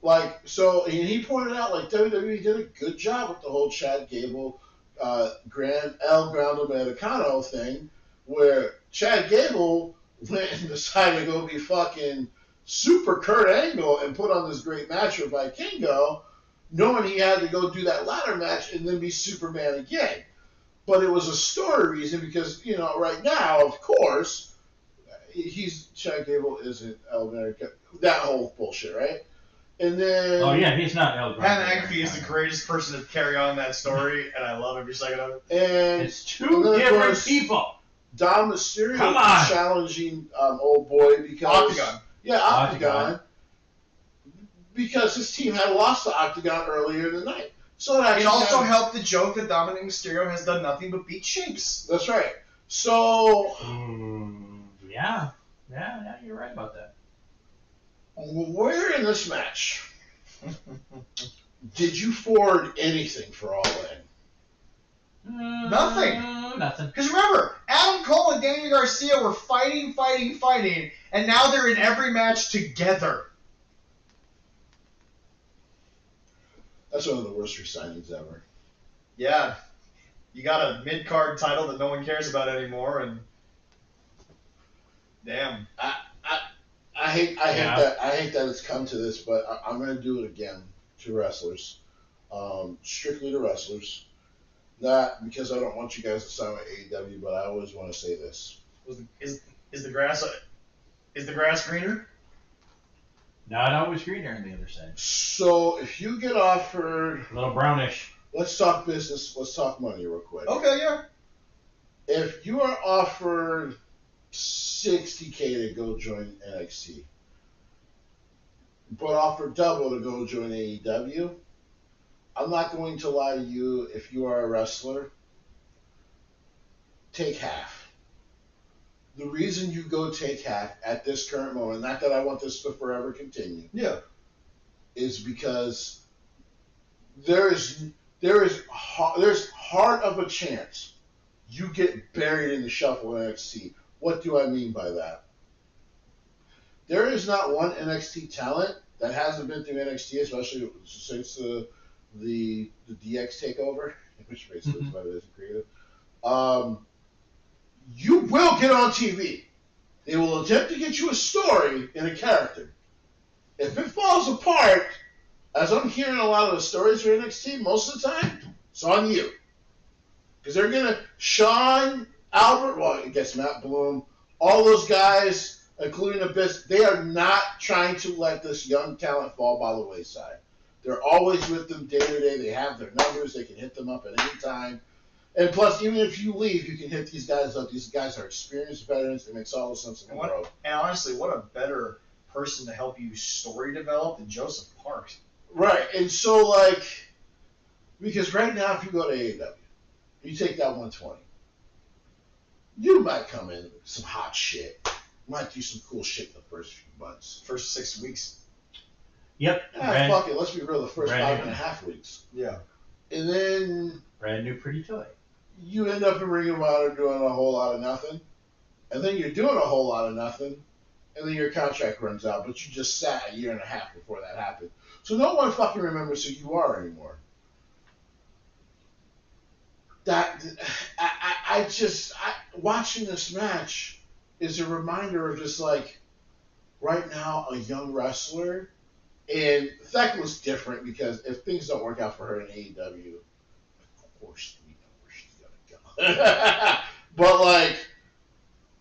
Like, so, and he pointed out, like, WWE did a good job with the whole Chad Gable, El Grande Americano thing, where Chad Gable went and decided to go be fucking Super Kurt Angle and put on this great match with Vikingo, knowing he had to go do that ladder match and then be Superman again. But it was a story reason because, you know, right now, of course, Chad Gable isn't El America, that whole bullshit, right? And then... Oh, yeah, he's not El Grande. Pat McAfee is the greatest person to carry on that story, and I love every second of it. And it's two different people. Dom Mysterio was challenging old boy because... Octagon. Yeah, Octagon. Because his team had lost to Octagon earlier in the night. So it also helped the joke that Dominic Mysterio has done nothing but beat Shapes. That's right. So... Yeah, you're right about that. Where in this match did you forward anything for All In? Nothing. Because remember, Adam Cole and Daniel Garcia were fighting, and now they're in every match together. That's one of the worst re-signings ever. Yeah. You got a mid-card title that no one cares about anymore, and... Damn. I hate that it's come to this, but I'm going to do it again to wrestlers. Strictly to wrestlers. Not because I don't want you guys to sign with AEW, but I always want to say this. Is the grass greener? Not always greener on the other side. So if you get offered a little brownish. Let's talk business, let's talk money real quick. Okay, yeah. If you are offered $60K to go join NXT, but offer double to go join AEW, I'm not going to lie to you, if you are a wrestler, take half. The reason you go take half at this current moment, not that I want this to forever continue, is because there's hard of a chance you get buried in the shuffle in NXT. What do I mean by that? There is not one NXT talent that hasn't been through NXT, especially since the DX takeover, which basically is what it is in creative. You will get on TV. They will attempt to get you a story and a character. If it falls apart, as I'm hearing a lot of the stories for NXT, most of the time, it's on you. Because they're going to, Sean, Albert, well, I guess Matt Bloom, all those guys, including Abyss, they are not trying to let this young talent fall by the wayside. They're always with them day to day. They have their numbers. They can hit them up at any time. And plus, even if you leave, you can hit these guys up. These guys are experienced veterans. It makes all the sense in the world. And honestly, what a better person to help you story develop than Joseph Parks. Right. And so, like, because right now, if you go to AEW, you take that 120, you might come in with some hot shit. You might do some cool shit in the first few months. First 6 weeks. Yep. Fuck it. Let's be real. The first 5.5 weeks. Yeah. And then Brand new pretty toy. you end up in Ring of Honor doing a whole lot of nothing. And then you're doing a whole lot of nothing. And then your contract runs out. But you just sat a year and a half before that happened. So no one fucking remembers who you are anymore. Watching this match is a reminder of just like, right now, a young wrestler. And Thecla's different because if things don't work out for her in AEW, of course we know where she's gonna go.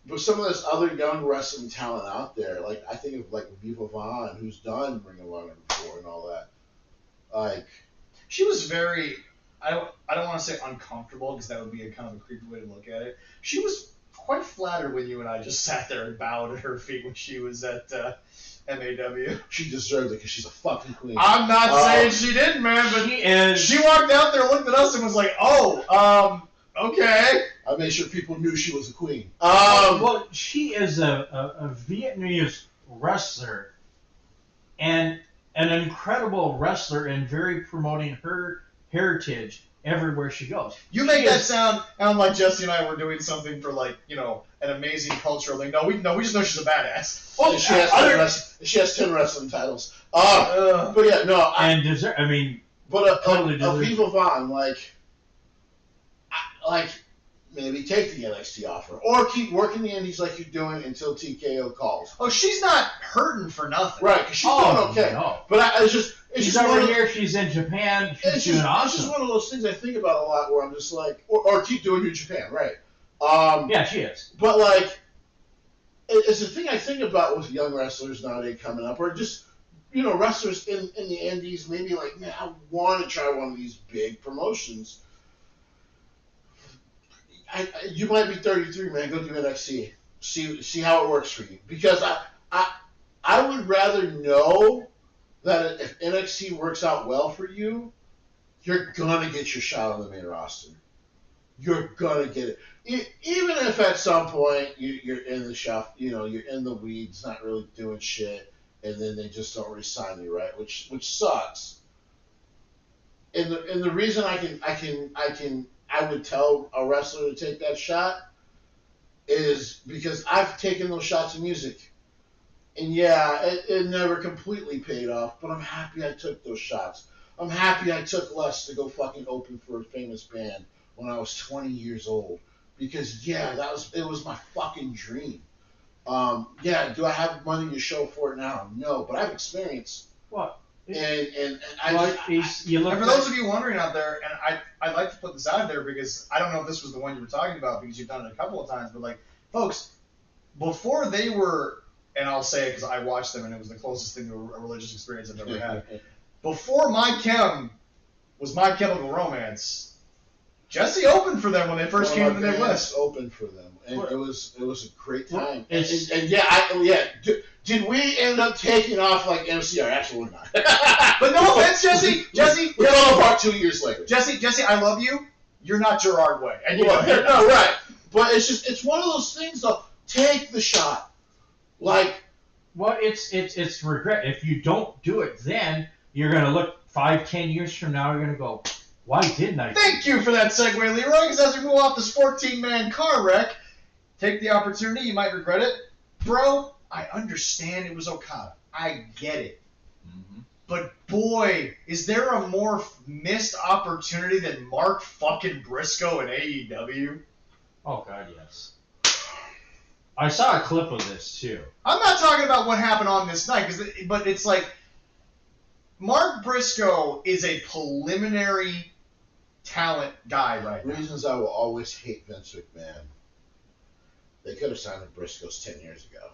But some of this other young wrestling talent out there, like I think of like Viva Vaughn, who's done Ring of Honor before and all that. Like, she was very, I don't want to say uncomfortable because that would be a kind of a creepy way to look at it. She was quite flattered when you and I just sat there and bowed at her feet when she was at MAW. she deserves it because she's a fucking queen. I'm not saying she didn't, man, but she walked out there, looked at us, and was like, okay. I made sure people knew she was a queen. Well, she is a Vietnamese wrestler and an incredible wrestler and very promoting her heritage everywhere she goes. You make that sound like Jesse and I were doing something for an amazing cultural thing. No, we just know she's a badass. Oh, she has 10 wrestling titles. But yeah, no. Totally Viva Vaughn, maybe take the NXT offer or keep working the indies like you're doing until TKO calls. Oh, she's not hurting for nothing. Right, because she's doing okay. No. But she's over here. She's in Japan. She's doing awesome. It's just one of those things I think about a lot where I'm just like, or keep doing New Japan, right? Yeah, she is. But it's a thing I think about with young wrestlers nowadays coming up, or just wrestlers in the indies. Maybe like, man, I want to try one of these big promotions. You might be 33, man. Go do NXT. See how it works for you. Because I would rather know that if NXT works out well for you, you're gonna get your shot on the main roster. You're gonna get it. Even if at some point you're in the shuff, you're in the weeds, not really doing shit, and then they just don't re-sign you, right? Which sucks. And the reason I would tell a wrestler to take that shot is because I've taken those shots in music. And yeah, it never completely paid off, but I'm happy I took those shots. I'm happy I took less to go fucking open for a famous band when I was 20 years old. Because yeah, it was my fucking dream. Yeah, do I have money to show for it now? No, but I have experience. What? And for those of you wondering out there, and I'd like to put this out there because I don't know if this was the one you were talking about because you've done it a couple of times, but folks, before they were, and I'll say it because I watched them and it was the closest thing to a religious experience I've ever had. Before My Chem was My Chemical Romance, Jesse opened for them when they first came to the Midwest. Opened for them, and it was a great time. Did we end up taking off like MCR? Absolutely not. But no offense, Jesse. We fell apart 2 years later. Jesse, I love you. You're not Gerard Way. And no, right. But it's one of those things though. Take the shot. It's regret. If you don't do it, then you're gonna look 5-10 years from now. You're gonna go, why didn't I? Thank you for that segue, Leroy. Because as we move off this 14-man car wreck, take the opportunity. You might regret it, bro. I understand it was Okada. I get it. Mm-hmm. But boy, is there a more missed opportunity than Mark fucking Briscoe in AEW? Oh God, yes. I saw a clip of this too. I'm not talking about what happened on this night, but it's like Mark Briscoe is a preliminary talent guy right now. Reasons I will always hate Vince McMahon. They could have signed the Briscoes 10 years ago.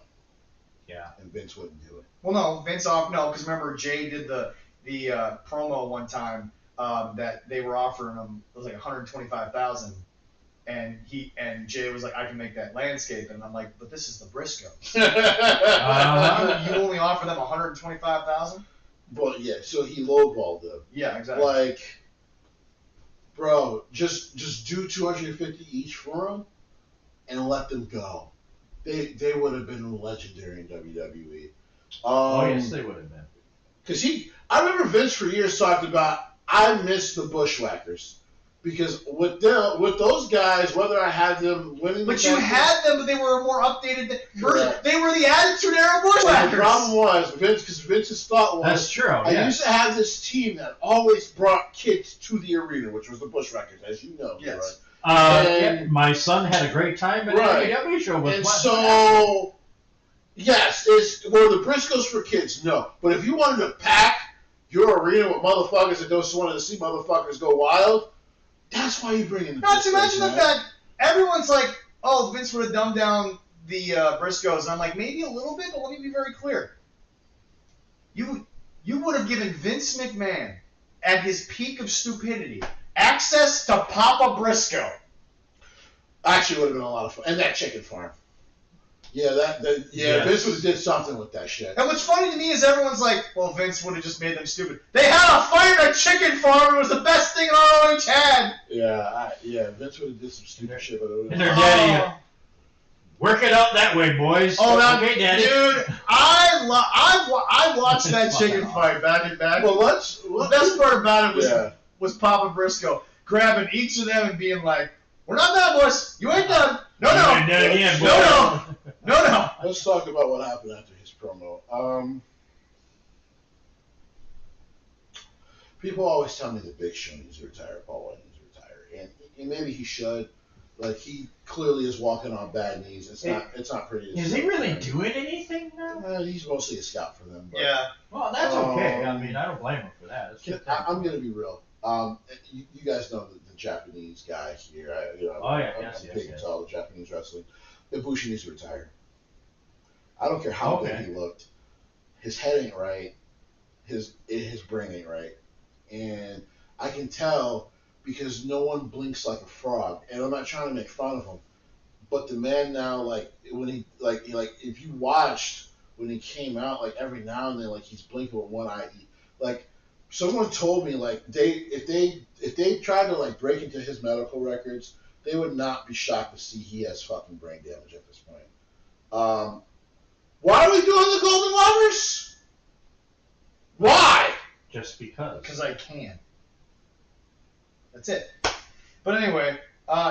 Yeah. And Vince wouldn't do it. Well, no, because remember Jay did the promo one time that they were offering him, it was like $125,000, and Jay was like, I can make that landscape, and I'm like, but this is the Briscoes. You only offer them $125,000? But yeah, so he lowballed them. Yeah, exactly. Like, bro, just do $250 each for them and let them go. They would have been legendary in WWE. Oh yes, they would have been. Because I remember Vince for years talked about, I miss the Bushwhackers. Because with those guys, whether I had them winning, but you had them, but they were more updated. They were the Attitude Era Bushwhackers. The problem was because Vince's thought was, that's true. I used to have this team that always brought kids to the arena, which was the Bushwhackers, as you know. Yes. Right? My son had a great time at right. the AEW show. And so, yes, were the Briscoes for kids? No. But if you wanted to pack your arena with motherfuckers that just wanted to see motherfuckers go wild, that's why you bring in the Not Briscoes, to mention man. the fact, everyone's like, oh, Vince would have dumbed down the Briscoes. And I'm like, maybe a little bit, but let me be very clear. You would have given Vince McMahon, at his peak of stupidity, access to Papa Briscoe. Actually, would have been a lot of fun. And that chicken farm. Yeah, Yes. Vince would have did something with that shit. And what's funny to me is everyone's like, well, Vince would have just made them stupid. They had a fight at a chicken farm. It was the best thing ROH had. Yeah, Vince would have did some stupid shit, but it would And their daddy, work it out that way, boys. Oh, that okay, daddy. dude! I watched that chicken fight back and back. Well, the best part about it was Papa Briscoe grabbing each of them and being like, "We're not done, boys. You ain't done. No. Let's talk about what happened after his promo. People always tell me that Big Show needs to retire, Paul White needs to retire, and maybe he should. Like, he clearly is walking on bad knees. It's not pretty. Is he really doing anything now? He's mostly a scout for them. But, Yeah. Well, that's okay. I mean, I don't blame him for that. I'm gonna be real. You guys know the Japanese guy here. I'm big into all the Japanese wrestling. Ibushi needs to retire. I don't care how good he looked. His head ain't right. His brain ain't right, and I can tell because no one blinks like a frog. And I'm not trying to make fun of him, but the man now, like when he if you watched when he came out, like every now and then, like he's blinking with one eye. Like someone told me, like if they tried to like break into his medical records, they would not be shocked to see he has fucking brain damage at this point. Why are we doing the Golden Lovers? Why? Just because. Because I can. That's it. But anyway,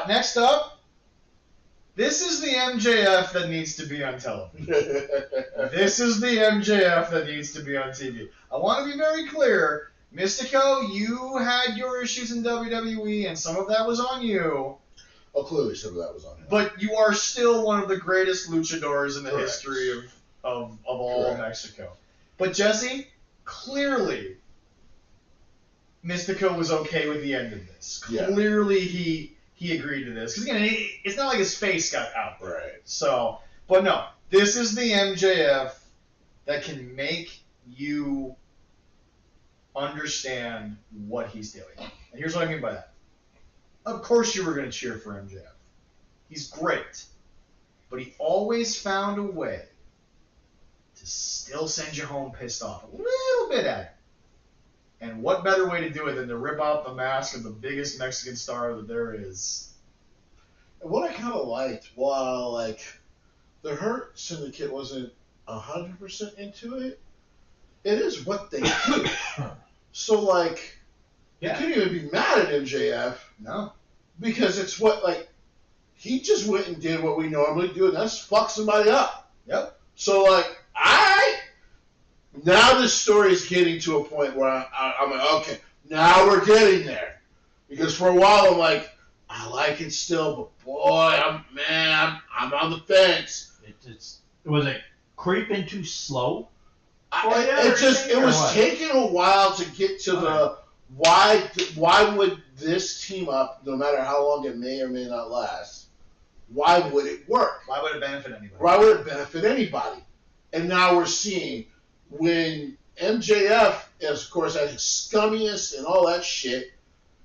next up, this is the MJF that needs to be on television. This is the MJF that needs to be on TV. I want to be very clear. Mystico, you had your issues in WWE, and some of that was on you. Oh, clearly some of that was on him. But you are still one of the greatest luchadors in the Correct. history of all of Correct. Mexico. But Jesse, clearly, Mystico was okay with the end of this. Yeah. Clearly, he agreed to this. Because, again, it's not like his face got out there. Right. So, but no, this is the MJF that can make you understand what he's doing. And here's what I mean by that. Of course you were going to cheer for MJF. He's great. But he always found a way to still send you home pissed off a little bit at it. And what better way to do it than to rip out the mask of the biggest Mexican star that there is? And what I kind of liked, while like the Hurt Syndicate wasn't 100% into it, it is what they do. So like, you couldn't even be mad at MJF. No. Because it's what, like, he just went and did what we normally do, and that's fuck somebody up. Yep. So, like, alright. Now this story is getting to a point where I'm like, okay, now we're getting there. Because for a while I'm like, I like it still, but boy, I'm on the fence. Was it creeping too slow? It was taking a while to get to the why would this team up, no matter how long it may or may not last, why would it work? Why would it benefit anybody? Why would it benefit anybody? And now we're seeing when MJF is, of course, at his scummiest and all that shit,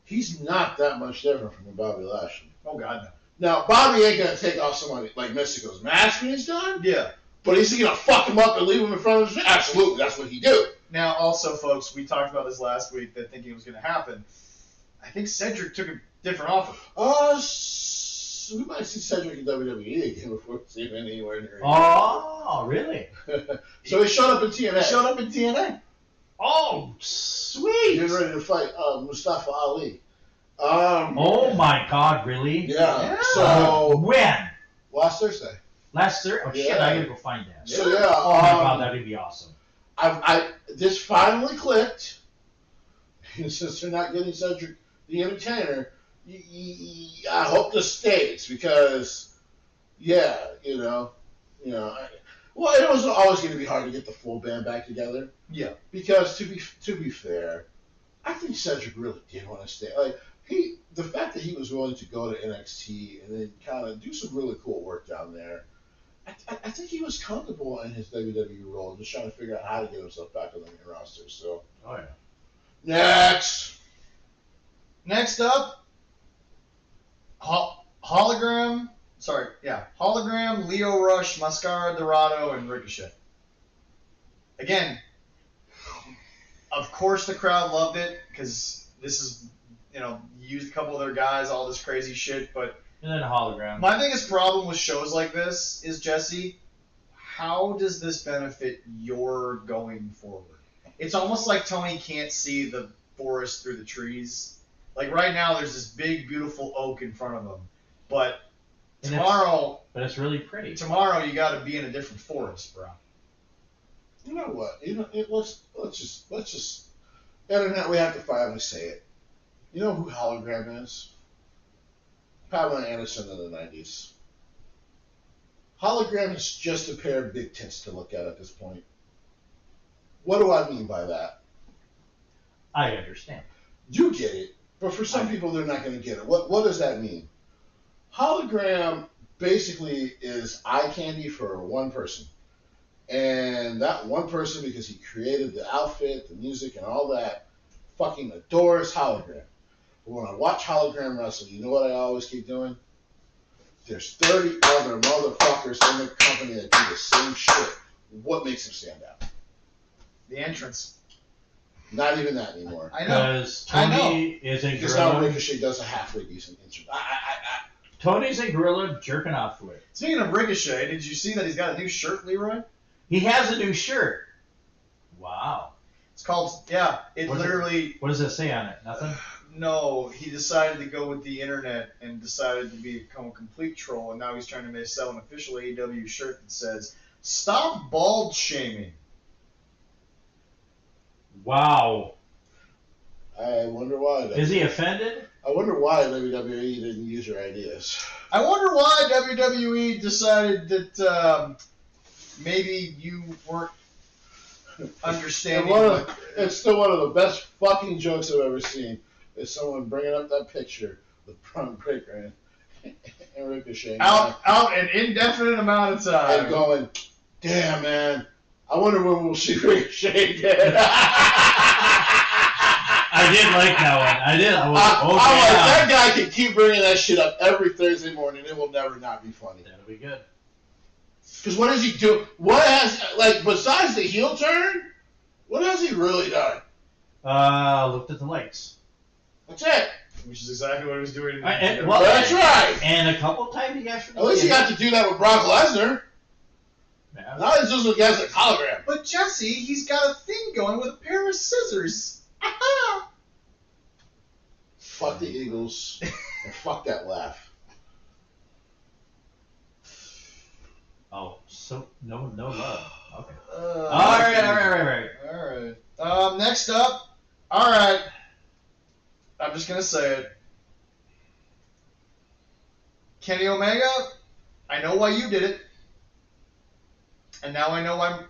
he's not that much different from Bobby Lashley. Oh, God, no. Now, Bobby ain't going to take off somebody like Mystico's mask when he's done. Yeah. But is he going to fuck him up and leave him in front of his... Absolutely, that's what he do. Now, also, folks, we talked about this last week, that thinking it was going to happen. I think Cedric took a different offer. We might see Cedric in WWE again before we see him anywhere near. Oh, really? So he showed up in TNA. He showed up in TNA. Oh, sweet. Getting ready to fight Mustafa Ali. Oh my God, really? Yeah. So when? Last Thursday. Last Thursday? Oh shit! I gotta go find that. So yeah. Oh my God, that'd be awesome. This finally clicked. Since they're not getting Cedric the Entertainer, I hope this stays because, yeah, well, it was always going to be hard to get the full band back together. Yeah. Because to be fair, I think Cedric really did want to stay. Like the fact that he was willing to go to NXT and then kind of do some really cool work down there, I think he was comfortable in his WWE role, just trying to figure out how to get himself back on the main roster. So. Oh yeah. Next up, Hologram, Leo Rush, Mascara Dorado, and Ricochet. Again, of course the crowd loved it, because this is, used a couple of their guys, all this crazy shit, but... And then a hologram. My biggest problem with shows like this is, Jesse, how does this benefit your going forward? It's almost like Tony can't see the forest through the trees. Like right now, there's this big, beautiful oak in front of him, but tomorrow. But it's really pretty. Tomorrow, you got to be in a different forest, bro. You know what? Let's just. Internet, we have to finally say it. You know who Hologram is? Pamela Anderson in the 90s. Hologram is just a pair of big tits to look at this point. What do I mean by that? I understand. You get it, but for some people, they're not going to get it. What does that mean? Hologram basically is eye candy for one person. And that one person, because he created the outfit, the music, and all that, fucking adores Hologram. But when I watch Hologram wrestle, you know what I always keep doing? There's 30 other motherfuckers in the company that do the same shit. What makes him stand out? The entrance. Not even that anymore. I know. Because Tony is a gorilla. Because now Ricochet does a halfway decent entrance. Tony's a gorilla jerking off to it. Speaking of Ricochet, did you see that he's got a new shirt, Leroy? He has a new shirt. Wow. It's called, what does it say on it? Nothing? No, he decided to go with the internet and decided to become a complete troll, and now he's trying to sell an official AEW shirt that says, "Stop bald shaming." Wow. I wonder why. Is he offended? I wonder why WWE didn't use your ideas. I wonder why WWE decided that maybe you weren't understanding. It's still one of the best fucking jokes I've ever seen. Is someone bringing up that picture with Braun Breaker and Ricochet out an indefinite amount of time and going, damn man, I wonder when we'll see Ricochet again. I did like that one. I did. I'm like, that guy can keep bringing that shit up every Thursday morning. It will never not be funny. That'll be good. Because what does he do? What has, besides the heel turn, what has he really done? Looked at the lights. That's it. Which is exactly what he was doing. That's right. And a couple times he actually. At least he got to do that with Brock Lesnar. Yeah. Now he's just with guys like Hologram. But Jesse, he's got a thing going with a pair of scissors. Fuck the Eagles. And fuck that laugh. Oh, so no love. Okay. All All right. Next up, all right. I'm just gonna say it. Kenny Omega, I know why you did it, and now I know why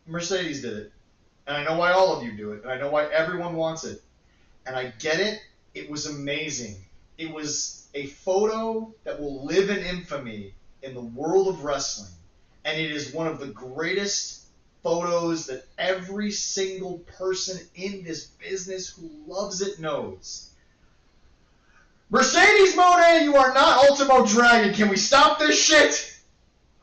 Mercedes did it, and I know why all of you do it, and I know why everyone wants it, and I get it. It was amazing. It was a photo that will live in infamy in the world of wrestling, and it is one of the greatest photos that every single person in this business who loves it knows. Mercedes Moné, you are not Ultimo Dragon. Can we stop this shit?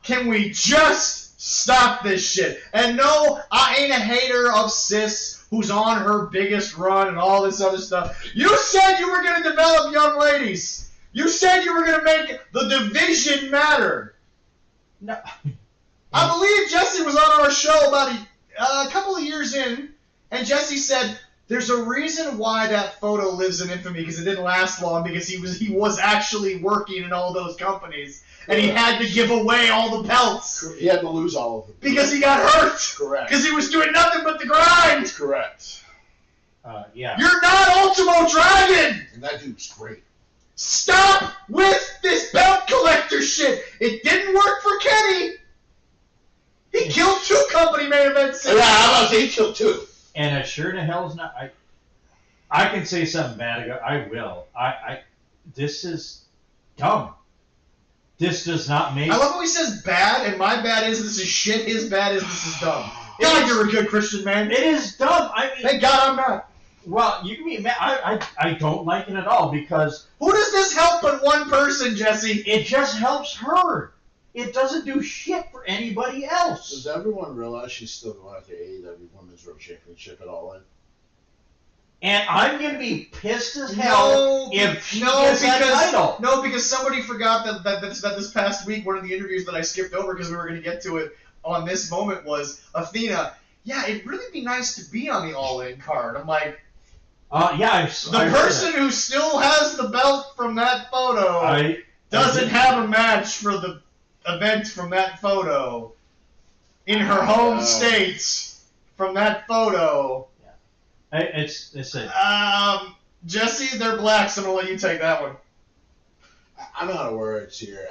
Can we just stop this shit? And no, I ain't a hater of Sis, who's on her biggest run and all this other stuff. You said you were going to develop young ladies. You said you were going to make the division matter. No. I believe Jesse was on our show about a couple of years in, and Jesse said, there's a reason why that photo lives in infamy, because it didn't last long, because he was actually working in all those companies, and he had to give away all the belts. He had to lose all of them. Because he got hurt. Correct. Because he was doing nothing but the grind. Correct. Yeah. You're not Ultimo Dragon. And that dude's great. Stop with this belt collector shit. It didn't work for Kenny. He killed 2 company main events. Yeah, I was he killed 2. And it sure to hell is not. I can say something bad. I will. This is dumb. This does not make. I love how he says bad, and my bad is this is shit. His bad is this is dumb. God, you're a good Christian man. It is dumb. I mean, thank God I'm not. Well, you can be mad. I don't like it at all because. Who does this help but one person, Jesse? It just helps her. It doesn't do shit for anybody else. Does everyone realize she's still going at the AEW Women's World Championship at All In? And I'm going to be pissed as hell if she gets that title. No, because somebody forgot that this past week, one of the interviews that I skipped over because we were going to get to it on this moment was Athena. Yeah, it'd really be nice to be on the All In card. I'm like, the person who still has the belt from that photo doesn't have a match for the event from that photo in her home state from that photo. It's a... Jesse, they're black, so I'm gonna let you take that one. I'm out of words here.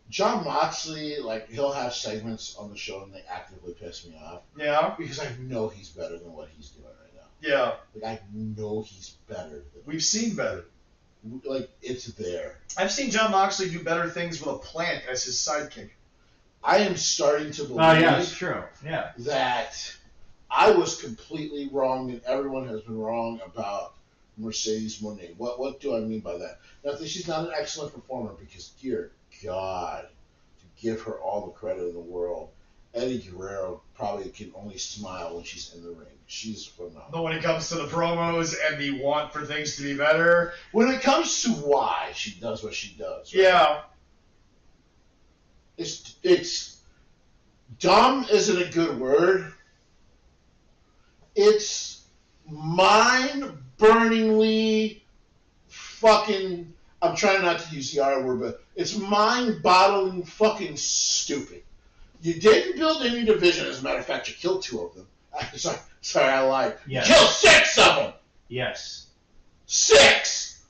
Jon Moxley, like, he'll have segments on the show and they actively piss me off. Yeah. Because I know he's better than what he's doing right now. Yeah. Like, I know he's better. We've seen better. Like, it's there. I've seen Jon Moxley do better things with a plant as his sidekick. I am starting to believe that's true. Yeah. that I was completely wrong and everyone has been wrong about Mercedes Moné. What do I mean by that? Not that she's not an excellent performer, because, dear God, to give her all the credit in the world, Eddie Guerrero probably can only smile when she's in the ring. She's phenomenal. But when it comes to the promos and the want for things to be better, when it comes to why she does what she does, right? Yeah. It's dumb isn't a good word. It's mind-burningly fucking, I'm trying not to use the R word, but it's mind-boggling fucking stupid. You didn't build any division. As a matter of fact, you killed 2 of them. Sorry, I lied. Yes. You killed 6 of them. Yes. 6!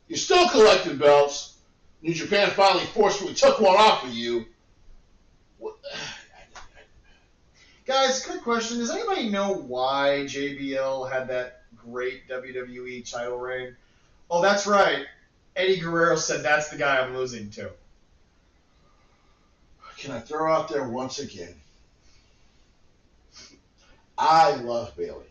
You're still collecting belts. New Japan finally forcefully took one off of you. Guys, quick question. Does anybody know why JBL had that great WWE title reign? Oh, that's right. Eddie Guerrero said that's the guy I'm losing to. Can I throw out there once again? I love Bayley.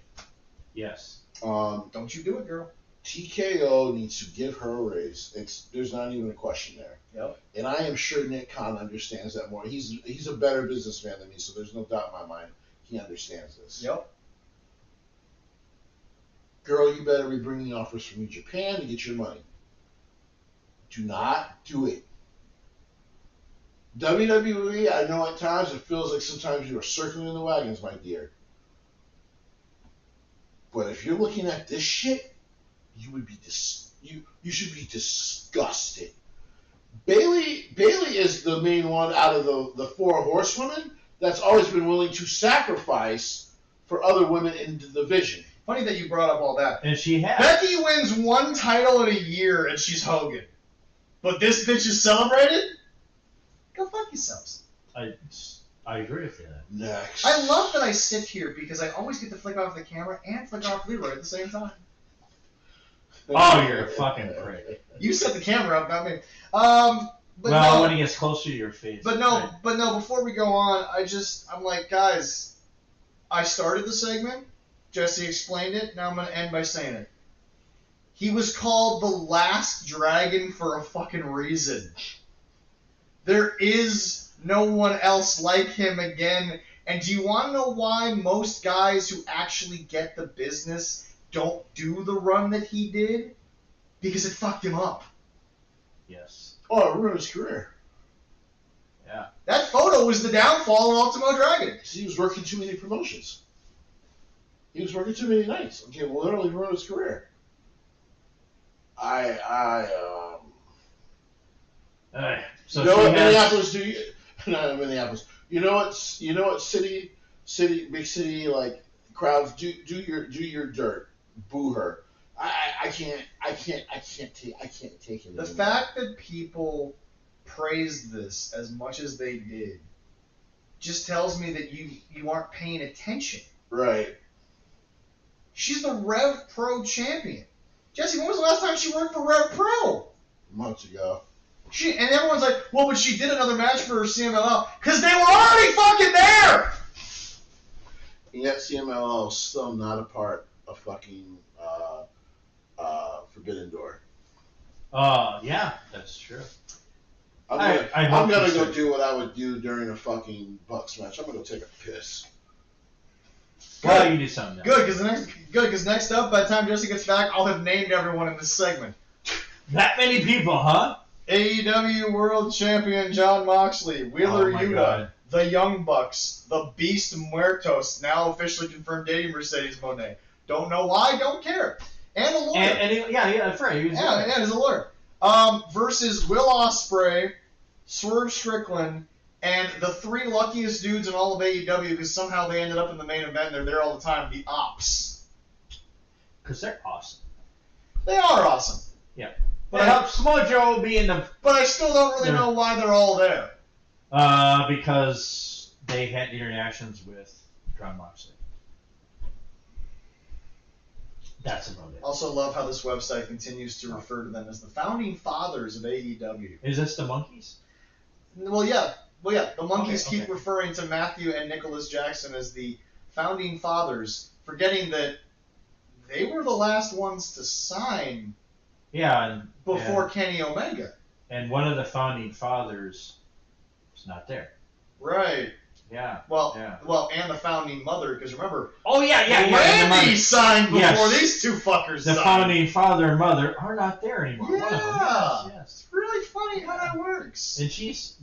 Yes. Don't you do it, girl. TKO needs to give her a raise. There's not even a question there. Yep. And I am sure Nick Khan understands that more. He's a better businessman than me, so there's no doubt in my mind he understands this. Yep. Girl, you better be bringing offers from New Japan to get your money. Do not do it. WWE, I know at times it feels like sometimes you are circling the wagons, my dear. But if you're looking at this shit, you would be you should be disgusted. Bailey is the main one out of the four horsewomen that's always been willing to sacrifice for other women in the division. Funny that you brought up all that. And she has. Becky wins one title in a year and she's Hogan. But this bitch is celebrated? Go fuck yourselves. I agree with you. Next. I love that I sit here because I always get to flick off the camera and flick off Leroy at the same time. Oh, you're a fucking prick. You set the camera up, not me. But well, no, when he gets closer to your face. but no, right. but no. Before we go on, I'm like, guys, I started the segment. Jesse explained it. Now I'm gonna end by saying it. He was called the last dragon for a fucking reason. There is no one else like him again. And do you want to know why most guys who actually get the business don't do the run that he did? Because it fucked him up. Yes. Oh, it ruined his career. Yeah. That photo was the downfall of Ultimo Dragon. He was working too many promotions. He was working too many nights. Okay, well, literally ruined his career. So you know what she has, Minneapolis do? Not Minneapolis. You know what city, big city like crowds do your dirt. Boo her. I can't take it. The anymore. fact that people praised this as much as they did just tells me that you aren't paying attention. Right. She's the Rev Pro champion. Jesse, when was the last time she worked for Rev Pro? Months ago. And everyone's like, well, but she did another match for CMLL. Because they were already fucking there! And yet CMLL is still not a part of fucking Forbidden Door. yeah, that's true. I'm I hope gonna you go say. do what I would do during a fucking Bucks match. I'm gonna go take a piss. Well, you do something now. Good, because next up, by the time Jesse gets back, I'll have named everyone in this segment. That many people, huh? AEW World Champion Jon Moxley, Wheeler Oh my Yuta, God. the Young Bucks, the Beast Muertos, now officially confirmed dating Mercedes Moné. Don't know why, don't care. And a lawyer. That's right. He was Yeah, he's a lawyer. Versus Will Ospreay, Swerve Strickland, and the three luckiest dudes in all of AEW because somehow they ended up in the main event. They're there all the time. The Ops. Because they're awesome. They are awesome. Yeah. But It helps Mojo be in the... But I still don't really know why they're all there. Because they had interactions with Jon Moxley. That's about it. Also love how this website continues to refer to them as the founding fathers of AEW. Is this the Monkeys? Well, yeah. The Monkeys Okay, keep referring to Matthew and Nicholas Jackson as the founding fathers, forgetting that they were the last ones to sign Yeah. before Kenny Omega. And one of the founding fathers is not there. Right. Yeah. Well, Yeah. and the founding mother, because remember, Oh, yeah. Randy signed before Yes. these two fuckers The signed. founding father and mother are not there anymore. One of them. Yeah. Yes. It's really funny how that works. And she's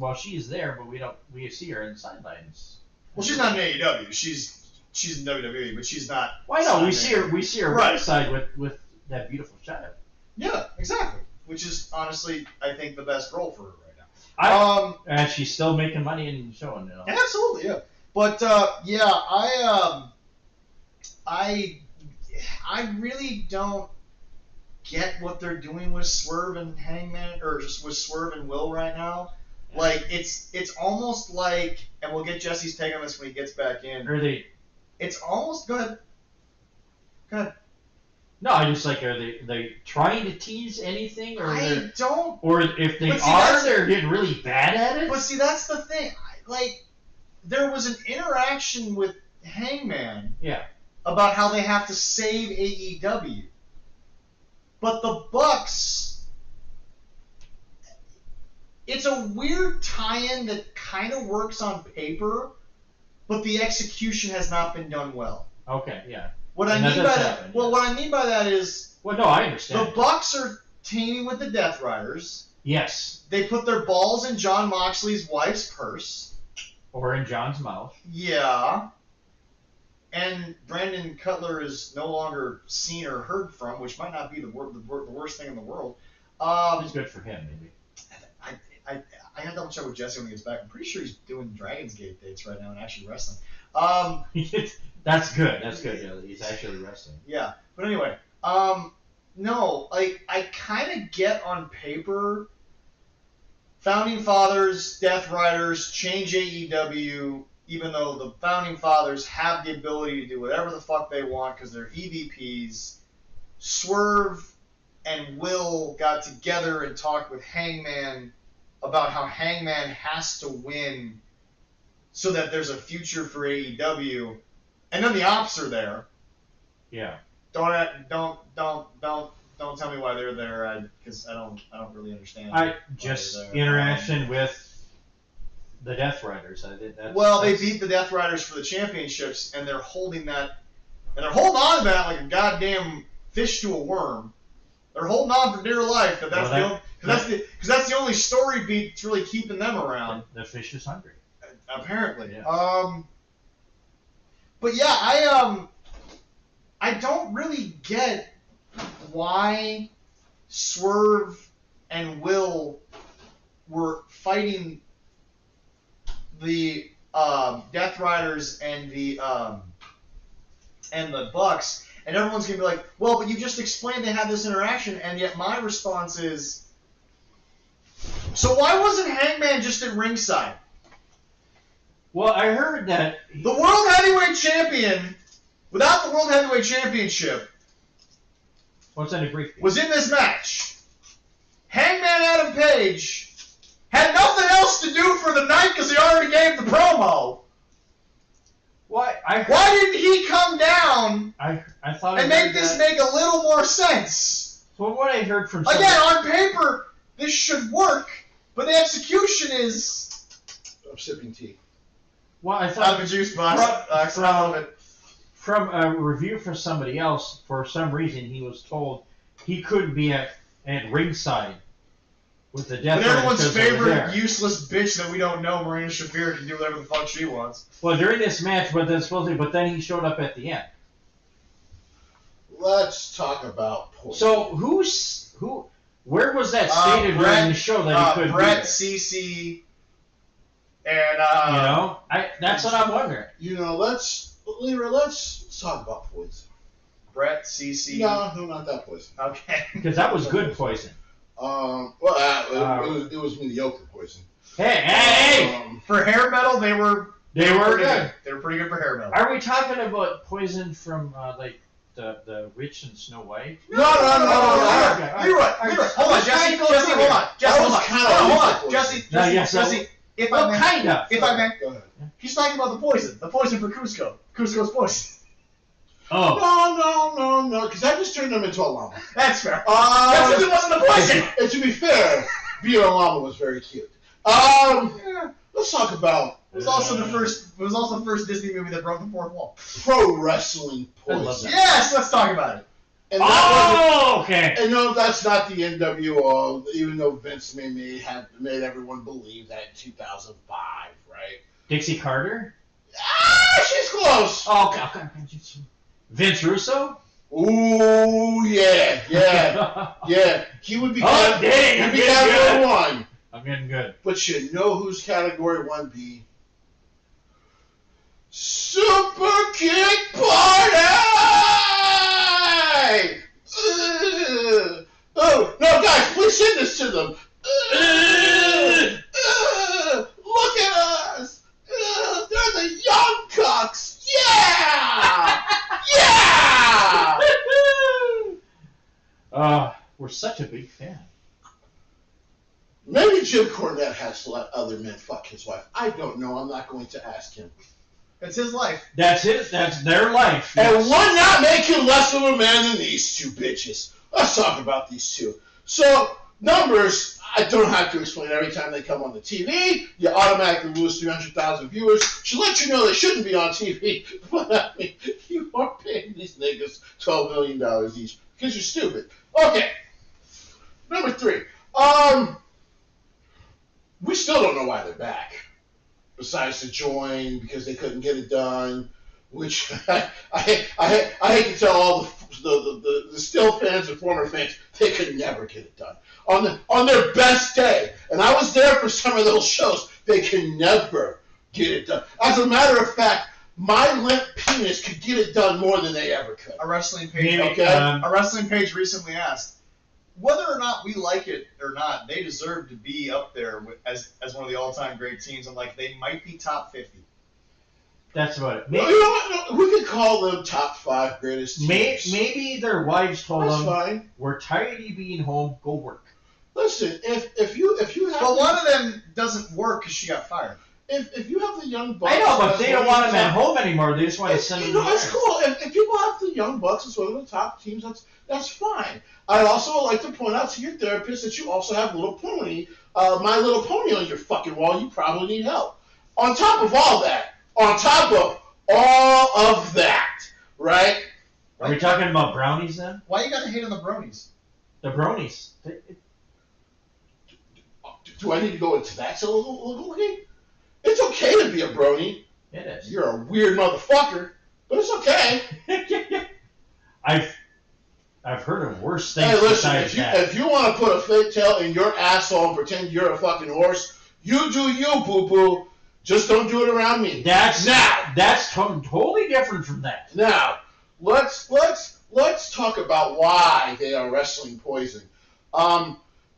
there, but we see her in the sidelines. Well, she's not in AEW. She's in WWE, but she's not. Why not? We signed see her Right. ringside with that beautiful shadow. Yeah, exactly. Which is honestly, I think, the best role for her right now. And she's still making money and showing it. Absolutely, yeah. But I really don't get what they're doing with Swerve and Hangman, or just with Swerve and Will right now. Yeah. Like it's almost like, and we'll get Jesse's take on this when he gets back in. Are they? It's almost good. No, I just like, are they trying to tease anything, or I don't. or if they But see, are, they're getting really bad at it. But see, that's the thing. There was an interaction with Hangman. Yeah. About how they have to save AEW. But the Bucks, it's a weird tie-in that kind of works on paper, but the execution has not been done well. Okay. Yeah. What I mean by that is, Well, no, I understand. the Bucks are teaming with the Death Riders. Yes. They put their balls in Jon Moxley's wife's purse. Or in John's mouth. Yeah. And Brandon Cutler is no longer seen or heard from, which might not be the worst thing in the world. It's good for him, maybe. I gotta double check with Jesse when he gets back. I'm pretty sure he's doing Dragon's Gate dates right now and actually wrestling. That's good. That's good. Yeah, he's actually wrestling. Yeah, but anyway, no, like I kind of get on paper. Founding Fathers, Death Riders, change AEW, even though the Founding Fathers have the ability to do whatever the fuck they want because they're EVPs. Swerve and Will got together and talked with Hangman about how Hangman has to win so that there's a future for AEW, and then the ops are there. Yeah. Don't tell me why they're there, because I don't really understand. Interaction with the Death Riders. They beat the Death Riders for the championships, and they're holding that, and they're holding on to that like a goddamn fish to a worm. They're holding on for dear life. Because that's the only story beat that's really keeping them around. The fish is hungry. Apparently. Yeah. But yeah, I don't really get why Swerve and Will were fighting the Death Riders and the Bucks, and everyone's gonna be like, well, but you just explained they had this interaction, and yet my response is, so why wasn't Hangman just at ringside? Well, I heard that the World Heavyweight Champion, without the World Heavyweight Championship, was in this match. Hangman Adam Page had nothing else to do for the night because he already gave the promo. Why didn't he come down and make this make a little more sense? Well, what I heard from again, on paper, this should work, but the execution is. I'm sipping tea. Well, I thought out of a juice box. From a review for somebody else, for some reason he was told he couldn't be at ringside with the Death Riders. But everyone's favorite useless bitch that we don't know, Marina Shafir, can do whatever the fuck she wants. Well, during this match, but then he showed up at the end. Let's talk about poison. So where was that stated during the show that he couldn't Brett, be CC, and that's what I'm wondering. Let's talk about poison. Brett, CC. No, not that poison. Okay. Because that was good poison. It was mediocre poison. Hey! For hair metal, they were good. They were pretty good for hair metal. Are we talking about poison from the Witch and Snow White? No. Leroy. Hold on, Jesse. Hold on. Jesse. If I may. Go ahead. He's talking about the poison. The poison for Cusco. Cusco's poison. Oh. No, because I just turned him into a llama. That's fair. That's because it wasn't the poison. And to be fair, being a llama was very cute. Let's talk about. It was also the first Disney movie that broke the fourth wall. Pro wrestling poison. Yes, let's talk about it. And that okay. And no, that's not the NWO, even though Vince made everyone believe that in 2005, right? Dixie Carter? She's close. Oh, okay. Vince Russo? Ooh, yeah. He would be category 1. I'm getting good. But you know who's category 1B? Super Kick Party! Oh, no, guys, please send this to them. Look at us. They're the Young Cucks. Yeah! We're such a big fan. Maybe Jim Cornette has to let other men fuck his wife. I don't know. I'm not going to ask him. It's his life. That's their life. Yes. And would not make him less of a man than these two bitches. Let's talk about these two. So, numbers, I don't have to explain. Every time they come on the TV, you automatically lose 300,000 viewers. Should let you know they shouldn't be on TV. But I mean, you are paying these niggas $12 million each because you're stupid. Okay. Number 3. We still don't know why they're back. Besides to join because they couldn't get it done, which I hate to tell all the still fans and former fans, they could never get it done. On their best day, And I was there for some of those shows. They can never get it done. As a matter of fact, my limp penis could get it done more than they ever could. A wrestling page, a wrestling page recently asked, whether or not we like it or not, they deserve to be up there as one of the all-time great teams. I'm like, they might be top 50. That's about it. Maybe, well, you know what? No, we could call them top 5 greatest teams. Maybe their wives told That's them, fine. "We're tired of you being home. Go work." Listen, if you have, but one of them doesn't work because she got fired. If you have the young Bucks, I know, but they don't want them at home anymore. They just want to send them. You know, it's cool. If people have the young Bucks as one of the top teams, that's fine. I'd also like to point out to your therapist that you also have Little Pony, My Little Pony on your fucking wall. You probably need help. On top of all that, right? Are we talking about brownies then? Why you gotta hate on the bronies? The bronies. Do I need to go into that soliloquy? It's okay to be a brony. It is. You're a weird motherfucker, but it's okay. I've heard of worse things. Hey, listen, besides if you want to put a fake tail in your asshole and pretend you're a fucking horse, you do you, boo-boo. Just don't do it around me. That's totally different from that. Now, let's talk about why they are wrestling poison.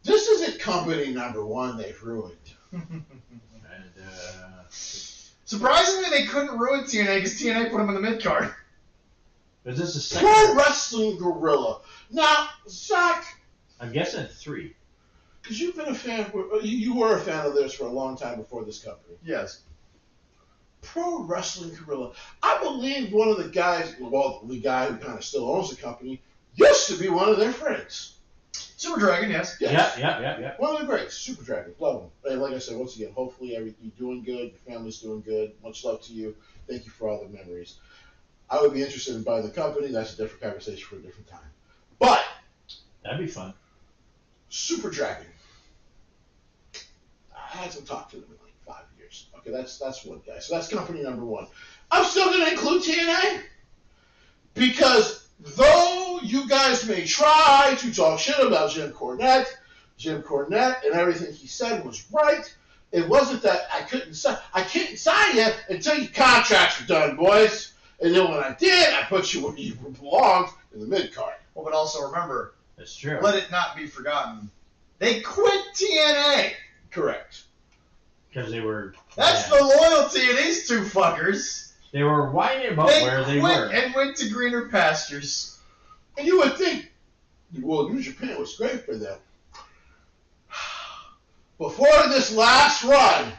This isn't company number 1 they've ruined. Surprisingly, they couldn't ruin TNA because TNA put them in the mid-card. Is this a second? Pro Wrestling Guerrilla. Now, Zach, I'm guessing 3. because you've been a fan, you were a fan of theirs for a long time before this company. Yes. Pro Wrestling Guerrilla. I believe one of the guys, well, the guy who kind of still owns the company, used to be one of their friends. Super Dragon, yes. Yeah. One of the greats, Super Dragon. Love him. And like I said, once again, hopefully you're doing good, your family's doing good. Much love to you. Thank you for all the memories. I would be interested in buying the company. That's a different conversation for a different time. But that'd be fun. Super Dragon. I hasn't talked to them in like 5 years. Okay, that's one guy. So that's company number 1. I'm still going to include TNA because though you guys may try to talk shit about Jim Cornette and everything he said was right, it wasn't that I couldn't sign you until your contracts were done, boys. And then when I did, I put you where you belonged in the mid-card. Well, but also remember, that's true. Let it not be forgotten, they quit TNA. Correct. Because they were... That's the loyalty of these two fuckers. They were whining about where they were. They quit and went to greener pastures. And you would think, well, New Japan was great for them. Before this last run,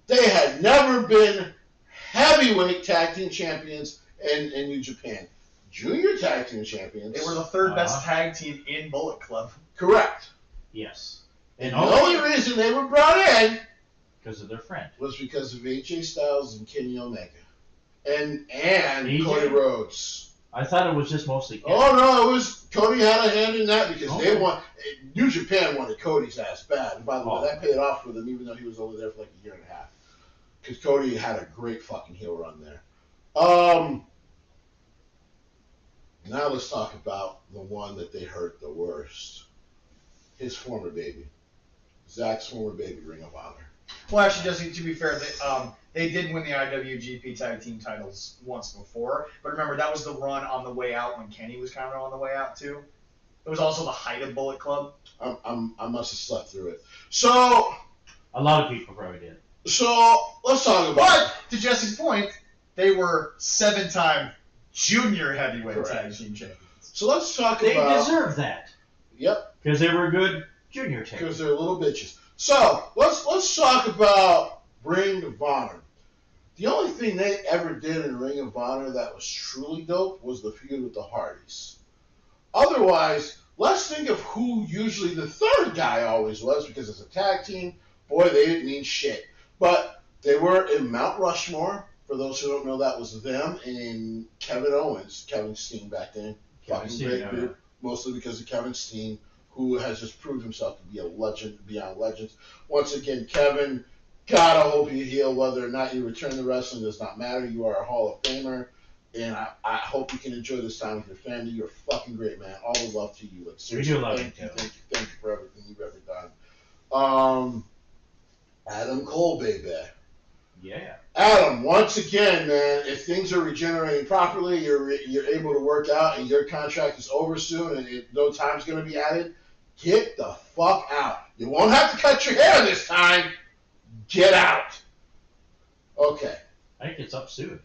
they had never been heavyweight tag team champions in New Japan. Junior tag team champions. They were the 3rd best tag team in Bullet Club. Correct. Yes. And the only reason they were brought in because of their friend was because of AJ Styles and Kenny Omega. And Cody Rhodes. I thought it was just mostly Kenny. Oh no, it was Cody had a hand in that because they won. New Japan wanted Cody's ass bad. And by the way, that paid off for them even though he was only there for like a year and a half. Because Cody had a great fucking heel run there. Now let's talk about the one that they hurt the worst. His former baby. Zach's former baby, Ring of Honor. Well, actually, just to be fair, they did win the IWGP Tag Team titles once before. But remember, that was the run on the way out when Kenny was kind of on the way out, too. It was also the height of Bullet Club. I must have slept through it. So... a lot of people probably did. So, let's talk about... But, to Jesse's point, they were 7-time junior heavyweight tag team champions. So let's talk about... They deserve that. Yep. Because they were good junior tag. Because they're little bitches. So, let's talk about Ring of Honor. The only thing they ever did in Ring of Honor that was truly dope was the feud with the Hardys. Otherwise, let's think of who usually the 3rd guy always was, because as a tag team, boy, they didn't mean shit. But they were in Mount Rushmore. For those who don't know, that was them and Kevin Owens. Kevin Steen back then. Fucking great group. Mostly because of Kevin Steen, who has just proved himself to be a legend beyond legends. Once again, Kevin, God, I hope you heal. Whether or not you return to wrestling does not matter. You are a Hall of Famer. And I hope you can enjoy this time with your family. You're fucking great, man. All the love to you. We do love you, Thank you for everything you've ever done. Adam Cole, baby. Yeah. Adam, once again, man, if things are regenerating properly, you're able to work out, and your contract is over soon, and no time's going to be added, get the fuck out. You won't have to cut your hair this time. Get out. Okay. I think it's up soon.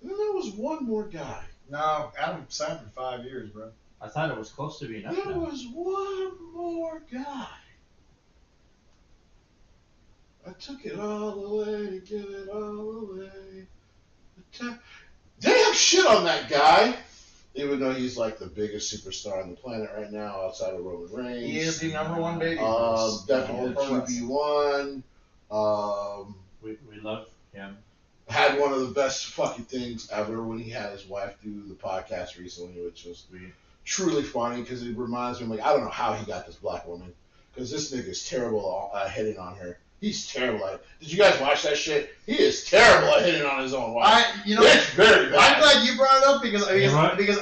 And then there was one more guy. No, Adam signed for 5 years, bro. I thought it was close to being up There now. was one more guy. I took it all away to give it all away. They have shit on that guy, even though he's like the biggest superstar on the planet right now outside of Roman Reigns. He is the #1 baby. Definitely QB1. We love him. Had one of the best fucking things ever when he had his wife do the podcast recently, which was truly funny because it reminds me, like, I don't know how he got this black woman, because this nigga's terrible hitting on her. He's terrible at it. Did you guys watch that shit? He is terrible at hitting on his own wife. It's very bad. I'm glad you brought it up because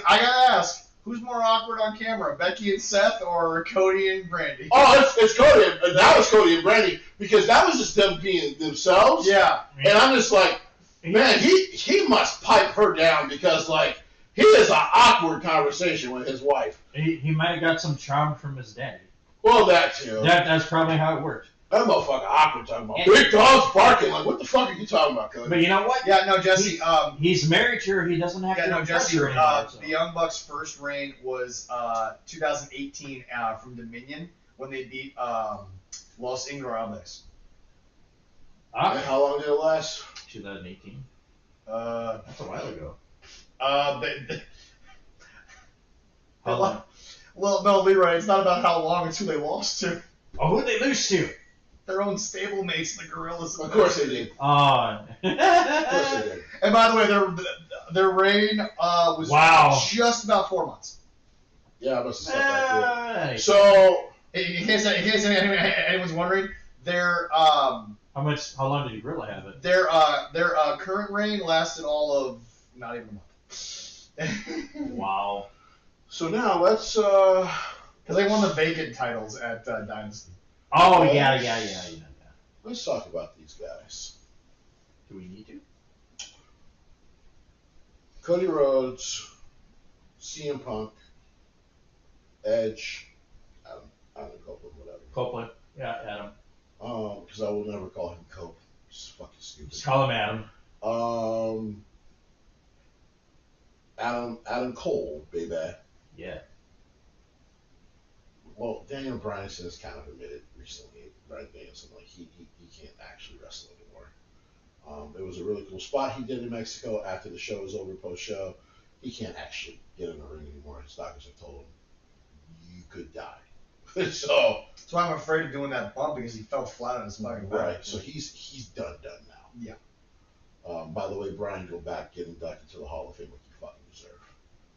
I gotta ask, who's more awkward on camera, Becky and Seth or Cody and Brandy? Oh, it's Cody. That was Cody and Brandy, because that was just them being themselves. Yeah. And I'm just like, man, he must pipe her down, because, like, he is an awkward conversation with his wife. He might have got some charm from his daddy. Well, that too. That's probably how it worked. That motherfucker awkward talking about big dogs barking. Like, what the fuck are you talking about, Cody? But you know what? Yeah, no, Jesse. He's married to her. He doesn't have to impress Jesse. her anymore. So. The Young Bucks' first reign was 2018 from Dominion when they beat Los Ingobernables. And how long did it last? 2018. That's a while ago. How long? Well, no, Leroy, it's not about how long, it's who they lost to. Oh, who'd they lose to? Their own stablemates, the Gorillas. Of course they did. Oh. Of course they did. And by the way, their reign was just about 4 months. Yeah, I must have stuff like that. So, in case anyone's wondering, how long did Gorilla have it? Their current reign lasted all of not even a month. Wow. So now let's because they won the vacant titles at Dynasty. Oh yeah. Let's talk about these guys. Do we need to? Cody Rhodes, CM Punk, Edge, Adam Copeland, whatever. Copeland, yeah, Adam. Because I will never call him Cope. It's fucking stupid. Just call him Adam. Adam Cole, baby. Yeah. Well, Daniel Bryanson has kind of admitted recently, Bryan Danielson, like he can't actually wrestle anymore. It was a really cool spot he did in Mexico after the show was over, post-show. He can't actually get in the ring anymore. His doctors have told him, you could die. So that's why I'm afraid of doing that bump, because he fell flat on his fucking back. Right, so he's done now. Yeah. By the way, Bryan, go back, get inducted to the Hall of Fame like you fucking deserve.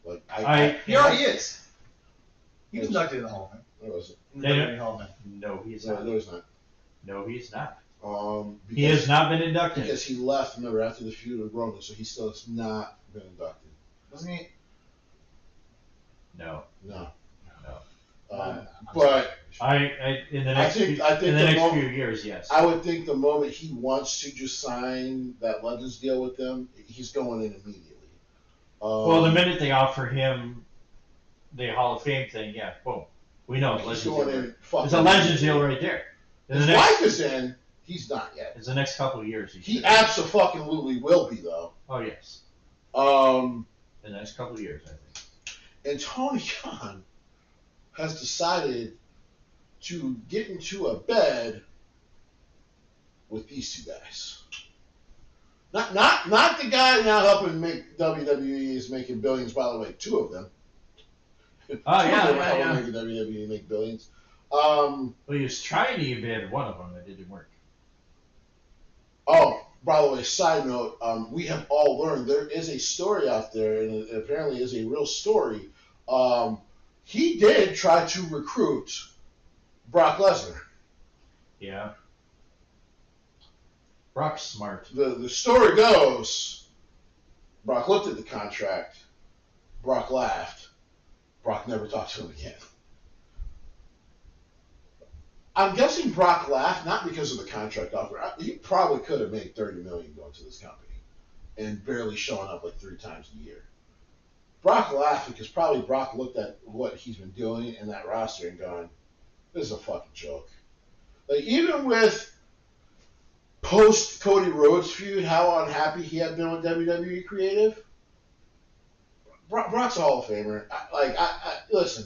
Like he already is. He was inducted in the Hall of Fame. Where was it? In the WWE Hall of Fame. No, he's not. No, he's not. No, he's not. He has not been inducted. Because he left, remember, after the feud with Roman, so he still has not been inducted. Wasn't he? No. But in the next few years, yes. I would think the moment he wants to just sign that Legends deal with them, he's going in immediately. Well, the minute they offer him the Hall of Fame thing, yeah, boom. We know it's Legends deal. It's a Legends deal right there. His wife is in. He's not yet. It's the next couple of years. He absolutely will be, though. Oh, yes. In the next couple of years, I think. And Tony Khan has decided to get into a bed with these two guys. Not the guy now helping make WWE is making billions. By the way, two of them. Oh yeah. Making WWE make billions. Well, he was trying to embed one of them, that didn't work. Oh, by the way, side note, we have all learned there is a story out there, and it apparently is a real story. He did try to recruit Brock Lesnar. Yeah. Brock's smart. The story goes, Brock looked at the contract, Brock laughed, Brock never talked to him again. I'm guessing Brock laughed not because of the contract offer. He probably could have made $30 million going to this company and barely showing up like 3 times a year. Brock laughed because probably Brock looked at what he's been doing in that roster and gone, "This is a fucking joke." Like even with post Cody Rhodes feud, how unhappy he had been with WWE creative. Brock's a Hall of Famer. Listen,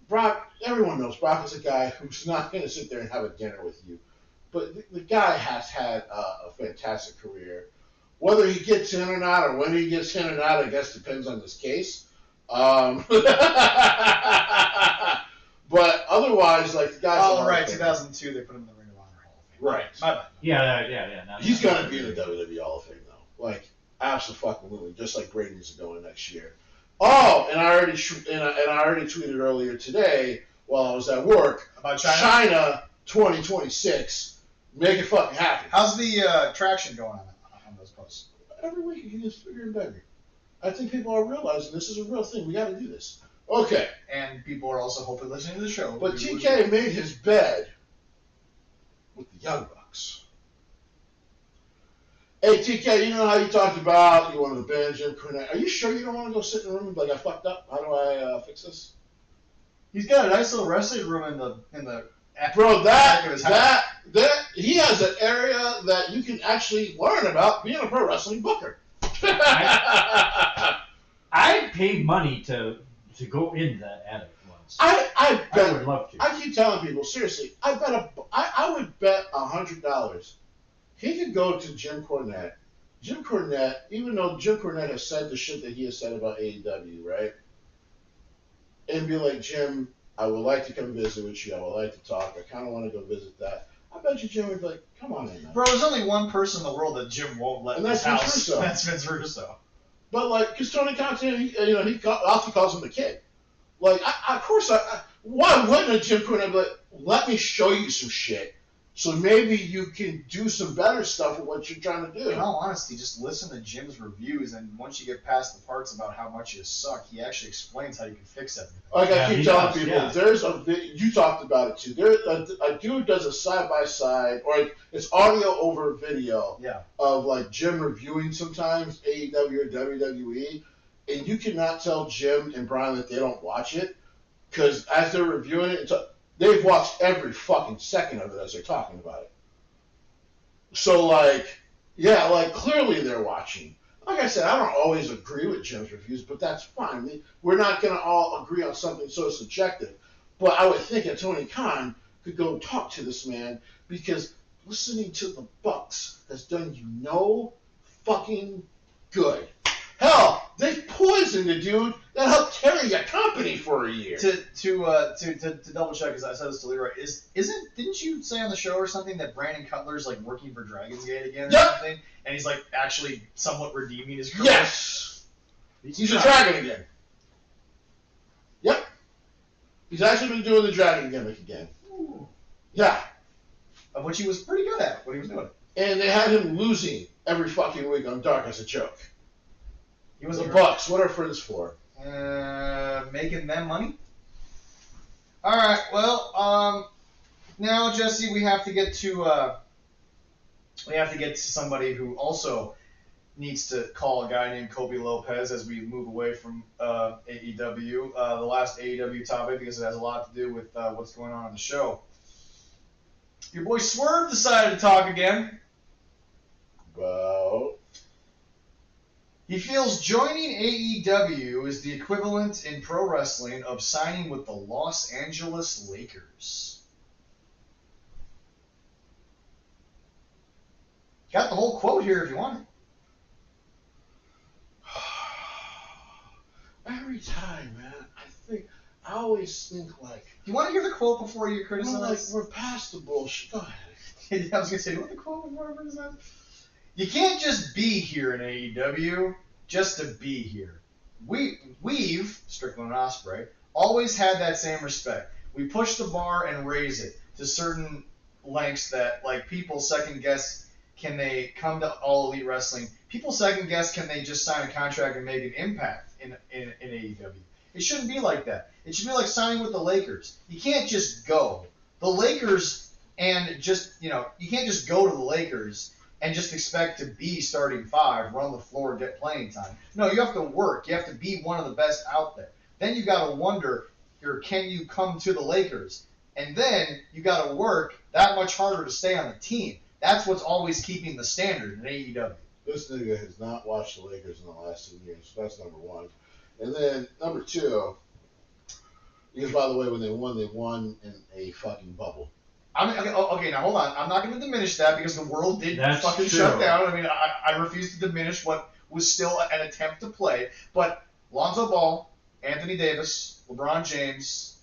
Brock. Everyone knows Brock is a guy who's not going to sit there and have a dinner with you, but the guy has had a fantastic career. Whether he gets in or not, or when he gets in or not, I guess depends on this case. But otherwise, like the guy's. Oh, right, 2002 they put him in the Ring of Honor Hall of Fame. Right. My bad. Yeah. He's gonna be in the WWE Hall of Fame though. Like absolutely, just like Brady's going next year. Oh, and I already tweeted earlier today while I was at work about China. China 2026. Make it fucking happen. How's the traction going on those posts? Every week it gets bigger and bigger. I think people are realizing this is a real thing. We got to do this. Okay. And people are also hopefully listening to the show. But TK made his bed with the Young Bucks. Hey, TK, you know how you talked about you wanted to ban Jim Cornette. Are you sure you don't want to go sit in a room and be like, I fucked up? How do I fix this? He's got a nice little wrestling room in the Bro, back of his house. that he has an area that you can actually learn about being a pro wrestling booker. I paid money to go in that attic once. I would love to. I keep telling people, seriously, I would bet $100 he could go to Jim Cornette. Jim Cornette, even though Jim Cornette has said the shit that he has said about AEW, right? And be like, Jim, I would like to come visit with you. I would like to talk. I kind of want to go visit that. I bet you Jim would be like, come on in, man. Bro, there's only one person in the world that Jim won't let in his house. Vince Russo. That's Vince Russo. But like, because Tony Khan, he often calls him the kid. Like, why wouldn't a Jim Cornette be like, let me show you some shit, so maybe you can do some better stuff with what you're trying to do. In all honesty, just listen to Jim's reviews, and once you get past the parts about how much you suck, he actually explains how you can fix everything. Like I keep telling people, there's you talked about it too. A dude does a side-by-side, or it's audio over video of like Jim reviewing sometimes AEW or WWE, and you cannot tell Jim and Brian that they don't watch it, because as they're reviewing it, they've watched every fucking second of it as they're talking about it. So like, yeah, like clearly they're watching. Like I said, I don't always agree with Jim's reviews, but that's fine. We're not going to all agree on something so subjective. But I would think that Tony Khan could go talk to this man, because listening to the Bucks has done you no fucking good. Hell, they poisoned the dude that helped carry your company for a year. To double check, because I said this to Leroy, didn't you say on the show or something that Brandon Cutler's like working for Dragon's Gate again or something, and he's like actually somewhat redeeming his career? Yes, he's a dragon again. Yep, he's actually been doing the dragon gimmick again. Ooh. Yeah, of which he was pretty good at what he was doing. And they had him losing every fucking week on Dark as a joke. He was the Bucks. What are friends for? Making them money. All right. Well, now Jesse, we have to get to somebody who also needs to call a guy named Kobe Lopez as we move away from AEW, the last AEW topic, because it has a lot to do with what's going on the show. Your boy Swerve decided to talk again. About. He feels joining AEW is the equivalent in pro wrestling of signing with the Los Angeles Lakers. Got the whole quote here if you want it. Every time, man, I always think like. Do you want to hear the quote before you criticize? Like, we're past the bullshit. Go ahead. I was going to say, do you want the quote before I criticize? You can't just be here in AEW just to be here. We've, Strickland and Ospreay, always had that same respect. We push the bar and raise it to certain lengths that, like, people second guess, can they come to All Elite Wrestling? People second guess, can they just sign a contract and make an impact in AEW? It shouldn't be like that. It should be like signing with the Lakers. You can't just go. The Lakers, and just, you can't just go to the Lakers and just expect to be starting 5, run the floor, get playing time. No, you have to work. You have to be one of the best out there. Then you got to wonder, can you come to the Lakers? And then you got to work that much harder to stay on the team. That's what's always keeping the standard in AEW. This nigga has not watched the Lakers in the last 2 years. So that's number one. And then number 2, because by the way, when they won in a fucking bubble. Okay, now hold on. I'm not going to diminish that because the world did fucking shut down. I mean, I refuse to diminish what was still an attempt to play. But Lonzo Ball, Anthony Davis, LeBron James,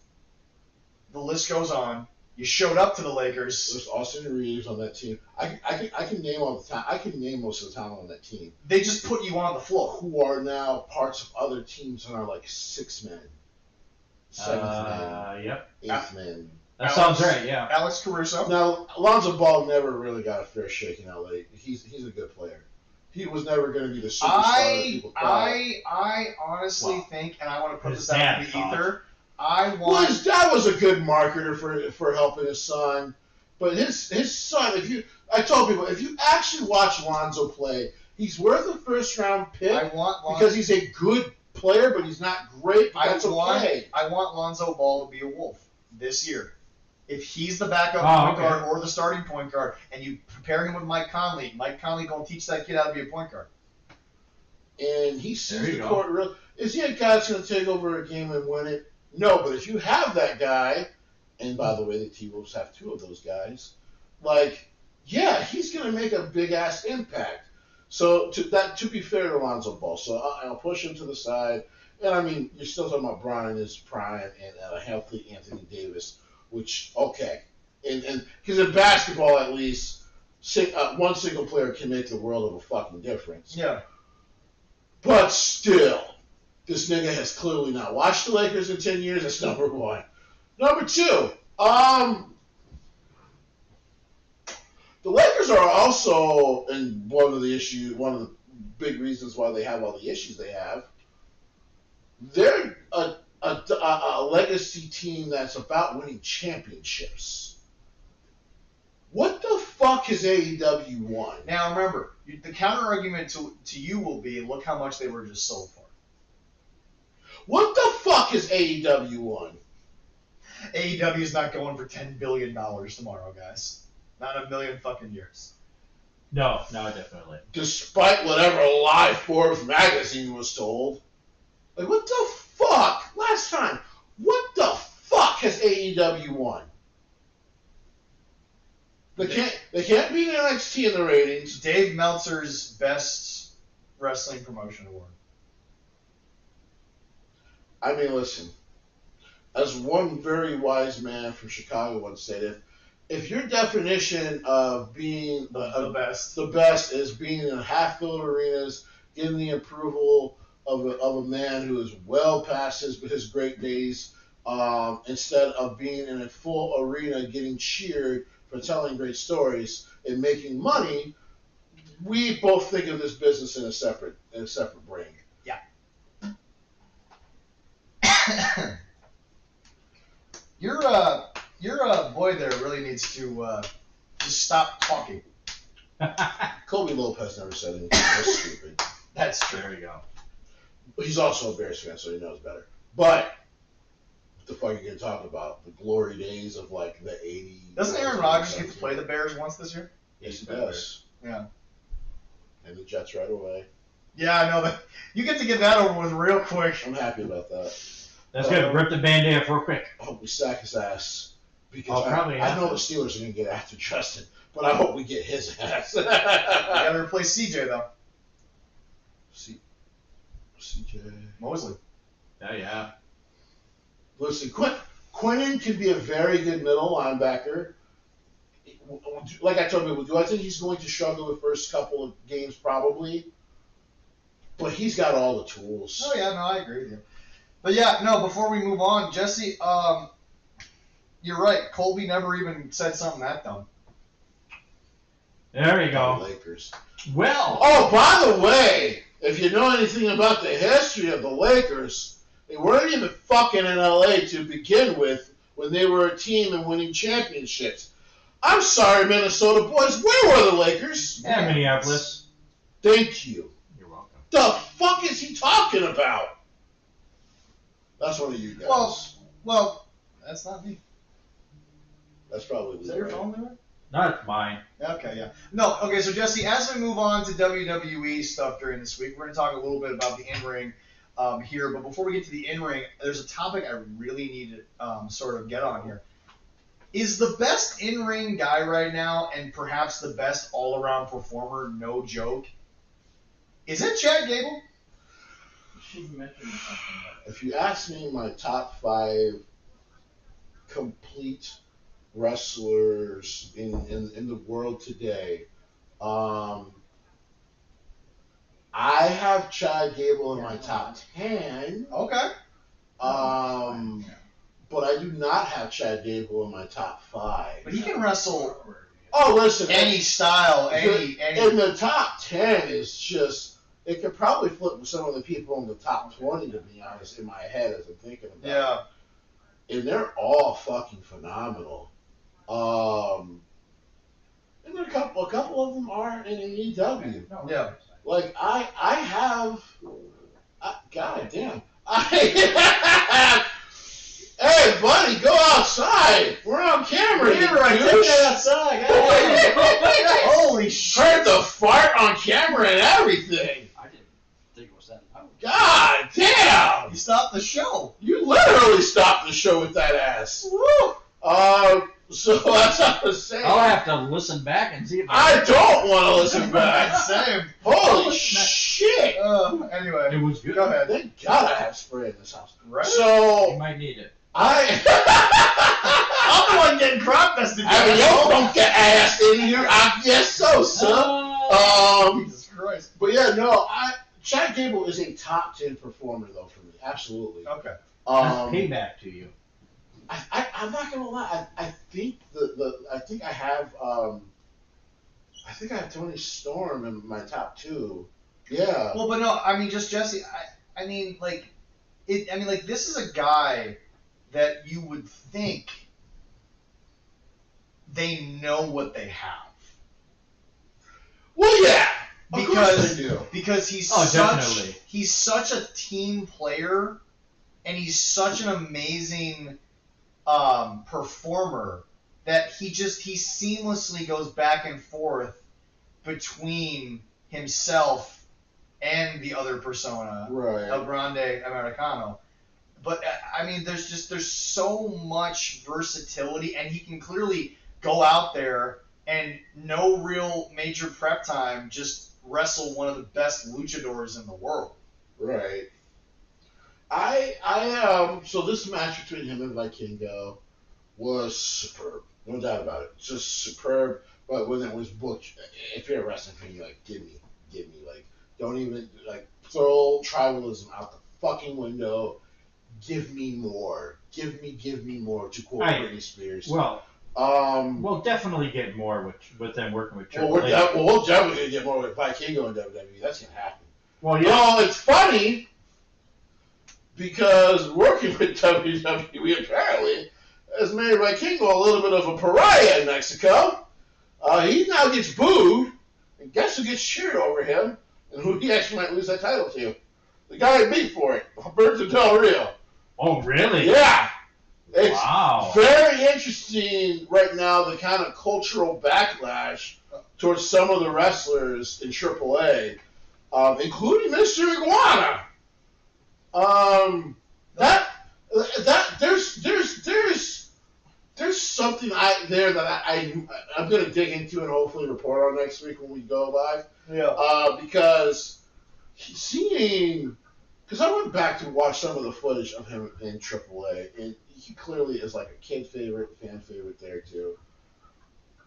the list goes on. You showed up to the Lakers. There's Austin Reeves on that team. I can name all the time. I can name most of the talent on that team. They just put you on the floor. Who are now parts of other teams and are like 6 men, 7th man, Yep. 8th man. That sounds right. Yeah. Alex Caruso. Now Lonzo Ball never really got a fair shake in LA. He's a good player. He was never going to be the superstar that people thought. I honestly think, and I want to put his this out in the ether. Well, his dad was a good marketer for helping his son, but his son. I told people, if you actually watch Lonzo play, he's worth a first-round pick because he's a good player, but he's not great. But that's okay. I want Lonzo Ball to be a Wolf this year. If he's the backup point guard or the starting point guard, and you prepare him with Mike Conley gonna teach that kid how to be a point guard. And he sees the court real. Is he a guy that's gonna take over a game and win it? No, but if you have that guy, and by the way, the T-Wolves have 2 of those guys, he's going to make a big-ass impact. So to be fair to Lonzo Ball, so I'll push him to the side. And, I mean, you're still talking about Bron in his prime and a healthy Anthony Davis, which, okay. And because in basketball, at least, one single player can make the world of a fucking difference. Yeah. But still. This nigga has clearly not watched the Lakers in 10 years. That's number 1. Number 2, the Lakers are also, and one of the big reasons why they have all the issues they have, they're a legacy team that's about winning championships. What the fuck has AEW won? Now remember, the counter argument to you will be, look how much they were just sold for. What the fuck has AEW won? AEW is not going for $10 billion tomorrow, guys. Not in a million fucking years. No, definitely. Despite whatever lie Forbes magazine was told. Like, what the fuck? Last time, what the fuck has AEW won? They can't beat NXT in the ratings. Dave Meltzer's best wrestling promotion award. I mean, listen. As one very wise man from Chicago once said, if your definition of being the best is being in half-filled arenas, getting the approval of a man who is well past his great days, instead of being in a full arena getting cheered for telling great stories and making money, we both think of this business in a separate brain. Yeah. Your boy there really needs to just stop talking. Kobe Lopez never said anything. That's stupid. That's true. There you go. He's also a Bears fan, so he knows better. But what the fuck are you gonna talk about? The glory days of like the '80s. Doesn't Aaron Rodgers get to play the Bears once this year? Yes, he does. Yeah. And the Jets right away. Yeah, I know that. You get to get that over with real quick. I'm happy about that. That's good. Rip the Band-Aid off real quick. I hope we sack his ass. Because probably I know the Steelers are going to get after Justin, but I hope we get his ass. You got to replace CJ, though. CJ. Mosley. Oh, yeah. Listen, Quinnen could be a very good middle linebacker. Like I told people, do I think he's going to struggle the first couple of games? Probably. But he's got all the tools. Oh, yeah, no, I agree with you. But, yeah, no, before we move on, Jesse, you're right. Colby never even said something that dumb. There you go. Lakers. Well. Oh, by the way, if you know anything about the history of the Lakers, they weren't even fucking in LA to begin with when they were a team and winning championships. I'm sorry, Minnesota boys. Where were the Lakers? Yeah, Minneapolis. Thank you. You're welcome. The fuck is he talking about? That's one of you guys. Well, that's not me. That's probably Is that your phone there? Not mine. Okay, yeah. No, okay, so Jesse, as we move on to WWE stuff during this week, we're going to talk a little bit about the in-ring here. But before we get to the in-ring, there's a topic I really need to sort of get on here. Is the best in-ring guy right now, and perhaps the best all-around performer, no joke, is it Chad Gable? She mentioned something. If you ask me my top 5 complete wrestlers in the world today, I have Chad Gable in my top 10. Okay. But I do not have Chad Gable in my top 5. But he can wrestle Oh, listen. any style, any. In the top 10 is just, it could probably flip with some of the people in the top 20, to be honest, in my head as I'm thinking about it. Yeah. And they're all fucking phenomenal. And there are a couple of them are in AEW. Yeah. Like, I have, god damn, I have, hey buddy, go outside. We're on camera. You're right. Take that outside. Holy shit. Heard the fart on camera and everything. I didn't think it was that loud. God damn. You stopped the show. You literally stopped the show with that ass. Woo. So that's what I was saying. I'll have to listen back and see if I don't want to listen back. Same. Holy shit. Anyway. It was good. Go ahead. Thank God I have spray in this house. Right? You So, might need it. I'm the one getting crop dusted. I mean, yo, don't get ass in here. I guess so, son. Jesus Christ. But yeah, no, Chad Gable is a top 10 performer, though, for me. Absolutely. Okay. That's payback to you. I'm not gonna lie. I think I think I have Tony Storm in my top 2. Yeah. Well, but no, I mean, just Jesse. I mean, this is a guy that you would think they know what they have. Well, yeah. Of course they do. Because he's definitely. He's such a team player, and he's such an amazing performer that he seamlessly goes back and forth between himself and the other persona, Right. El Grande Americano. But I mean, there's so much versatility, and he can clearly go out there and no real major prep time, just wrestle one of the best luchadors in the world. Right. So this match between him and Vikingo was superb, no doubt about it. Just superb. But when it was booked, if you're a wrestling fan, you're like, give me, like, don't even throw tribalism out the fucking window. Give me more. Give me more. To quote Britney Spears. Well, we'll definitely get more with them working with Triple H. We're definitely gonna get more with Vikingo in WWE. That's gonna happen. Well, You know, it's funny because working with WWE apparently has made Vikingo a little bit of a pariah in Mexico. He now gets booed, and guess who gets cheered over him, and who he actually might lose that title to? The guy who beat for it, Alberto Del Rio. Oh, really? Yeah. It's Wow. very interesting right now, the kind of cultural backlash towards some of the wrestlers in AAA, including Mr. Iguana. There's something there that I'm going to dig into and hopefully report on next week when we go live. Yeah. Because I went back to watch some of the footage of him in AAA, and he clearly is like a kid favorite, fan favorite there too.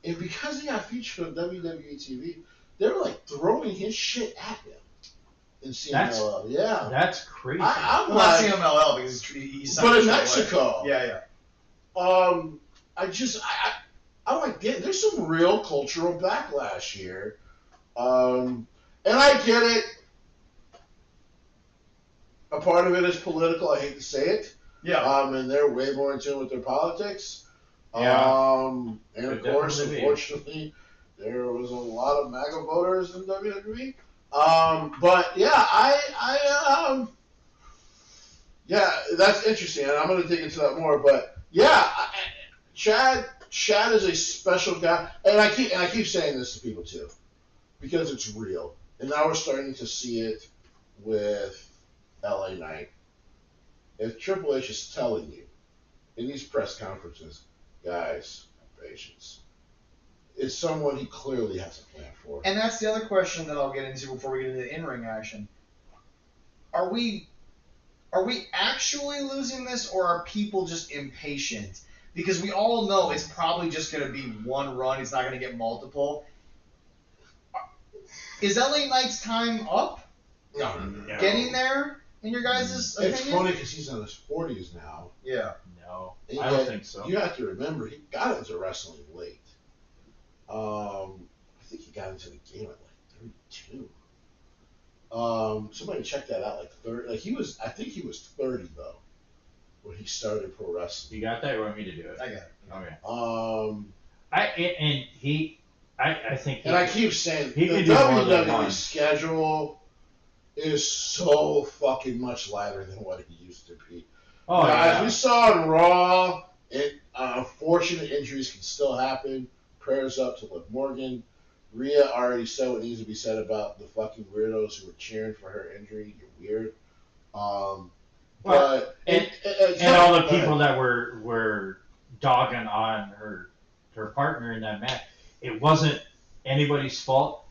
And because he got featured on WWE TV, they were like throwing his shit at him in CMLL. Yeah. That's crazy. I'm Well, not CMLL because he's but in signed Mexico. Yeah. I'm like, there's some real cultural backlash here. And I get it. A part of it is political. I hate to say it. Yeah. And they're way more in tune with their politics. Yeah. And of course, unfortunately, there was a lot of MAGA voters in WWE. But yeah, yeah, that's interesting, and I'm going to dig into that more. But yeah, Chad is a special guy, and I keep saying this to people too, because it's real, and now we're starting to see it with LA Knight. If Triple H is telling you in these press conferences, guys, have patience, it's someone he clearly has a plan for. And that's the other question that I'll get into before we get into the in-ring action. Are we actually losing this, or are people just impatient? Because we all know it's probably just going to be one run. It's not going to get multiple. Is LA Knight's time up? No. Getting there, in your guys' opinion? It's funny because he's in his 40s now. Yeah. No, And I don't think so. You have to remember, he got into wrestling late. I think he got into the game at like 32. Somebody check that out. Like 30. Like I think he was 30 though when he started pro wrestling. You got that? Or you want me to do it? I got it. Okay. I think. And I keep saying he the could do more than WWE one. schedule is so fucking much lighter than what it used to be. Oh Now, yeah. as we saw in Raw, unfortunate injuries can still happen. Prayers up to Liv Morgan. Rhea already said what needs to be said about the fucking weirdos who were cheering for her injury. You're weird. But and all the people that were dogging on her partner in that match, it wasn't anybody's fault.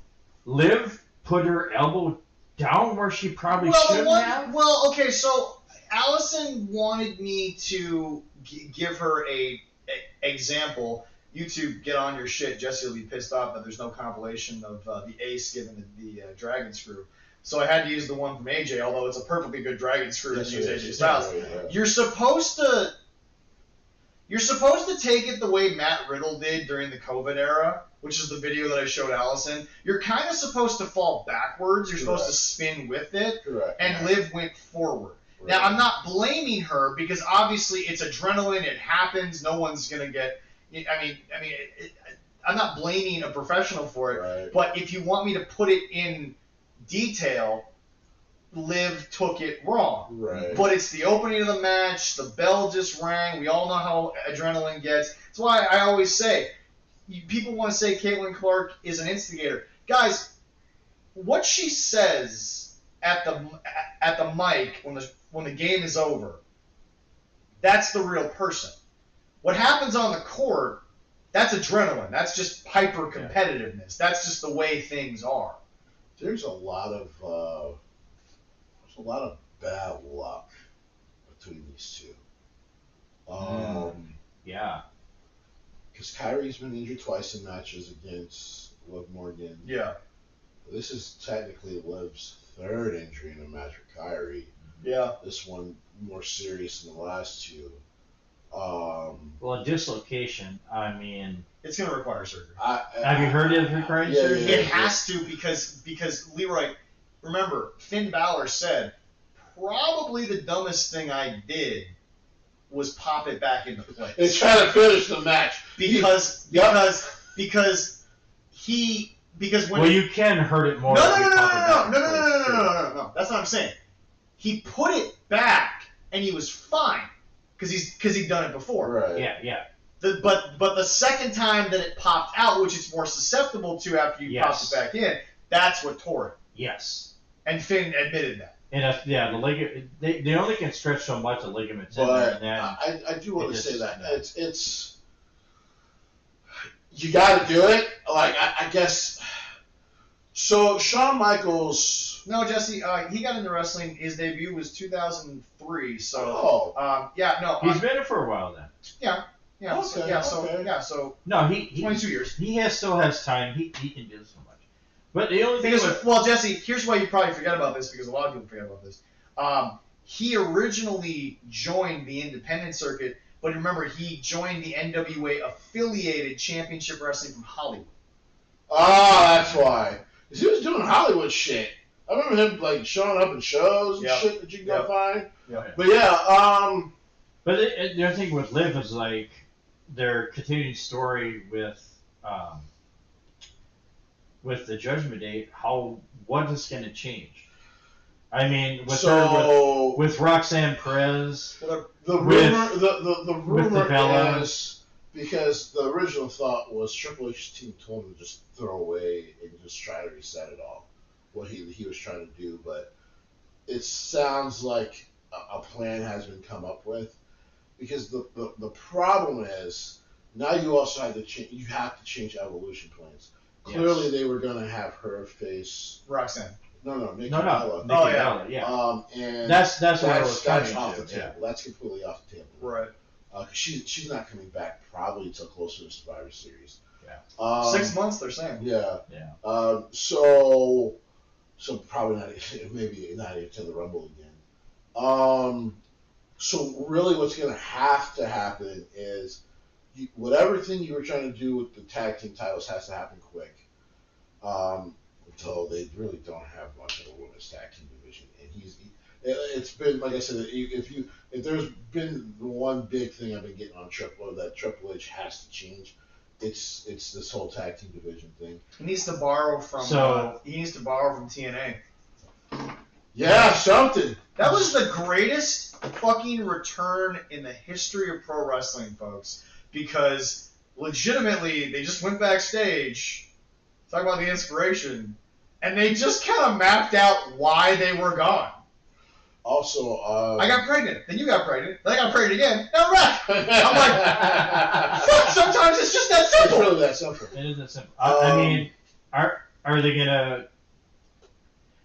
Liv put her elbow down where she probably shouldn't have. Well, okay, so Allison wanted me to give her a example. YouTube, get on your shit. Jesse will be pissed off that there's no compilation of the Ace given the Dragon Screw. So I had to use the one from AJ, although it's a perfectly good Dragon Screw to use AJ Styles. Yeah. You're supposed to take it the way Matt Riddle did during the COVID era, which is the video that I showed Allison. You're kind of supposed to fall backwards. You're supposed to spin with it. Correct. And Liv went forward. Right. Now, I'm not blaming her because obviously it's adrenaline. It happens. No one's going to get... I'm not blaming a professional for it. Right. But if you want me to put it in detail, Liv took it wrong. Right. But it's the opening of the match. The bell just rang. We all know how adrenaline gets. That's why I always say, people want to say Caitlin Clark is an instigator. Guys, what she says at the mic when the game is over, that's the real person. What happens on the court, that's adrenaline. That's just hyper competitiveness. That's just the way things are. There's a lot of bad luck between these two. Yeah. Because Kyrie's been injured twice in matches against Liv Morgan. Yeah. This is technically Liv's third injury in a match with Kyrie. Yeah. This one more serious than the last two. Well, a dislocation, I mean... It's going to require surgery. Have you heard of requiring surgery? It has to because Leroy, remember, Finn Balor said, probably the dumbest thing I did was pop it back into place. It's trying to finish the match. Because when... Well, you can hurt it more. No. That's what I'm saying. He put it back, and he was fine. Because he'd done it before. Right. Yeah. But the second time that it popped out, which it's more susceptible to after you popped it back in, that's what tore it. Yes. And Finn admitted that. And the ligament, they only can stretch so much the ligaments in there. But And then I do want to say that it's you got to do it. Like I guess. So Shawn Michaels. No, Jesse, he got into wrestling. His debut was 2003. So, he's been in it for a while then. Yeah. Okay. So no, he 22 years. He still has time. He can do so much. But the only thing well, Jesse, here's why you probably forget about this because a lot of people forget about this. He originally joined the independent circuit, but remember he joined the NWA affiliated Championship Wrestling from Hollywood. That's why. Because he was doing Hollywood shit. I remember him like showing up in shows and shit that you can go find. Yeah. But yeah, But the other thing with Liv is like their continuing story with the Judgment Day. What is going to change? I mean, with Roxanne Perez. The rumor is because the original thought was Triple H's team told him to just throw away and just try to reset it all, what he was trying to do, but it sounds like a plan has been come up with, because the problem is now you also have to change evolution plans. Clearly, they were going to have her face Roxanne. Nikki Bella. Bella. Yeah. And that's what I was that's coming off to. the table. Yeah. That's completely off the table. Right. She's not coming back probably until closer to Survivor Series. Yeah. 6 months, they're saying. Yeah. Yeah. So probably not. Maybe not even to the Rumble again. So really, what's going to have to happen is whatever thing you were trying to do with the tag team titles has to happen quick. Until they really don't have much of a women's tag team division, and it's been, like I said, if there's been the one big thing I've been getting on Triple H has to change, it's this whole tag team division thing. He needs to borrow from TNA. Yeah, something. That was the greatest fucking return in the history of pro wrestling, folks, because legitimately they just went backstage, talk about the inspiration, and they just kind of mapped out why they were gone. Also, I got pregnant. Then you got pregnant. Then I got pregnant again. Now I'm back. I'm like, fuck, sometimes it's just that simple. It's really that simple. It is that simple. I mean, are they gonna?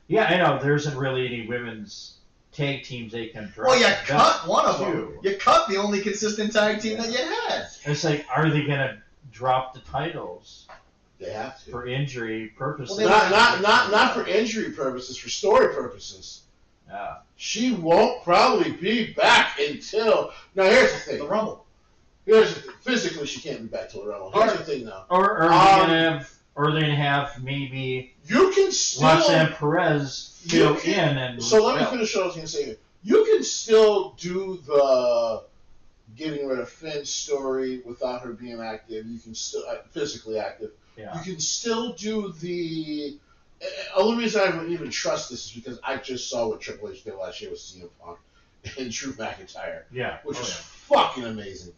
Yeah, I know there isn't really any women's tag teams they can drop. Well, you cut one of them. You cut the only consistent tag team that you had. It's like, are they gonna drop the titles? They have to. For injury purposes. Well, not for injury purposes, for story purposes. Yeah. She won't probably be back until. Now, here's the thing. The Rumble. Physically, she can't be back till the Rumble. Here's the thing, though. Or are they gonna have maybe you can still Roxanne Perez fill in and. So let me finish what I was going to say. You can still do the getting rid of Finn's story without her being active. You can still physically active. Yeah. You can still do the. Only reason I don't even trust this is because I just saw what Triple H did last year with CM Punk and Drew McIntyre. Yeah. Which was fucking amazing.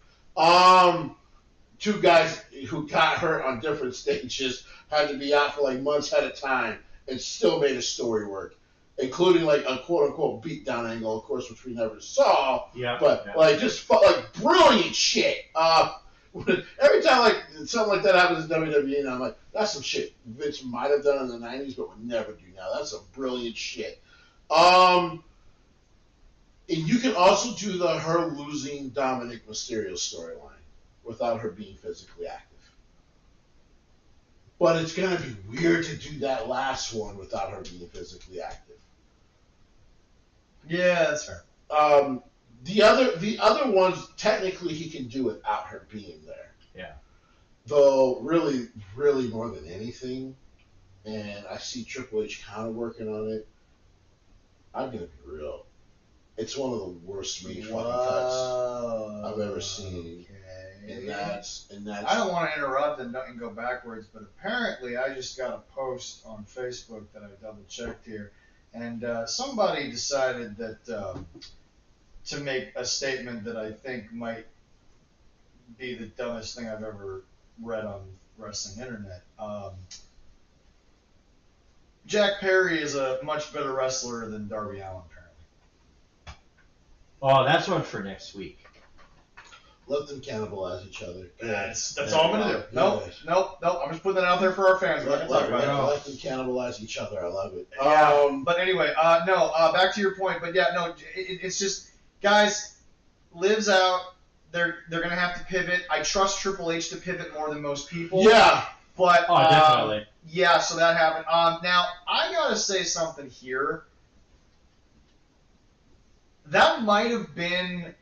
Two guys who got hurt on different stages had to be out for like months at a time and still made a story work, including like a quote unquote beatdown angle, of course, which we never saw. Yeah. But like just like brilliant shit. Every time like something like that happens in WWE, and I'm like, that's some shit Vince might have done in the '90s, but would never do now. That's some brilliant shit. And you can also do her losing Dominic Mysterio storyline without her being physically active. But it's gonna be weird to do that last one without her being physically active. Yeah, that's fair. The other ones, technically, he can do without her being there. Yeah. Though, really, really more than anything, and I see Triple H kind of working on it. I'm gonna be real. It's one of the worst made fucking cuts I've ever seen. Okay. And that's. I don't want to interrupt and go backwards, but apparently I just got a post on Facebook that I double checked here, and somebody decided that to make a statement that I think might be the dumbest thing I've ever read on wrestling internet. Jack Perry is a much better wrestler than Darby Allin, apparently. Oh, that's one for next week. Let them cannibalize each other. That's all I'm going to do. Nope. I'm just putting that out there for our fans. We're not going to talk about it. Let them cannibalize each other. I love it. Yeah, but anyway, back to your point. But yeah, no, it's just, guys, Liv's out. They're going to have to pivot. I trust Triple H to pivot more than most people. Yeah. But, definitely. Yeah, so that happened. Now, I got to say something here. That might have been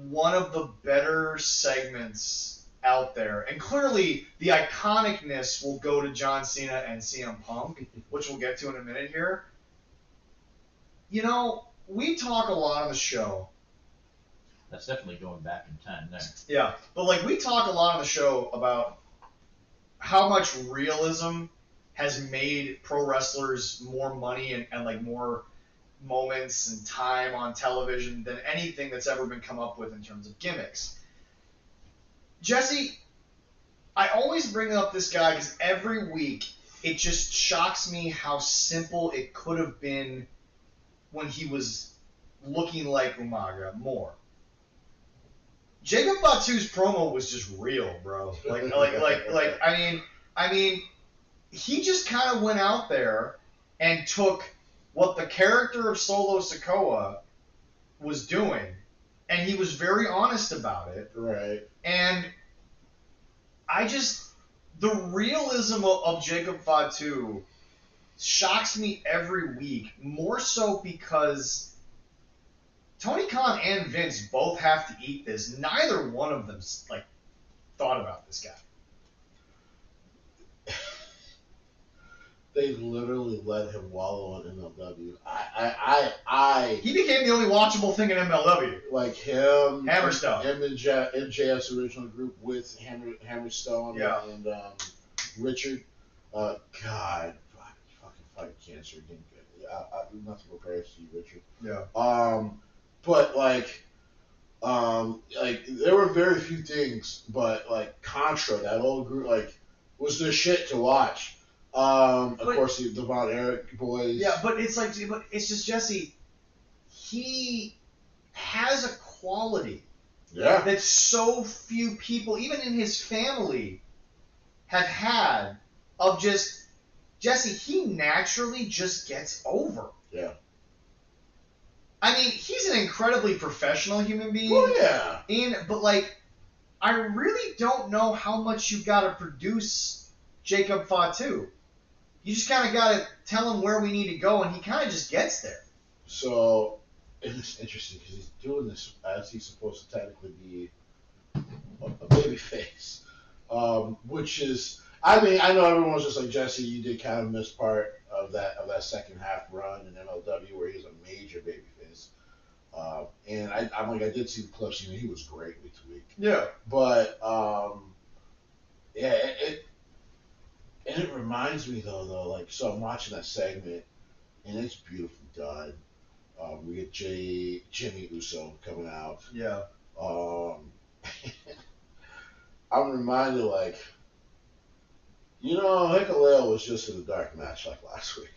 one of the better segments out there. And clearly, the iconicness will go to John Cena and CM Punk, which we'll get to in a minute here. You know, we talk a lot on the show That's definitely going back in time there. Yeah, but like we talk a lot on the show about how much realism has made pro wrestlers more money and like more moments and time on television than anything that's ever been come up with in terms of gimmicks. Jesse, I always bring up this guy because every week it just shocks me how simple it could have been when he was looking like Umaga more. Jacob Fatu's promo was just real, bro. I mean, he just kind of went out there and took what the character of Solo Sikoa was doing, and he was very honest about it. Right. And the realism of Jacob Fatu shocks me every week, more so because Tony Khan and Vince both have to eat this. Neither one of them like thought about this guy. They literally let him wallow in MLW. He became the only watchable thing in MLW. Like him, Hammerstone. him and MJF's original group with Hammerstone and Richard. God, fucking fight cancer again. Nothing but prayers to you, Richard. Yeah. But like there were very few things, but like Contra, that old group, like was the shit to watch. Of course, the Von Erich boys. Yeah, but it's just Jesse. He has a quality that so few people, even in his family, have had. Of just Jesse, he naturally just gets over. Yeah. I mean, he's an incredibly professional human being. Oh yeah. But like, I really don't know how much you got to produce Jacob Fatu. You just kind of got to tell him where we need to go, and he kind of just gets there. So, it's interesting because he's doing this as he's supposed to technically be a baby face, which is, I mean, I know everyone was just like, Jesse, you did kind of miss part of that second half run in MLW where he was a major baby face. And I'm like, I did see the clips, he was great week to week. Yeah. But, and it reminds me though, like, so I'm watching that segment, and it's beautifully done. We get Jimmy Uso coming out. Yeah. I'm reminded, like, Hikuleo was just in a dark match like last week.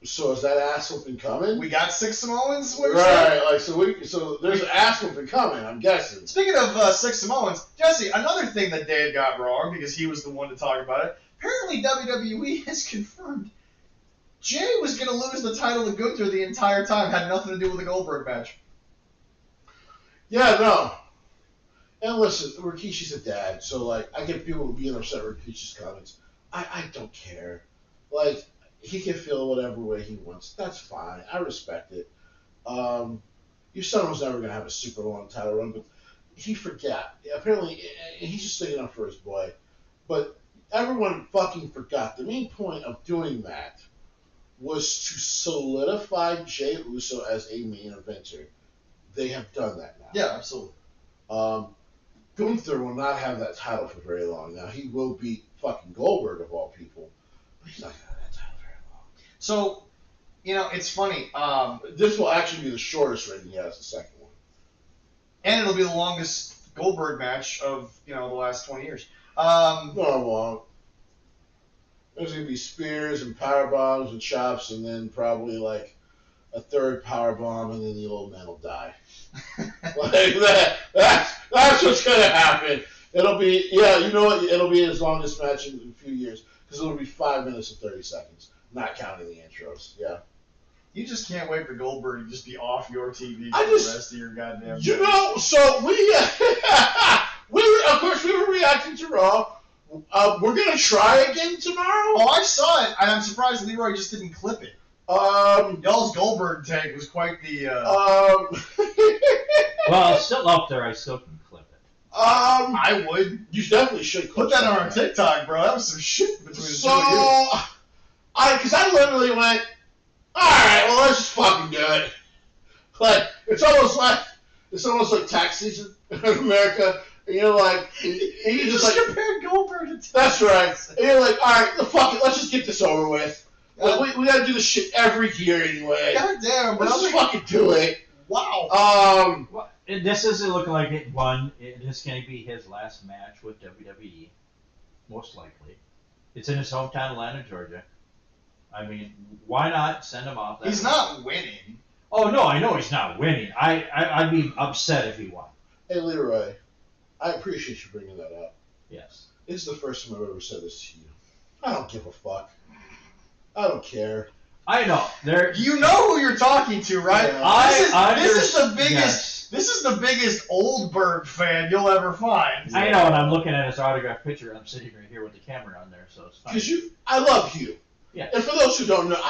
So is that ass whooping coming? We got 6 Samoans. Right, like so there's an ass whooping coming. I'm guessing. Speaking of 6 Samoans, Jesse, another thing that Dave got wrong because he was the one to talk about it. Apparently, WWE has confirmed Jay was going to lose the title to Gunther the entire time. Had nothing to do with the Goldberg match. Yeah, no. And listen, Rikishi's a dad, so like I get people being upset with Rikishi's comments. I don't care. Like, he can feel whatever way he wants. That's fine. I respect it. Your son was never going to have a super long title run, but he forgot. Apparently, he's just sticking up for his boy. But everyone fucking forgot. The main point of doing that was to solidify Jey Uso as a main eventer. They have done that now. Yeah, absolutely. Gunther will not have that title for very long. Now, he will beat fucking Goldberg of all people, but he's not going to have that title very long. So, it's funny. This will actually be the shortest reign he has, the second one. And it'll be the longest Goldberg match of, the last 20 years. No, it won't. There's going to be spears and power bombs and chops, and then probably like a third power bomb, and then the old man will die. Like that's what's going to happen. It'll be, you know what? It'll be his longest match in a few years, because it'll be 5 minutes and 30 seconds, not counting the intros. Yeah. You just can't wait for Goldberg to just be off your TV for the rest of your goddamn day. So we of course, we were reacting to Raw. We're going to try again tomorrow? Oh, I saw it, and I'm surprised Leroy just didn't clip it. Y'all's Goldberg take was quite the... Well, it's still up there. I still can clip it. I would. You definitely should put that on our TikTok, bro. That was some shit between the two of you. Because I literally went, all right, well, let's just fucking do it. Like, it's almost like It's almost like tax season in America. And you're like, and you're just like, compared Goldberg to tax. that's right. And you're like, all right, fuck it, let's just get this over with. We gotta do this shit every year anyway. God damn, bro. Let's just fucking do it. Wow. Well, this isn't looking like it. It is going to be his last match with WWE, most likely. It's in his hometown, Atlanta, Georgia. I mean, why not send him off? He's not winning. Oh no, I know he's not winning. I'd be upset if he won. Hey, Leroy, I appreciate you bringing that up. Yes. This is the first time I've ever said this to you. I don't give a fuck. I don't care. I know. You know who you're talking to, right? Yeah. This is the biggest. Yes. This is the biggest Oldberg fan you'll ever find. I know, and I'm looking at his autograph picture. I'm sitting right here with the camera on there, so it's fine. Because I love you. Yeah. And for those who don't know,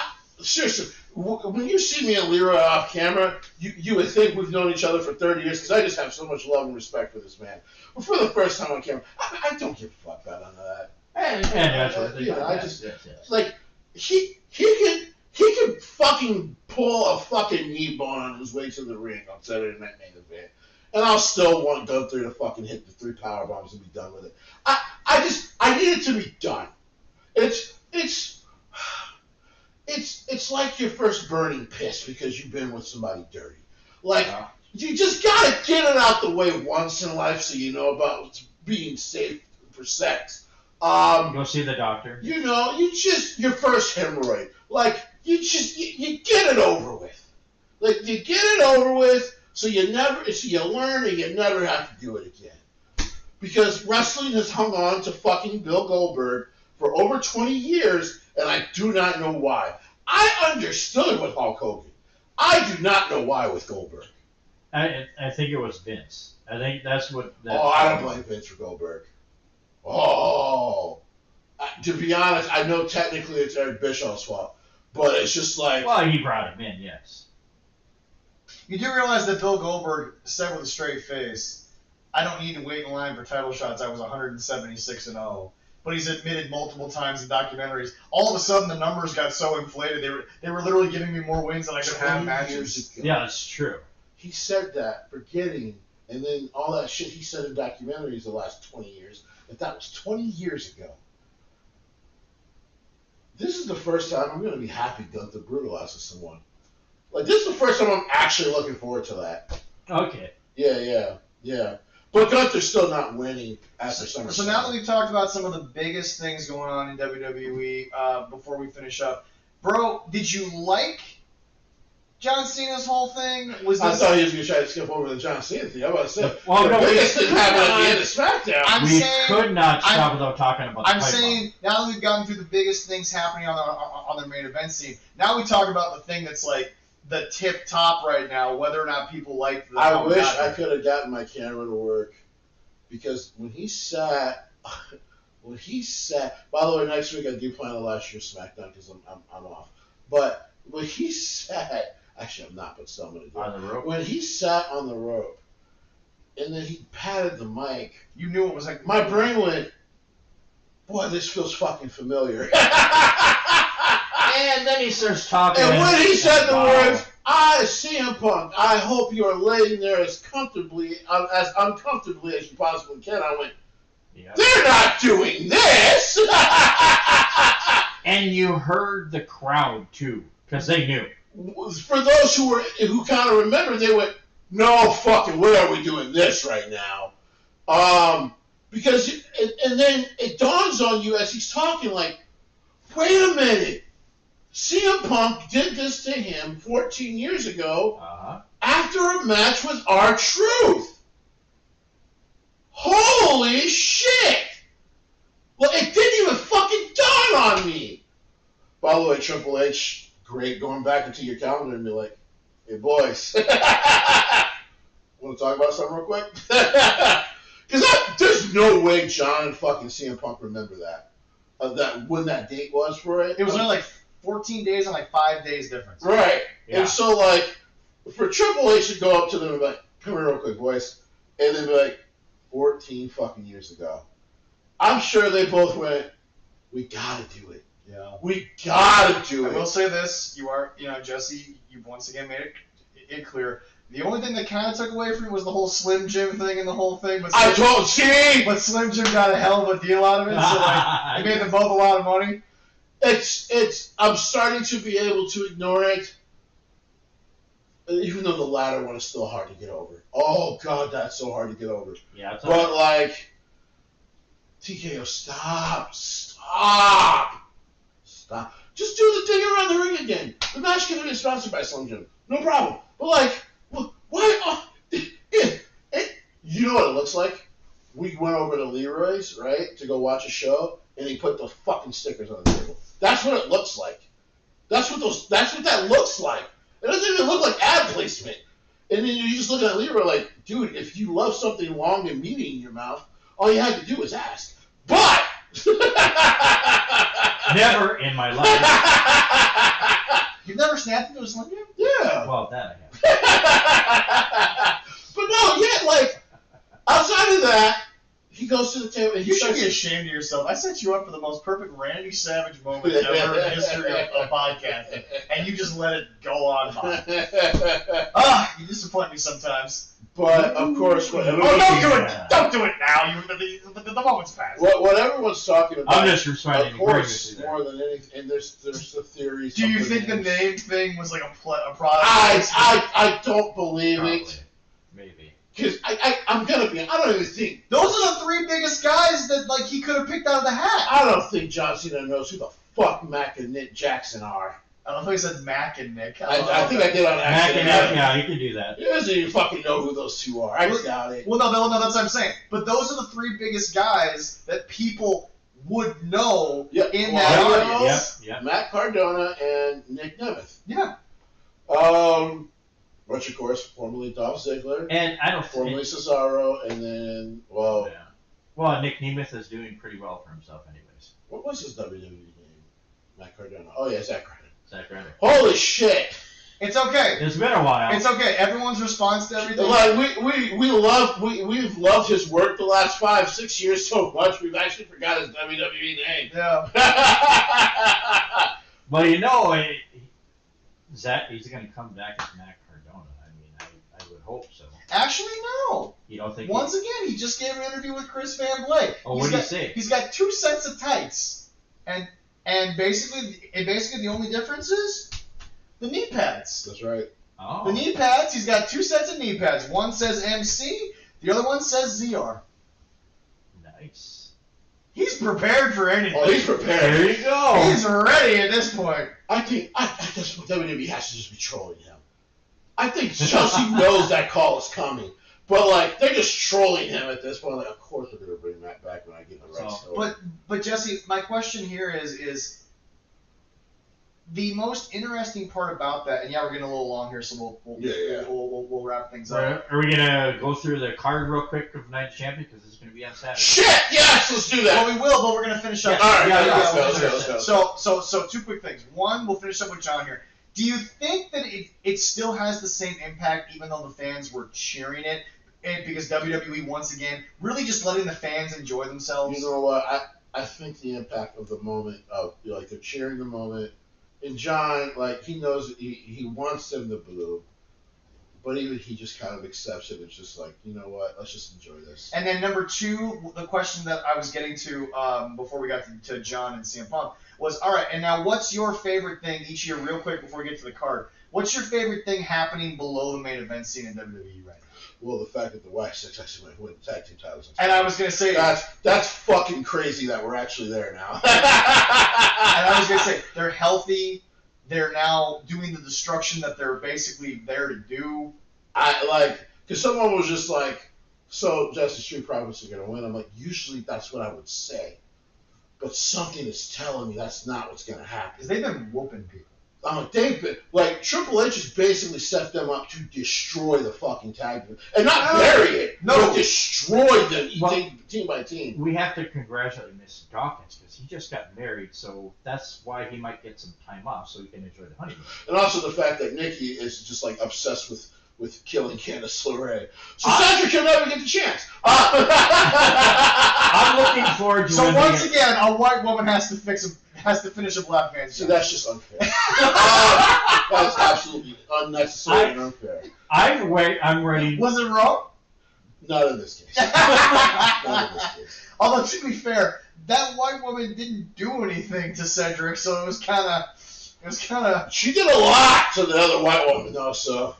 seriously, when you see me and Leroy off camera, you would think we've known each other for 30 years because I just have so much love and respect for this man. But for the first time on camera, I don't give a fuck about none of that. And that's what I just like he can fucking pull a fucking knee bone on his way to the ring on Saturday Night Main Event, and I'll still want Gunther to fucking hit the 3 power bombs and be done with it. I need it to be done. It's like your first burning piss because you've been with somebody dirty. Like, you just gotta get it out the way once in life so you know about being safe for sex. Go see the doctor. You know, your first hemorrhoid. Like, you get it over with. Like, you get it over with so you learn and you never have to do it again. Because wrestling has hung on to fucking Bill Goldberg for over 20 years, and I do not know why. I understood with Hulk Hogan. I do not know why with Goldberg. I think it was Vince. I think that's what. I don't blame Vince for Goldberg. To be honest, I know technically it's Eric Bischoff's fault, but it's just like... Well, he brought him in, yes. You do realize that Bill Goldberg said with a straight face, I don't need to wait in line for title shots. I was 176-0. But he's admitted multiple times in documentaries. All of a sudden, the numbers got so inflated. They were literally giving me more wins than I could have matches. Yeah, it's true. He said that, forgetting, and then all that shit he said in documentaries the last 20 years. That was 20 years ago. This is the first time I'm going to be happy Gunther brutalizes someone. Like, this is the first time I'm actually looking forward to that. Okay. Yeah. But Gunther's still not winning after SummerSlam. So now that we've talked about some of the biggest things going on in WWE, before we finish up, bro, did you like John Cena's whole thing? I thought he was going to try to skip over the John Cena thing. I was about to say, Well, the no, biggest thing happened at the end of SmackDown. We could not stop without talking about the I'm pipe saying, now that we've gotten through the biggest things happening on the main event scene, now we talk about the thing that's like the tip top right now, whether or not people like the... I wish I could have gotten my camera to work, because when he sat... By the way, next week I do plan on last year's SmackDown because I'm off. But when he sat... Actually, I'm not, but still I'm going to do it. on the rope. When he sat on the rope, and then he patted the mic, You knew it was like... my brain went, boy, this feels fucking familiar. And then he starts talking. And when he said the words, CM Punk, I hope you are laying there as uncomfortably as you possibly can, I went, Yeah. they're not doing this! And you heard the crowd, too, because they knew. For those who kind of remember, they went, no fucking way are we doing this right now. Because, and then it dawns on you as he's talking, like, wait a minute. CM Punk did this to him 14 years ago after a match with R-Truth. Holy shit! Well, it didn't even fucking dawn on me. By the way, Triple H, great going back into your calendar and be like, hey, boys, want to talk about something real quick? Because there's no way John and fucking CM Punk remember that when that date was for it. It was only like 14 days and like 5 days difference. Right. Yeah. And so, like, for Triple H to go up to them and be like, come here real quick, boys. And then be like, 14 fucking years ago. I'm sure they both went, we gotta do it. Yeah. We gotta do I it. will say this, Jesse, you've once again made it clear. The only thing that kind of took away from it was the whole Slim Jim thing and the whole thing. But I told you! But Slim Jim got a hell of a deal out of it, so like it made them both a lot of money. I'm starting to be able to ignore it, even though the latter one is still hard to get over. Oh God, that's so hard to get over. Yeah, it's But like, TKO, stop. Just do the thing around the ring again. The match can be sponsored by Slim Jim, no problem. But like, why? Oh, you know what it looks like? We went over to Leroy's, right, to go watch a show, and he put the fucking stickers on the table. That's what it looks like. That's what that looks like. It doesn't even look like ad placement. And then you just look at Leroy like, dude, if you love something long and meaty in your mouth, all you had to do was ask. But never in my life. You've never snapped into a Slim Jim? Yeah. Well, that I have. But no, yeah, like, outside of that, he goes to the table and You should be ashamed of yourself. I set you up for the most perfect Randy Savage moment ever in the history of podcasting, and you just let it go on by. You disappoint me sometimes. But, of course, whatever. Oh, don't do it! Don't do it now! The moment's passed. What everyone's talking about, I'm just responding of to agree course, with you more than anything, and there's the theories. Do you of think the names. name thing was like a product? I don't believe Probably. it. Maybe. Because I'm going to be, I don't even think. Those are the three biggest guys that like he could have picked out of the hat. I don't think John Cena knows who the fuck Mac and Nick Jackson are. I don't know if he said Mac and Nick. I think I did on Mac accident. and F, yeah, you can do that. He doesn't even fucking know who those two are. I doubt it. Well, no, that's what I'm saying. But those are the three biggest guys that people would know in that audience. Yeah. Matt Cardona and Nick Nemeth. Yeah. Which, of course, formerly Dolph Ziggler, And I don't formerly think. Cesaro, and then, well, Yeah. Well, Nick Nemeth is doing pretty well for himself, anyways. what was his WWE name? Matt Cardona. Oh, yeah, Zack Ryder. Zach Ryder. Holy shit! It's okay. It's been a while. It's okay. Everyone's response to everything. Like we've loved his work the last 5-6 years so much we've actually forgot his WWE name. Yeah. But you know, Zach, he's going to come back as Matt Cardona. I mean, I would hope so. Actually, no. You don't think? Once again, he just gave an interview with Chris Van Blake. Oh, what did he say? He's got 2 sets of tights, and basically the only difference is the knee pads. That's right. Oh. The knee pads. He's got 2 sets of knee pads. One says MC. The other one says ZR. Nice. He's prepared for anything. Oh, he's prepared. There you go. He's ready at this point. I think that's what WWE has to just be trolling him. I think Chelsea knows that call is coming, but like they're just trolling him at this point. Like, of course we're gonna bring Matt back when I get the right story. But Jesse, my question here is the most interesting part about that. And yeah, we're getting a little long here, so we'll wrap things up. Are we gonna go through the card real quick of Night Champion because it's gonna be on Saturday? Shit! Yes, let's do that. Well, we will, but we're gonna finish up. Yeah, All right, yeah, let's go. So 2 quick things. One, we'll finish up with John here. Do you think that it still has the same impact, even though the fans were cheering it, and because WWE once again really just letting the fans enjoy themselves? You know what? I think the impact of the moment of like they're cheering the moment, and John, like he knows he wants them to boo, but even he just kind of accepts it. It's just like, you know what? Let's just enjoy this. And then number 2, the question that I was getting to before we got to John and CM Punk was, all right, and now what's your favorite thing each year, real quick before we get to the card? What's your favorite thing happening below the main event scene in WWE right now? Well, the fact that the White Six actually might win the tag team titles. And I was gonna say that's fucking crazy that we're actually there now. And I was gonna say they're healthy. They're now doing the destruction that they're basically there to do. Because someone was just like, so Justice Street Profits are gonna win. I'm like, usually that's what I would say, but something is telling me that's not what's gonna happen. Because they've been whooping people. I'm like, they've been like Triple H has basically set them up to destroy the fucking tag team and not bury it, but destroy them team by team. We have to congratulate Mr. Dawkins because he just got married, so that's why he might get some time off so he can enjoy the honeymoon. And also the fact that Nikki is just like obsessed with killing Candice LeRae. So Sandra can never get the chance. I'm looking forward to So once again, a white woman has to has to finish a black man's See, job. that's just unfair. That is absolutely unnecessary and unfair. I'm ready. Was it wrong? Not in this case. Not in this case. Although, to be fair, that white woman didn't do anything to Cedric, so it was kind of. She did a lot to the other white woman, though, so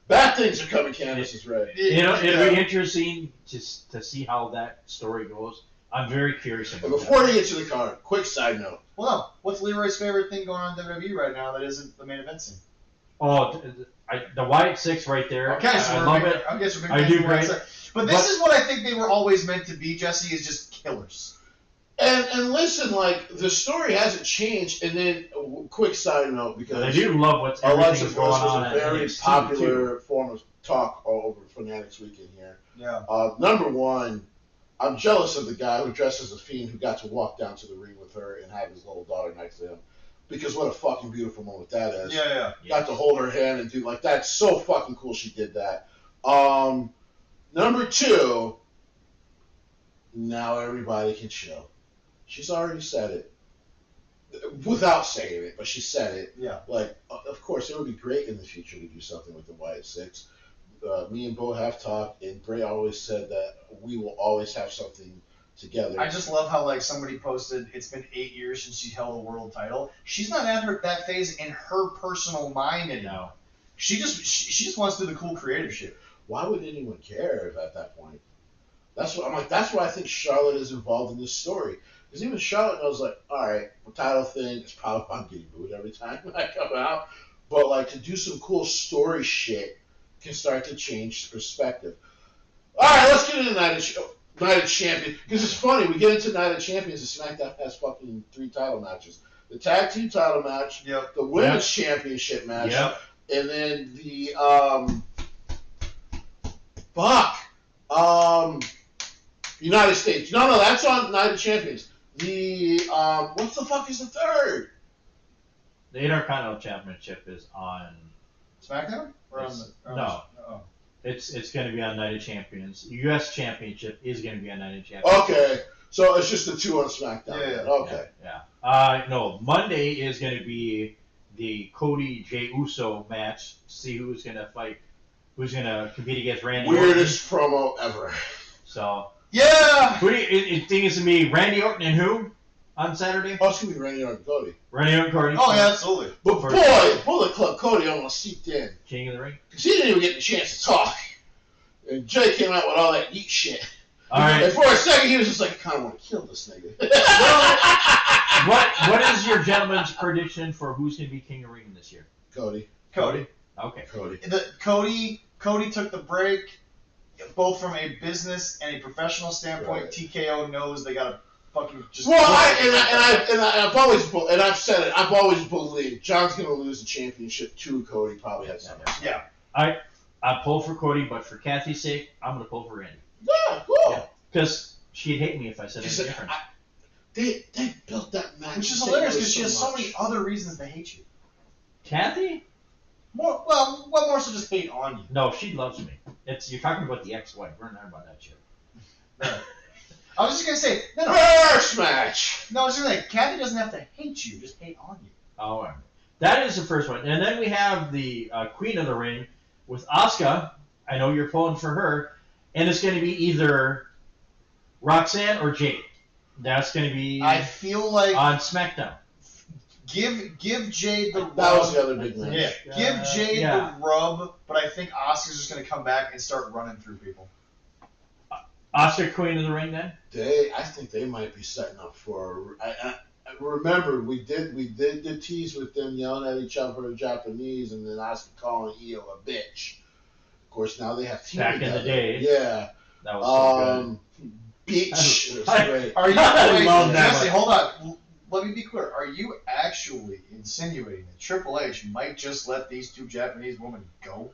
bad things are coming. Candace is right. It'll be interesting to see how that story goes. I'm very curious about And before they get to the card, quick side note. Well, no. What's Leroy's favorite thing going on in WWE right now that isn't the main event scene? Oh, the White Six right there. Okay, so I love it. I guess we're I do great. But this is what I think they were always meant to be, Jesse, is just killers. And listen, like, the story hasn't changed. And then, quick side note, because I do love what's Alexa everything's Bliss going on. was a very NXT popular too. form of talk all over Fanatics Weekend here. Yeah. Number one, I'm jealous of the guy who dressed as a fiend who got to walk down to the ring with her and have his little daughter next to him. Because what a fucking beautiful moment that is. Yeah. Got to hold her hand and do, like, that's so fucking cool she did that. Number two, now everybody can chill. She's already said it. Without saying it, but she said it. Yeah. Like, of course, it would be great in the future to do something with the Wyatt Six. Me and Bo have talked, and Bray always said that we will always have something together. I just love how, like, somebody posted, it's been 8 years since she held a world title. She's not at that phase in her personal mind anymore. No. She just wants to do the cool creative shit. Why would anyone care if at that point? That's what I'm like. That's why I think Charlotte is involved in this story. Because even Charlotte knows, like, all right, the title thing is probably I'm getting booed every time I come out, but like to do some cool story shit can start to change perspective. All right, let's get into Night of Champions. Because it's funny, we get into Night of Champions and SmackDown has fucking 3 title matches: the tag team title match, Yep. the women's championship match, Yep. and then the United States. No, that's on Night of Champions. The what the fuck is the third? The Intercontinental Championship is on. SmackDown? No. Oh. It's going to be on Night of Champions. U.S. Championship is going to be on Night of Champions. Okay, so it's just the 2 on SmackDown. Yeah. Okay. Yeah. No, Monday is going to be the Cody Jey Uso match. See who's going to fight, who's going to compete against Randy Weirdest promo ever. Orton. So. Yeah! Who do you think it's going to be? Randy Orton and who on Saturday? Oh, it's gonna be Randy Orton Cody. Randy Orton, Cody. Oh, yeah, absolutely. But boy, Bullet Club Cody almost seeped in. King of the Ring. Because he didn't even get the chance to talk. And Jay came out with all that yeet shit. All right. And for a second, he was just like, I kind of want to kill this nigga. What is your gentleman's prediction for who's going to be King of the Ring this year? Cody. Okay. Cody took the break, both from a business and a professional standpoint. Right. TKO knows they gotta fucking just. Well, I've always believed John's gonna lose the championship to Cody. Probably has something. Yeah. I pull for Cody, but for Kathy's sake, I'm going to pull for Randy. Yeah, cool. Yeah. Because she'd hate me if I said anything different. They built that match. Which is hilarious because she has so many other reasons to hate you. Kathy? More so just hate on you. No, she loves me. You're talking about the ex-wife. We're not about that shit. I was just gonna say no. First match. No, I was gonna say Kathy doesn't have to hate you, just hate on you. All right. That is the first one. And then we have the Queen of the Ring with Asuka. I know you're pulling for her. And it's going to be either Roxanne or Jade. That's going to be I feel like on SmackDown. give Jade the rub. That was the other big match. Yeah. Give Jade the rub, but I think Asuka's just gonna come back and start running through people. Asuka Queen of the Ring then? I think they might be setting up for. I remember we did the tease with them yelling at each other in Japanese, and then Asuka calling Io a bitch. Of course, now they have team Back together. in the day. Yeah. That was so good. Bitch. It was great. Are you? I Wait, love that Jesse, one. hold on. Let me be clear. Are you actually insinuating that Triple H might just let these 2 Japanese women go?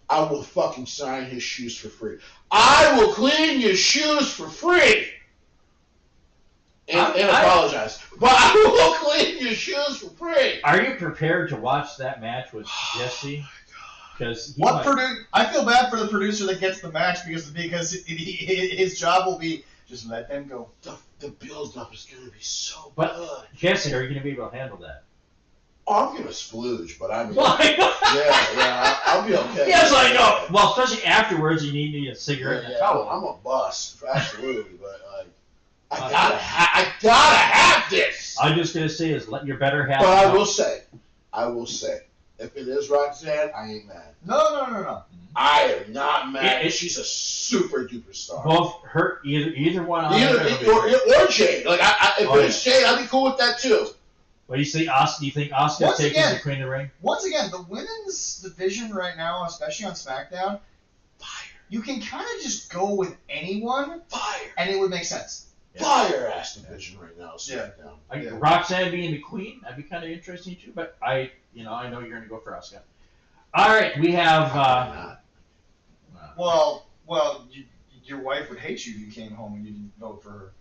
I will fucking sign his shoes for free. I will clean your shoes for free. And apologize. But I will clean your shoes for free. Are you prepared to watch that match with Jesse? Because I feel bad for the producer that gets the match because his job will be Just let them go. The build-up is going to be so But- good. Jesse, are you going to be able to handle that? Oh, I'm going to splooge, but I mean, Why? yeah, I'll be okay. Yes, I know. Well, especially afterwards, you need a cigarette and a Yeah, towel. I'm a bust, absolutely, but like, I gotta have this. I'm just going to say is let your better half. But know. I will say, if it is Roxanne, I ain't mad. No. I am not mad. Yeah, She's a super duper star. Both her, either one. On Either there, or Jade. Like if Oh, it was Jade, I'd be cool with that too. Well, you see, Oscar. Do you think Oscar's Once taking again- the Queen of the Ring? Once again, the women's division right now, especially on SmackDown, Fire, you can kind of just go with anyone, fire, and it would make sense. Yeah. fire ass division right now. SmackDown. Like Yeah. Roxanne being the queen, that'd be kind of interesting too. But I know you're going to go for Oscar. All right, we have. Well, your wife would hate you if you came home and you didn't vote for her.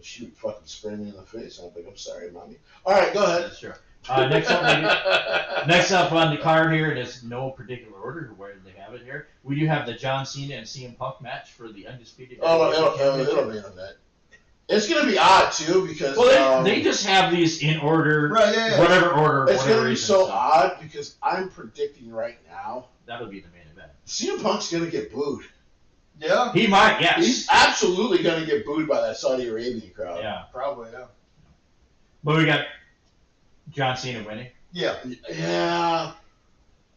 She would fucking spray me in the face. I'd be like, I'm sorry, mommy. All right, go ahead. That's true. Next up on the card here, it is no particular order where they have it here. We do have the John Cena and CM Punk match for the undisputed. Oh, Championship. it'll be on that. It's gonna be odd too because Well, they just have these in order, Right, yeah. whatever order. it's whatever gonna be reason, so odd because I'm predicting right now That'll be the main event. CM Punk's gonna get booed. Yeah, He might, yes. He's absolutely gonna get booed by that Saudi Arabian crowd. Yeah, probably, yeah. but we got John Cena winning. Yeah.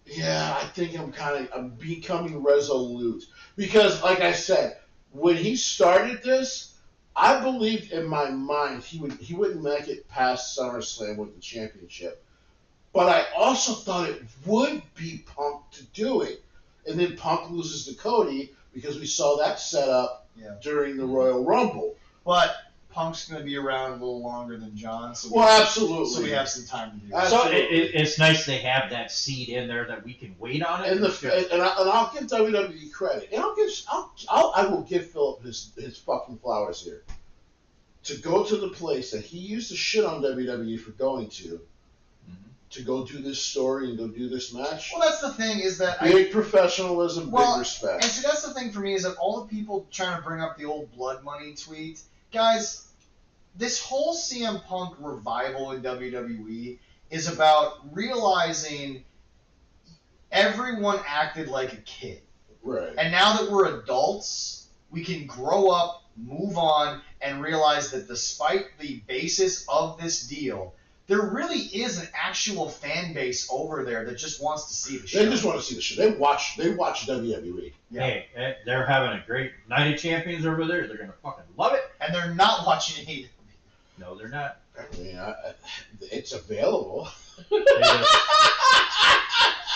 Yeah. I think I'm becoming resolute because, like I said, when he started this, I believed in my mind he wouldn't make it past SummerSlam with the championship, but I also thought it would be Punk to do it, and then Punk loses to Cody because we saw that set up Yeah. during the Royal Rumble. But Punk's going to be around a little longer than John, so Well, absolutely. so we have some time to do it. Absolutely. So it's nice they have that seed in there that we can wait on it. And It's good. I'll give WWE credit, and I will give Philip his fucking flowers here. To go to the place that he used to shit on WWE for going to go do this story and go do this match. Well, that's the thing is that Big professionalism, Well, big respect. And see, that's the thing for me is that all the people trying to bring up the old blood money tweet, guys, this whole CM Punk revival in WWE is about realizing everyone acted like a kid. Right. And now that we're adults, we can grow up, move on, and realize that despite the basis of this deal, there really is an actual fan base over there that just wants to see the show. They just want to see the shit. They watch WWE. Yeah. Hey, they're having a great Night of Champions over there. They're gonna fucking love it. And they're not watching AEW. No, they're not. I mean, it's available.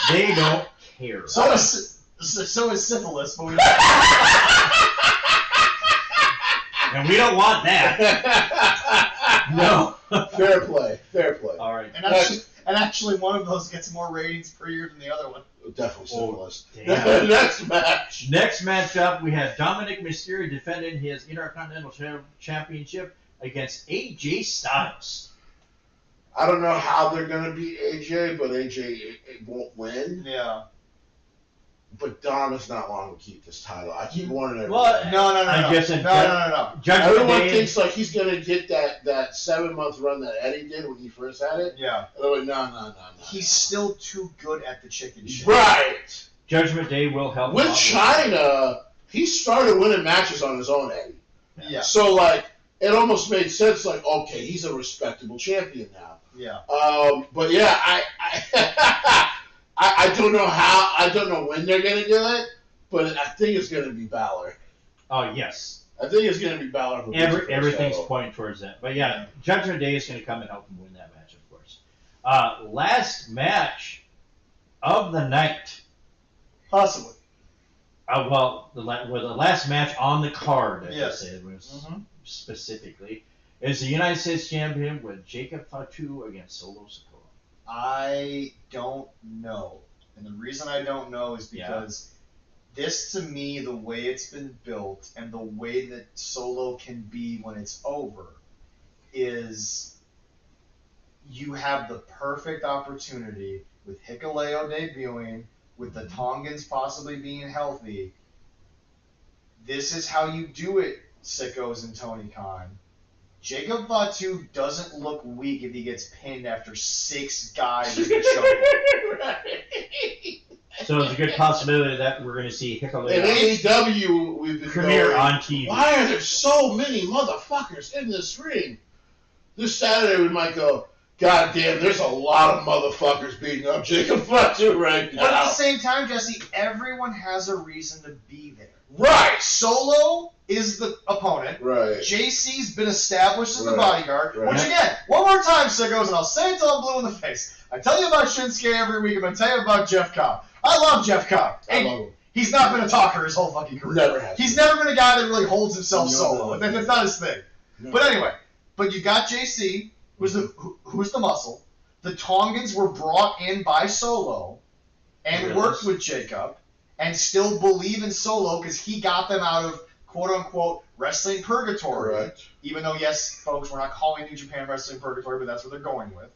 They don't care. So is syphilis, but we And we don't want that. No. Fair play. All right. and actually one of those gets more ratings per year than the other one. Definitely syphilis. Damn. Next match. Next matchup, we have Dominic Mysterio defending his Intercontinental Championship against AJ Styles. I don't know how they're going to beat AJ, but AJ won't win. Yeah. But Dom is not long to keep this title. I keep warning everyone. Well, No. I guess it- No. Judgment Everyone Day. thinks like he's going to get that 7-month run that Eddie did when he first had it. Yeah. And I'm like, no. He's still too good at the chicken shit. Right. Judgment Day will help. him With out China, he started winning matches on his own, Eddie. Yeah. So, like, it almost made sense, like, okay, he's a respectable champion now. Yeah. But yeah, I don't know how, I don't know when they're going to do it, but I think it's going to be Balor. Oh yes. I think it's going to be Balor. who wins the first Everything's title. pointing towards that. But yeah, Judgment Day is going to come and help him win that match, of course. Last match of the night. Possibly. The last match on the card, I should Yes. say, was Mhm. specifically, is the United States Champion with Jacob Fatu against Solo Sikoa. I don't know. And the reason I don't know is because this, to me, the way it's been built and the way that Solo can be when it's over is you have the perfect opportunity with Hikuleo debuting, with the Tongans possibly being healthy. This is how you do it Sickos and Tony Khan. Jacob Fatu doesn't look weak if he gets pinned after 6 guys in the choke. So it's a good possibility that we're going to see In Hikuleo AEW, we've been premiere going, on TV. why are there so many motherfuckers in this ring? This Saturday we might go, God damn, there's a lot of motherfuckers beating up Jacob Fletcher right now. But at the same time, Jesse, everyone has a reason to be there. Right. Solo is the opponent. Right. JC's been established as the Right. bodyguard. Right. Which again, one more time, Sickos, and I'll say it till I'm blue in the face. I tell you about Shinsuke every week. I'm going to tell you about Jeff Cobb. I love Jeff Cobb. I love him. He's not been a talker his whole fucking career. Never has. He's never been a guy that really holds himself No, solo. no. That's not his thing. No. But anyway, you got JC, who's the muscle. The Tongans were brought in by Solo and Really? worked with Jacob and still believe in Solo because he got them out of quote-unquote wrestling purgatory. Correct. Even though, yes, folks, we're not calling New Japan wrestling purgatory, but that's what they're going with.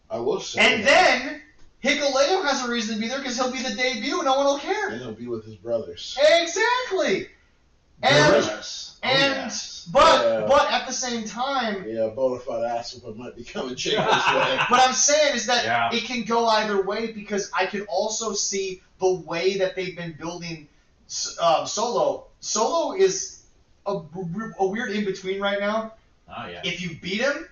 I will say. And then Hikuleo has a reason to be there because he'll be the debut and no one will care. And he'll be with his brothers. Exactly. And Gorillas. Oh, yes. but at the same time, Yeah, bona fide ass whooping might be coming Jacob's way. what I'm saying is that Yeah. it can go either way because I can also see the way that they've been building Solo. Solo is a weird in-between right now. Oh, yeah. If you beat him,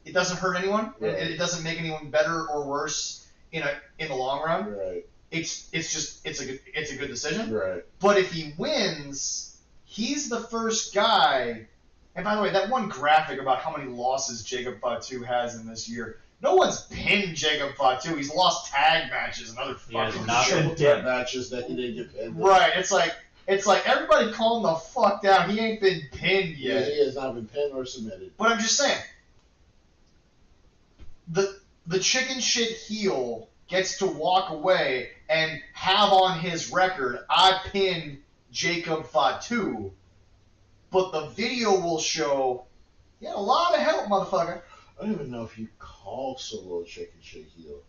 it doesn't hurt anyone. Right. It doesn't make anyone better or worse in the long run. Right. It's a good decision. Right. But if he wins, he's the first guy. And by the way, that one graphic about how many losses Jacob Fatu has in this year, no one's pinned Jacob Fatu. He's lost tag matches and other He has fucking not shit. been Triple threat pinned. matches that he didn't get pinned. Right. It's like everybody calm the fuck down. He ain't been pinned Yeah, yet. he has not been pinned or submitted. But I'm just saying, the chicken shit heel gets to walk away and have on his record, I pinned Jacob Fatu, but the video will show, he had a lot of help, motherfucker. I don't even know if you call Solo a chicken shit heel.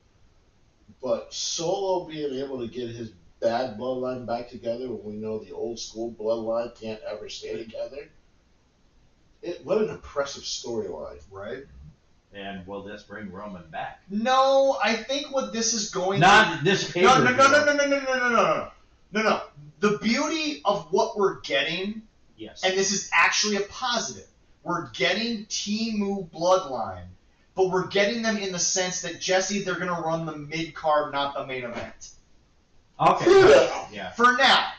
But Solo being able to get his bad bloodline back together when we know the old school bloodline can't ever stay together. What an impressive storyline. Right? And will this bring Roman back? No, I think what this is going Not this to... pay-per-view. No. The beauty of what we're getting, Yes. and this is actually a positive, we're getting Timu Bloodline, but we're getting them in the sense that, Jesse, they're going to run the mid-card, not the main event. Okay. right. Yeah. For now.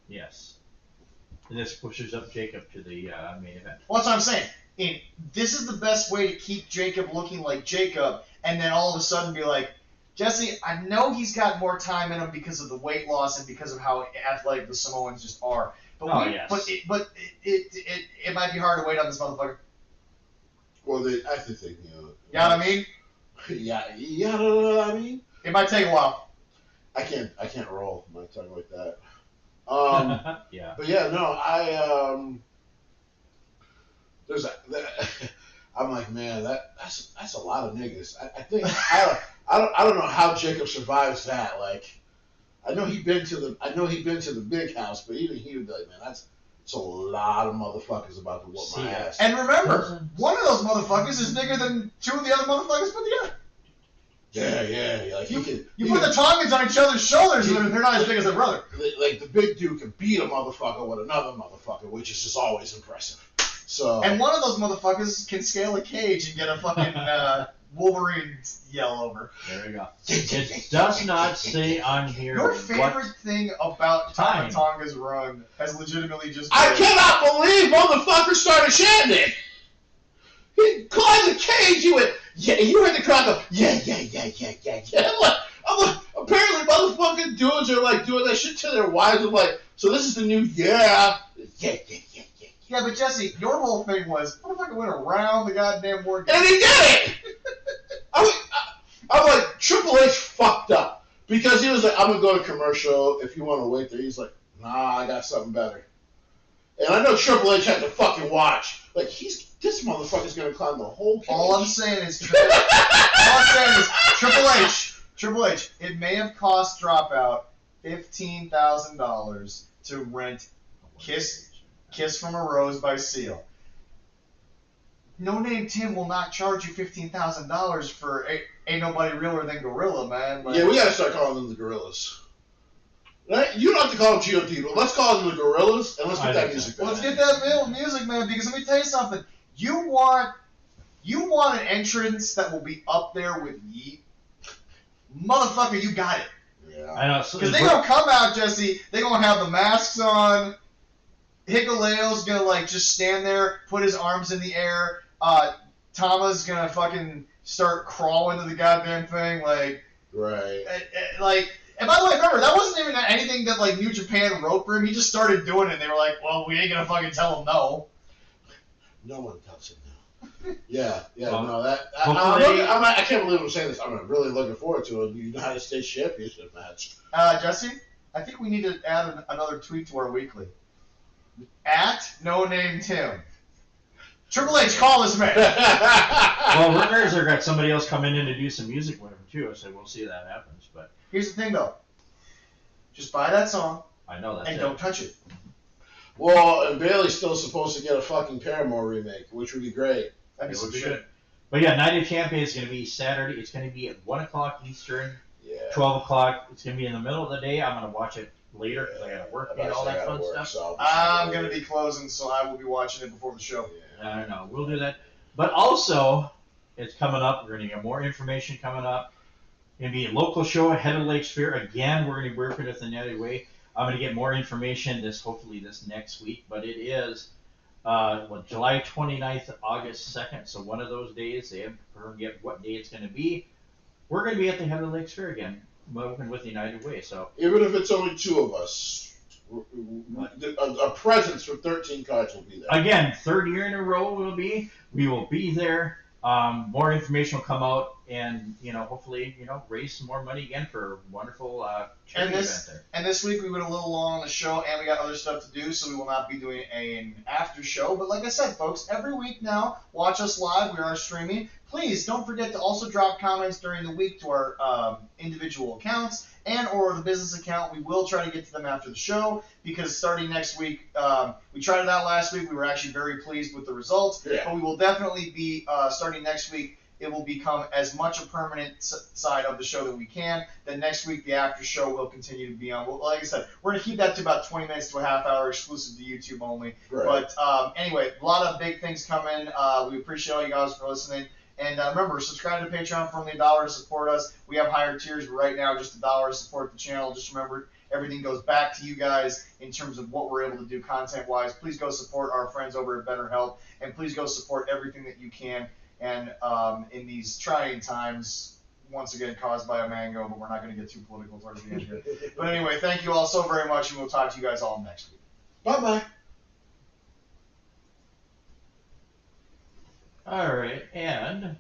Yes. And this pushes up Jacob to the main event. Well, that's what I'm saying. This is the best way to keep Jacob looking like Jacob, and then all of a sudden be like, Jesse, I know he's got more time in him because of the weight loss and because of how athletic the Samoans just are. But yes. it might be hard to wait on this motherfucker. Well, I think they, you know. You know what I mean? Yeah, you know what I mean? It might take a while. I can't roll my tongue like that. Yeah. But yeah, no, I'm like, man, that's a lot of niggas. I think I don't know how Jacob survives that. Like, I know he'd been to the big house, but even he would be like, man, that's a lot of motherfuckers about to whoop my ass. And remember, one of those motherfuckers is bigger than 2 of the other motherfuckers put together. Yeah. Like You put the Tongans on each other's shoulders, and they're not as big as their brother. like the big dude can beat a motherfucker with another motherfucker, which is just always impressive. So. And one of those motherfuckers can scale a cage and get a fucking Wolverine yell over. There we go. It does not say on here Your favorite what thing about time. Tonga's run has legitimately just I been... cannot believe motherfuckers started chanting. He climbed the cage. You went, yeah. You heard the crowd go, yeah. I'm like, apparently motherfucking dudes are like doing that shit to their wives. I'm like, so this is the new yeah. Yeah, but Jesse, your whole thing was, motherfucker went around the goddamn board. And he did it. I'm like, Triple H fucked up because he was like, I'm gonna go to commercial. If you want to wait there, he's like, nah, I got something better. And I know Triple H had to fucking watch. Like, this motherfucker's gonna climb the whole cage. All I'm saying is Triple H, it may have cost Dropout $15,000 to rent Kiss Kiss from a Rose by Seal. No Name Tim will not charge you $15,000 for Ain't Nobody Realer Than Gorilla, man. Like, Yeah, we gotta start calling them the Gorillas. Right? You don't have to call them GOP, but let's call them the Gorillas, and let's get that music back. Let's get that music, man, because let me tell you something. You want an entrance that will be up there with Yeet? Motherfucker, you got it. Yeah. I know. Because they're going to come out, Jesse, they're going to have the masks on. Hikuleo's going to, like, just stand there, put his arms in the air. Tama's going to fucking start crawling to the goddamn thing, like... Right. And by the way, remember, that wasn't even anything that, like, New Japan wrote for him. He just started doing it, and they were like, well, we ain't going to fucking tell him no. No one tells him no. Yeah, Well, no, that... I can't believe I'm saying this. I'm really looking forward to a United States Championship match. Jesse, I think we need to add another tweet to our weekly. At No Name Tim. Triple H, call this man. Well, rumors are got somebody else coming in to do some music with him, too, so we'll see if that happens, but... Here's the thing, though. Just buy that song I know that's and it. don't touch it. Well, and Bailey's still supposed to get a fucking Paramore remake, which would be great. That'd be It some would be shit. good. But yeah, Night of Champions is going to be Saturday. It's going to be at 1 o'clock Eastern, Yeah. 12 o'clock. It's going to be in the middle of the day. I'm going to watch it later because I got to work and all that fun stuff. So I'm going to be closing, so I will be watching it before the show. Yeah. I don't know. We'll do that. But also, it's coming up. We're going to get more information coming up. Going to be a local show at Head of Lake Sphere. Again, we're going to be working with the United Way. I'm going to get more information hopefully this next week. But it is July 29th, August 2nd. So one of those days, they haven't confirmed yet what day it's going to be. We're going to be at the Head of Lake Sphere again, working with the United Way. So Even if it's only two of us, a presence for 13 cards will be there. again, third year in a row we will be there. More information will come out, and hopefully raise some more money again for a wonderful charity event there. And this week we went a little long on the show, and we got other stuff to do, so we will not be doing an after show. But like I said, folks, every week now, watch us live. We are streaming. Please don't forget to also drop comments during the week to our individual accounts and or the business account. We will try to get to them after the show, because starting next week, we tried it out last week. We were actually very pleased with the results. Yeah. But we will definitely be, starting next week, it will become as much a permanent side of the show that we can. Then next week, the after show will continue to be on. Well, like I said, we're going to keep that to about 20 minutes to a half hour, exclusive to YouTube only. Right. But anyway, a lot of big things coming. We appreciate all you guys for listening. And remember, subscribe to Patreon for only $1 to support us. We have higher tiers, but right now just $1 to support the channel. Just remember, everything goes back to you guys in terms of what we're able to do content-wise. Please go support our friends over at BetterHelp, and please go support everything that you can. And in these trying times, once again caused by a mango, but we're not going to get too political towards the end here. But anyway, thank you all so very much, and we'll talk to you guys all next week. Bye-bye. All right, and